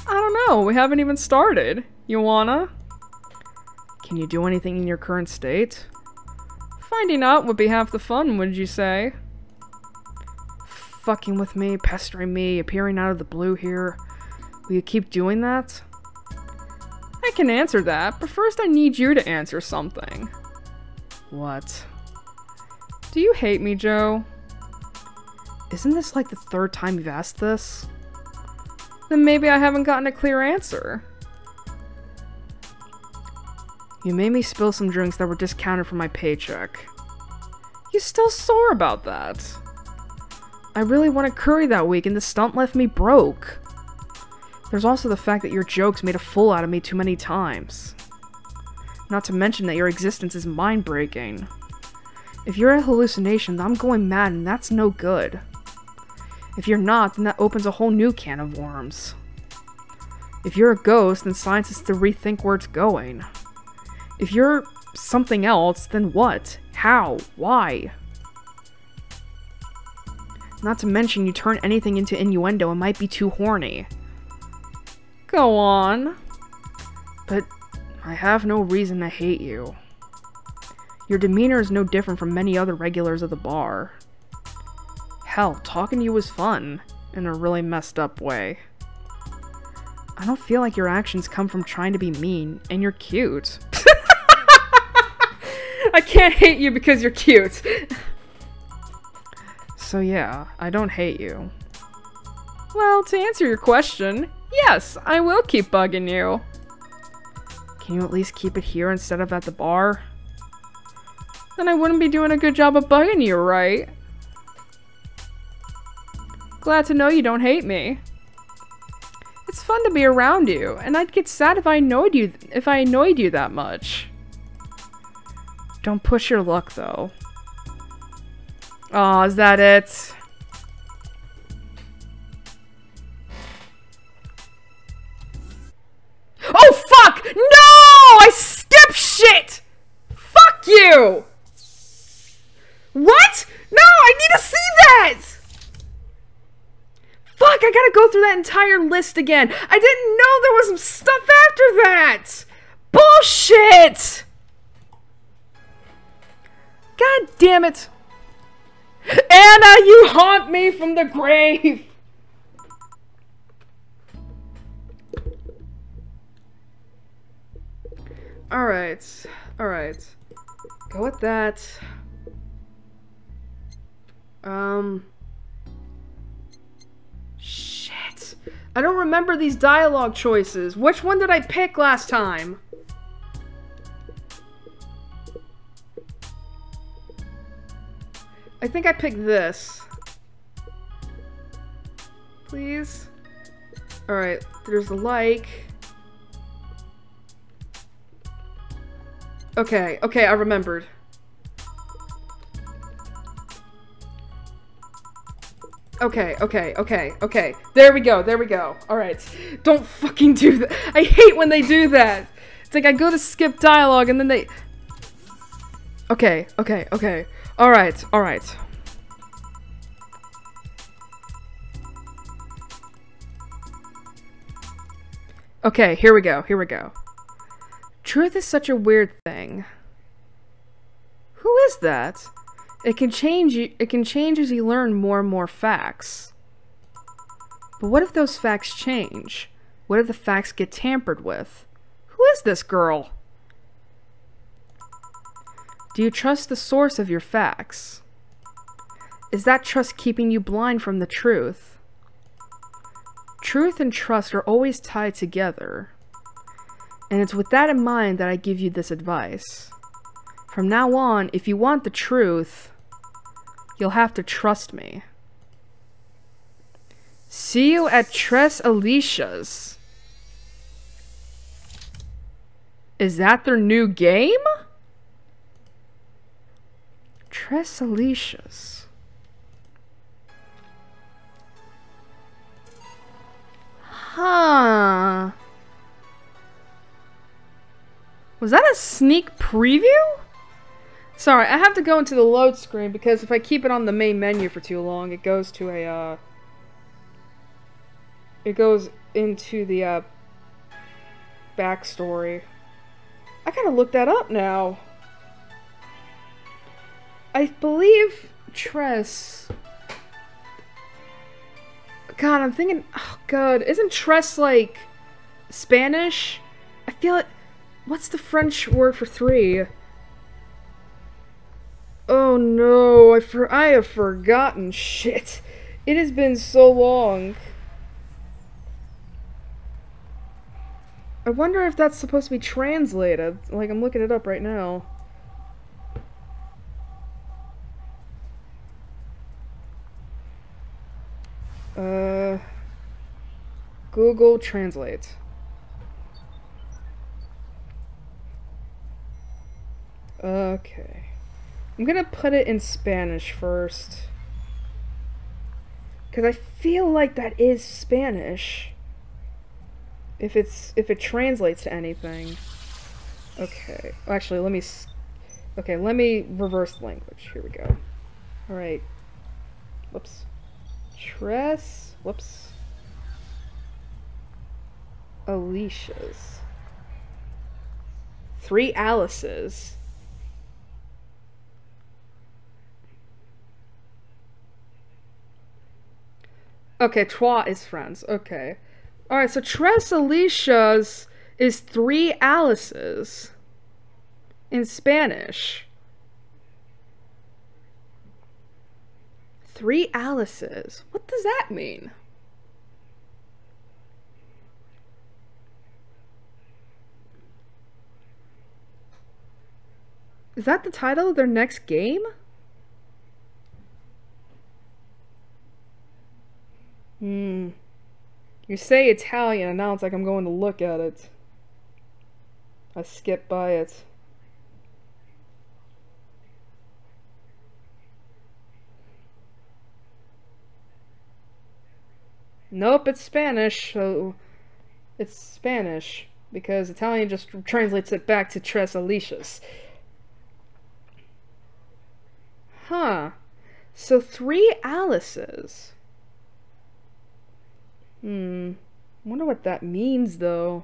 I don't know, we haven't even started. You wanna? Can you do anything in your current state? Finding out would be half the fun, would you say? Fucking with me, pestering me, appearing out of the blue here. Will you keep doing that? I can answer that, but first I need you to answer something. What? Do you hate me, Joe? Isn't this like the third time you've asked this? Then maybe I haven't gotten a clear answer. You made me spill some drinks that were discounted from my paycheck. You still sore about that? I really wanted curry that week and the stunt left me broke. There's also the fact that your jokes made a fool out of me too many times. Not to mention that your existence is mind-breaking. If you're a hallucination, then I'm going mad and that's no good. If you're not, then that opens a whole new can of worms. If you're a ghost, then science has to rethink where it's going. If you're something else, then what? How? Why? Not to mention you turn anything into innuendo and might be too horny. Go on. But I have no reason to hate you. Your demeanor is no different from many other regulars of the bar. Hell, talking to you was fun, in a really messed up way. I don't feel like your actions come from trying to be mean, and you're cute. I can't hate you because you're cute. So yeah, I don't hate you. Well, to answer your question, yes, I will keep bugging you. Can you at least keep it here instead of at the bar? Then I wouldn't be doing a good job of bugging you, right? Glad to know you don't hate me. It's fun to be around you, and I'd get sad if I annoyed you that much. Don't push your luck, though. Aw, is that it? Oh, fuck! No! I skipped shit! Fuck you! What? No, I need to see that! Fuck, I gotta go through that entire list again. I didn't know there was some stuff after that! Bullshit! God damn it. Anna, you haunt me from the grave! Alright. Alright. Go with that. Shit. I don't remember these dialogue choices. Which one did I pick last time? I think I picked this. Please? Alright, there's the like. Okay, okay, I remembered. Okay, okay, okay, okay. There we go, there we go. Alright. Don't fucking do that. I hate when they do that. It's like I go to skip dialogue and then they... Okay, okay, okay. Alright, alright. Okay, here we go, here we go. Truth is such a weird thing. Who is that? It can change as you learn more and more facts. But what if those facts change? What if the facts get tampered with? Who is this girl? Do you trust the source of your facts? Is that trust keeping you blind from the truth? Truth and trust are always tied together. And it's with that in mind that I give you this advice. From now on, if you want the truth, you'll have to trust me. See you at Tres Alicia's. Is that their new game? Tres Alicia's. Huh. Was that a sneak preview? Sorry, I have to go into the load screen because if I keep it on the main menu for too long, it goes to a, it goes into the, backstory. I gotta look that up now. I believe Tress... God, I'm thinking... Oh, God. Isn't Tress, like, Spanish? I feel it... What's the French word for 3? Oh, no. I have forgotten. Shit. It has been so long. I wonder if that's supposed to be translated. Like, I'm looking it up right now. Google Translate. Okay. I'm gonna put it in Spanish first. Because I feel like that is Spanish. If it translates to anything. Okay. Actually, let me reverse the language. Here we go. Alright. Whoops. Tress. Whoops. Alicia's. 3 Alice's. Okay, trois is friends. Okay. Alright, so Tress Alicia's is 3 Alice's. In Spanish. 3 Alice's. What does that mean? Is that the title of their next game? You say Italian, and now it's like I'm going to look at it. I skip by it. Nope, it's Spanish, so... It's Spanish, because Italian just translates it back to Tres Alicias. Huh. So 3 Alice's. Wonder what that means, though.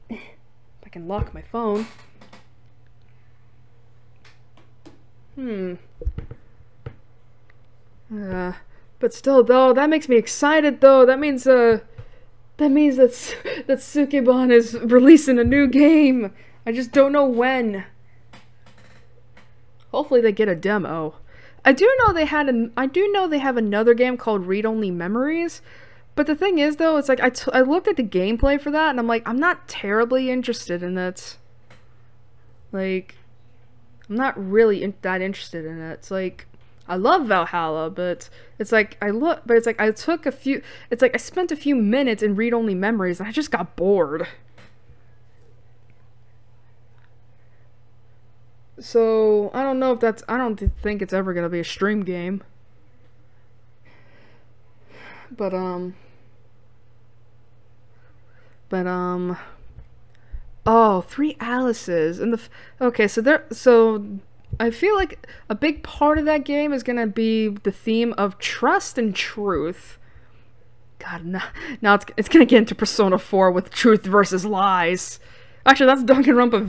If I can lock my phone. But still, though, that makes me excited, though. That means that Sukeban is releasing a new game. I just don't know when. Hopefully they get a demo. I do know they have another game called Read Only Memories. But the thing is, though, it's like I looked at the gameplay for that and I'm like, I'm not terribly interested in it. Like, I'm not really that interested in it. It's like, I love Valhalla, but it's like I spent a few minutes in Read Only Memories and I just got bored. So, I don't know if that's... I don't think it's ever gonna be a stream game. But, oh, 3 Alice's. And okay, so I feel like a big part of that game is gonna be the theme of trust and truth. God, now it's gonna get into Persona 4 with truth versus lies. Actually, that's Danganronpa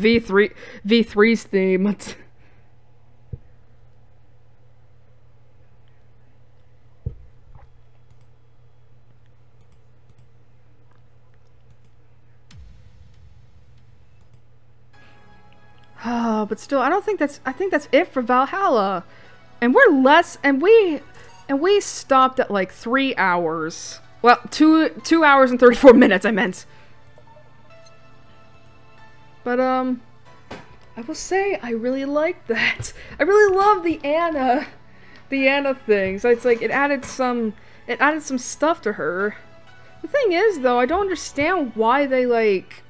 V3's theme. Oh, but still, I think that's it for Valhalla. And we stopped at like 3 hours. Well, 2 hours and 34 minutes, I meant. But, I will say, I really liked that. I really love the Anna thing. So it's like, it added some stuff to her. The thing is, though, I don't understand why they, like,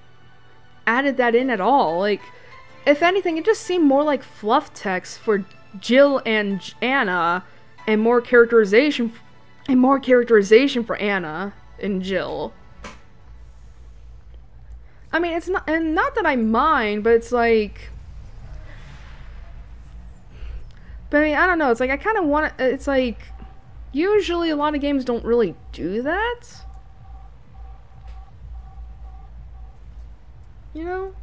added that in at all. Like, if anything, it just seemed more like fluff text for Jill and Anna, and more characterization for Anna and Jill. I mean, it's not, and not that I mind, but it's like, but I mean, I don't know, it's like, I kind of want to, it's like, usually a lot of games don't really do that, you know?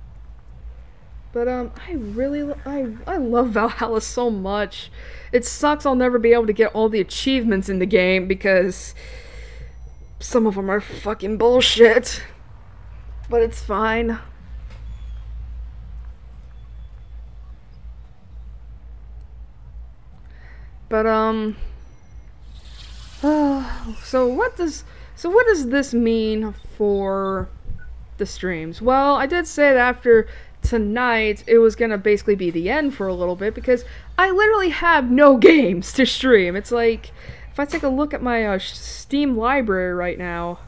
But, I love Valhalla so much. It sucks I'll never be able to get all the achievements in the game, because some of them are fucking bullshit. But it's fine. But, so what does this mean for the streams? Well, I did say that after tonight it was gonna basically be the end for a little bit, because I literally have no games to stream. It's like, if I take a look at my Steam library right now,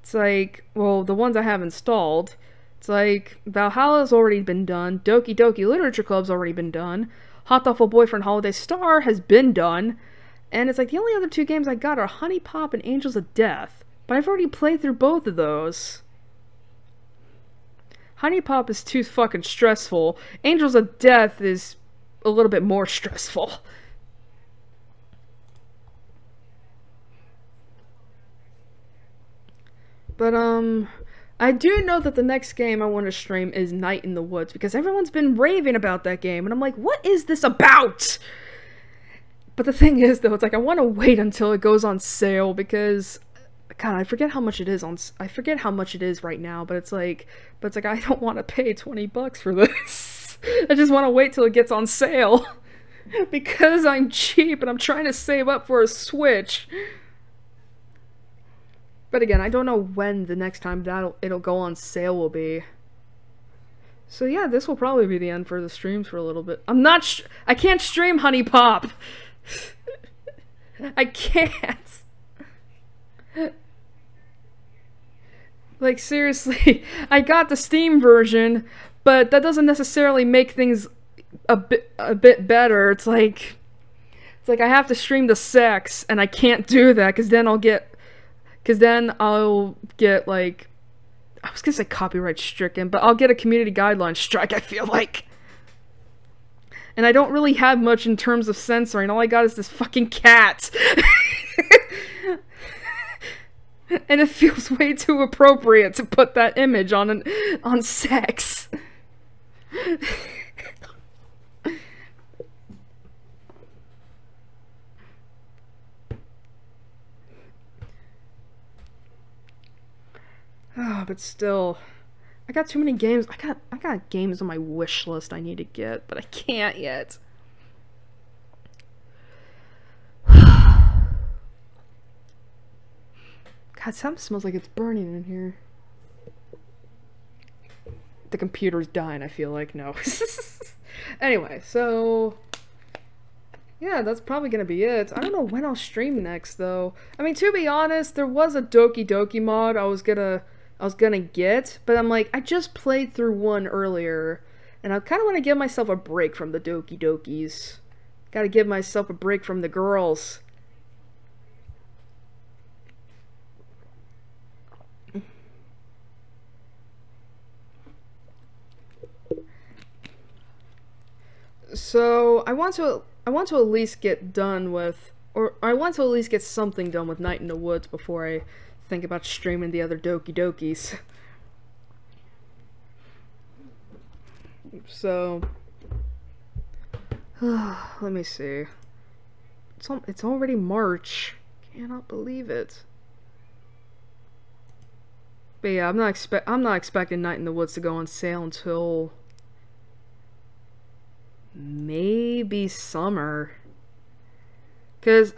it's like, well, the ones I have installed, it's like Valhalla's already been done, Doki Doki Literature Club's already been done, Hot Awful Boyfriend Holiday Star has been done, and it's like the only other two games I got are Honey Pop and Angels of Death, but I've already played through both of those. Honey Pop is too fucking stressful. Angels of Death is a little bit more stressful. But, I do know that the next game I want to stream is Night in the Woods, because everyone's been raving about that game, and I'm like, what is this about? But the thing is, though, it's like, I want to wait until it goes on sale, because, God, I forget how much it is I forget how much it is right now, but it's like, I don't want to pay 20 bucks for this. I just want to wait till it gets on sale. Because I'm cheap, and I'm trying to save up for a Switch. But again, I don't know when the next time it'll go on sale will be. So yeah, this will probably be the end for the streams for a little bit. I can't stream Honey Pop. I can't. Like, seriously, I got the Steam version, but that doesn't necessarily make things a bit better. It's like I have to stream the sex, and I can't do that, because then I'll get like, I was gonna say copyright stricken, but I'll get a community guideline strike, I feel like. And I don't really have much in terms of censoring. All I got is this fucking cat. And it feels way too appropriate to put that image on sex. Oh, but still, I got too many games. I got games on my wish list I need to get, but I can't yet. God, something smells like it's burning in here. The computer's dying, I feel like. No. Anyway, so yeah, that's probably gonna be it. I don't know when I'll stream next, though. I mean, to be honest, there was a Doki Doki mod I was gonna get, but I'm like, I just played through one earlier, and I kind of want to give myself a break from the Doki Dokis. Gotta give myself a break from the girls. So I want to at least get done with, or I want to at least get something done with Night in the Woods before I think about streaming the other Doki Dokis. So let me see. It's already March. Cannot believe it. But yeah, I'm not expecting Night in the Woods to go on sale until maybe summer. Cause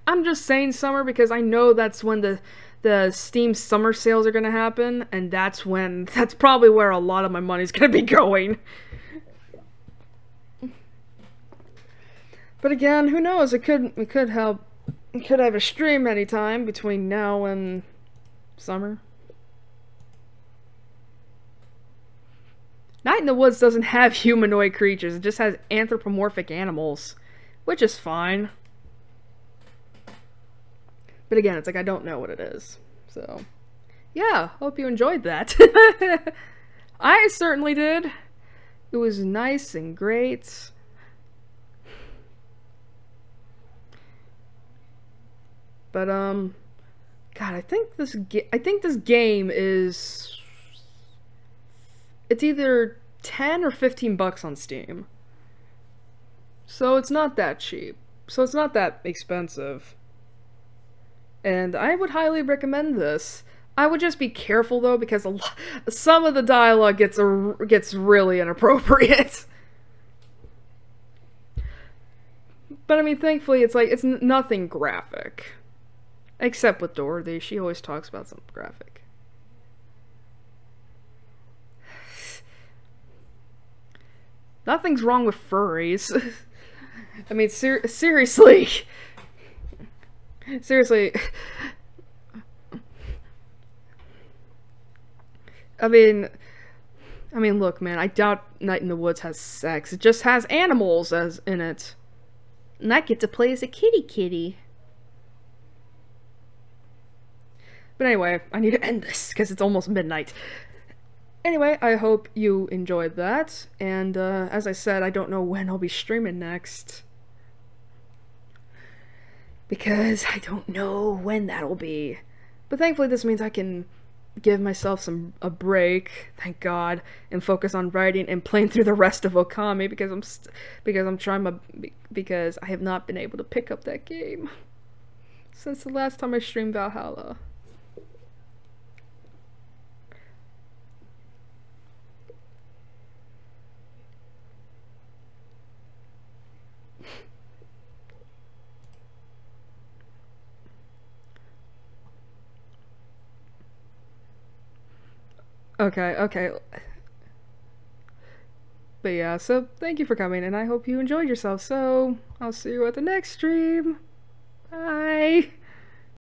I'm just saying summer because I know that's when the Steam summer sales are gonna happen, and that's probably where a lot of my money's gonna be going. But again, who knows? We could have a stream anytime between now and summer. Night in the Woods doesn't have humanoid creatures, it just has anthropomorphic animals, which is fine. But again, it's like I don't know what it is. So, yeah, hope you enjoyed that. I certainly did. It was nice and great. But God, I think this game is, it's either 10 or 15 bucks on Steam. So it's not that cheap. So it's not that expensive. And I would highly recommend this. I would just be careful though, because some of the dialogue gets really inappropriate. But I mean, thankfully, it's nothing graphic. Except with Dorothy, she always talks about something graphic. Nothing's wrong with furries. I mean, seriously. Seriously. I mean, look, man, I doubt Night in the Woods has sex. It just has animals as in it. And I get to play as a kitty. But anyway, I need to end this, because it's almost midnight. Anyway, I hope you enjoyed that, and as I said, I don't know when I'll be streaming next. Because I don't know when that'll be. But thankfully this means I can give myself a break, thank God, and focus on writing and playing through the rest of Okami, because I have not been able to pick up that game since the last time I streamed Valhalla. Okay. But yeah, so thank you for coming, and I hope you enjoyed yourself. So I'll see you at the next stream. Bye.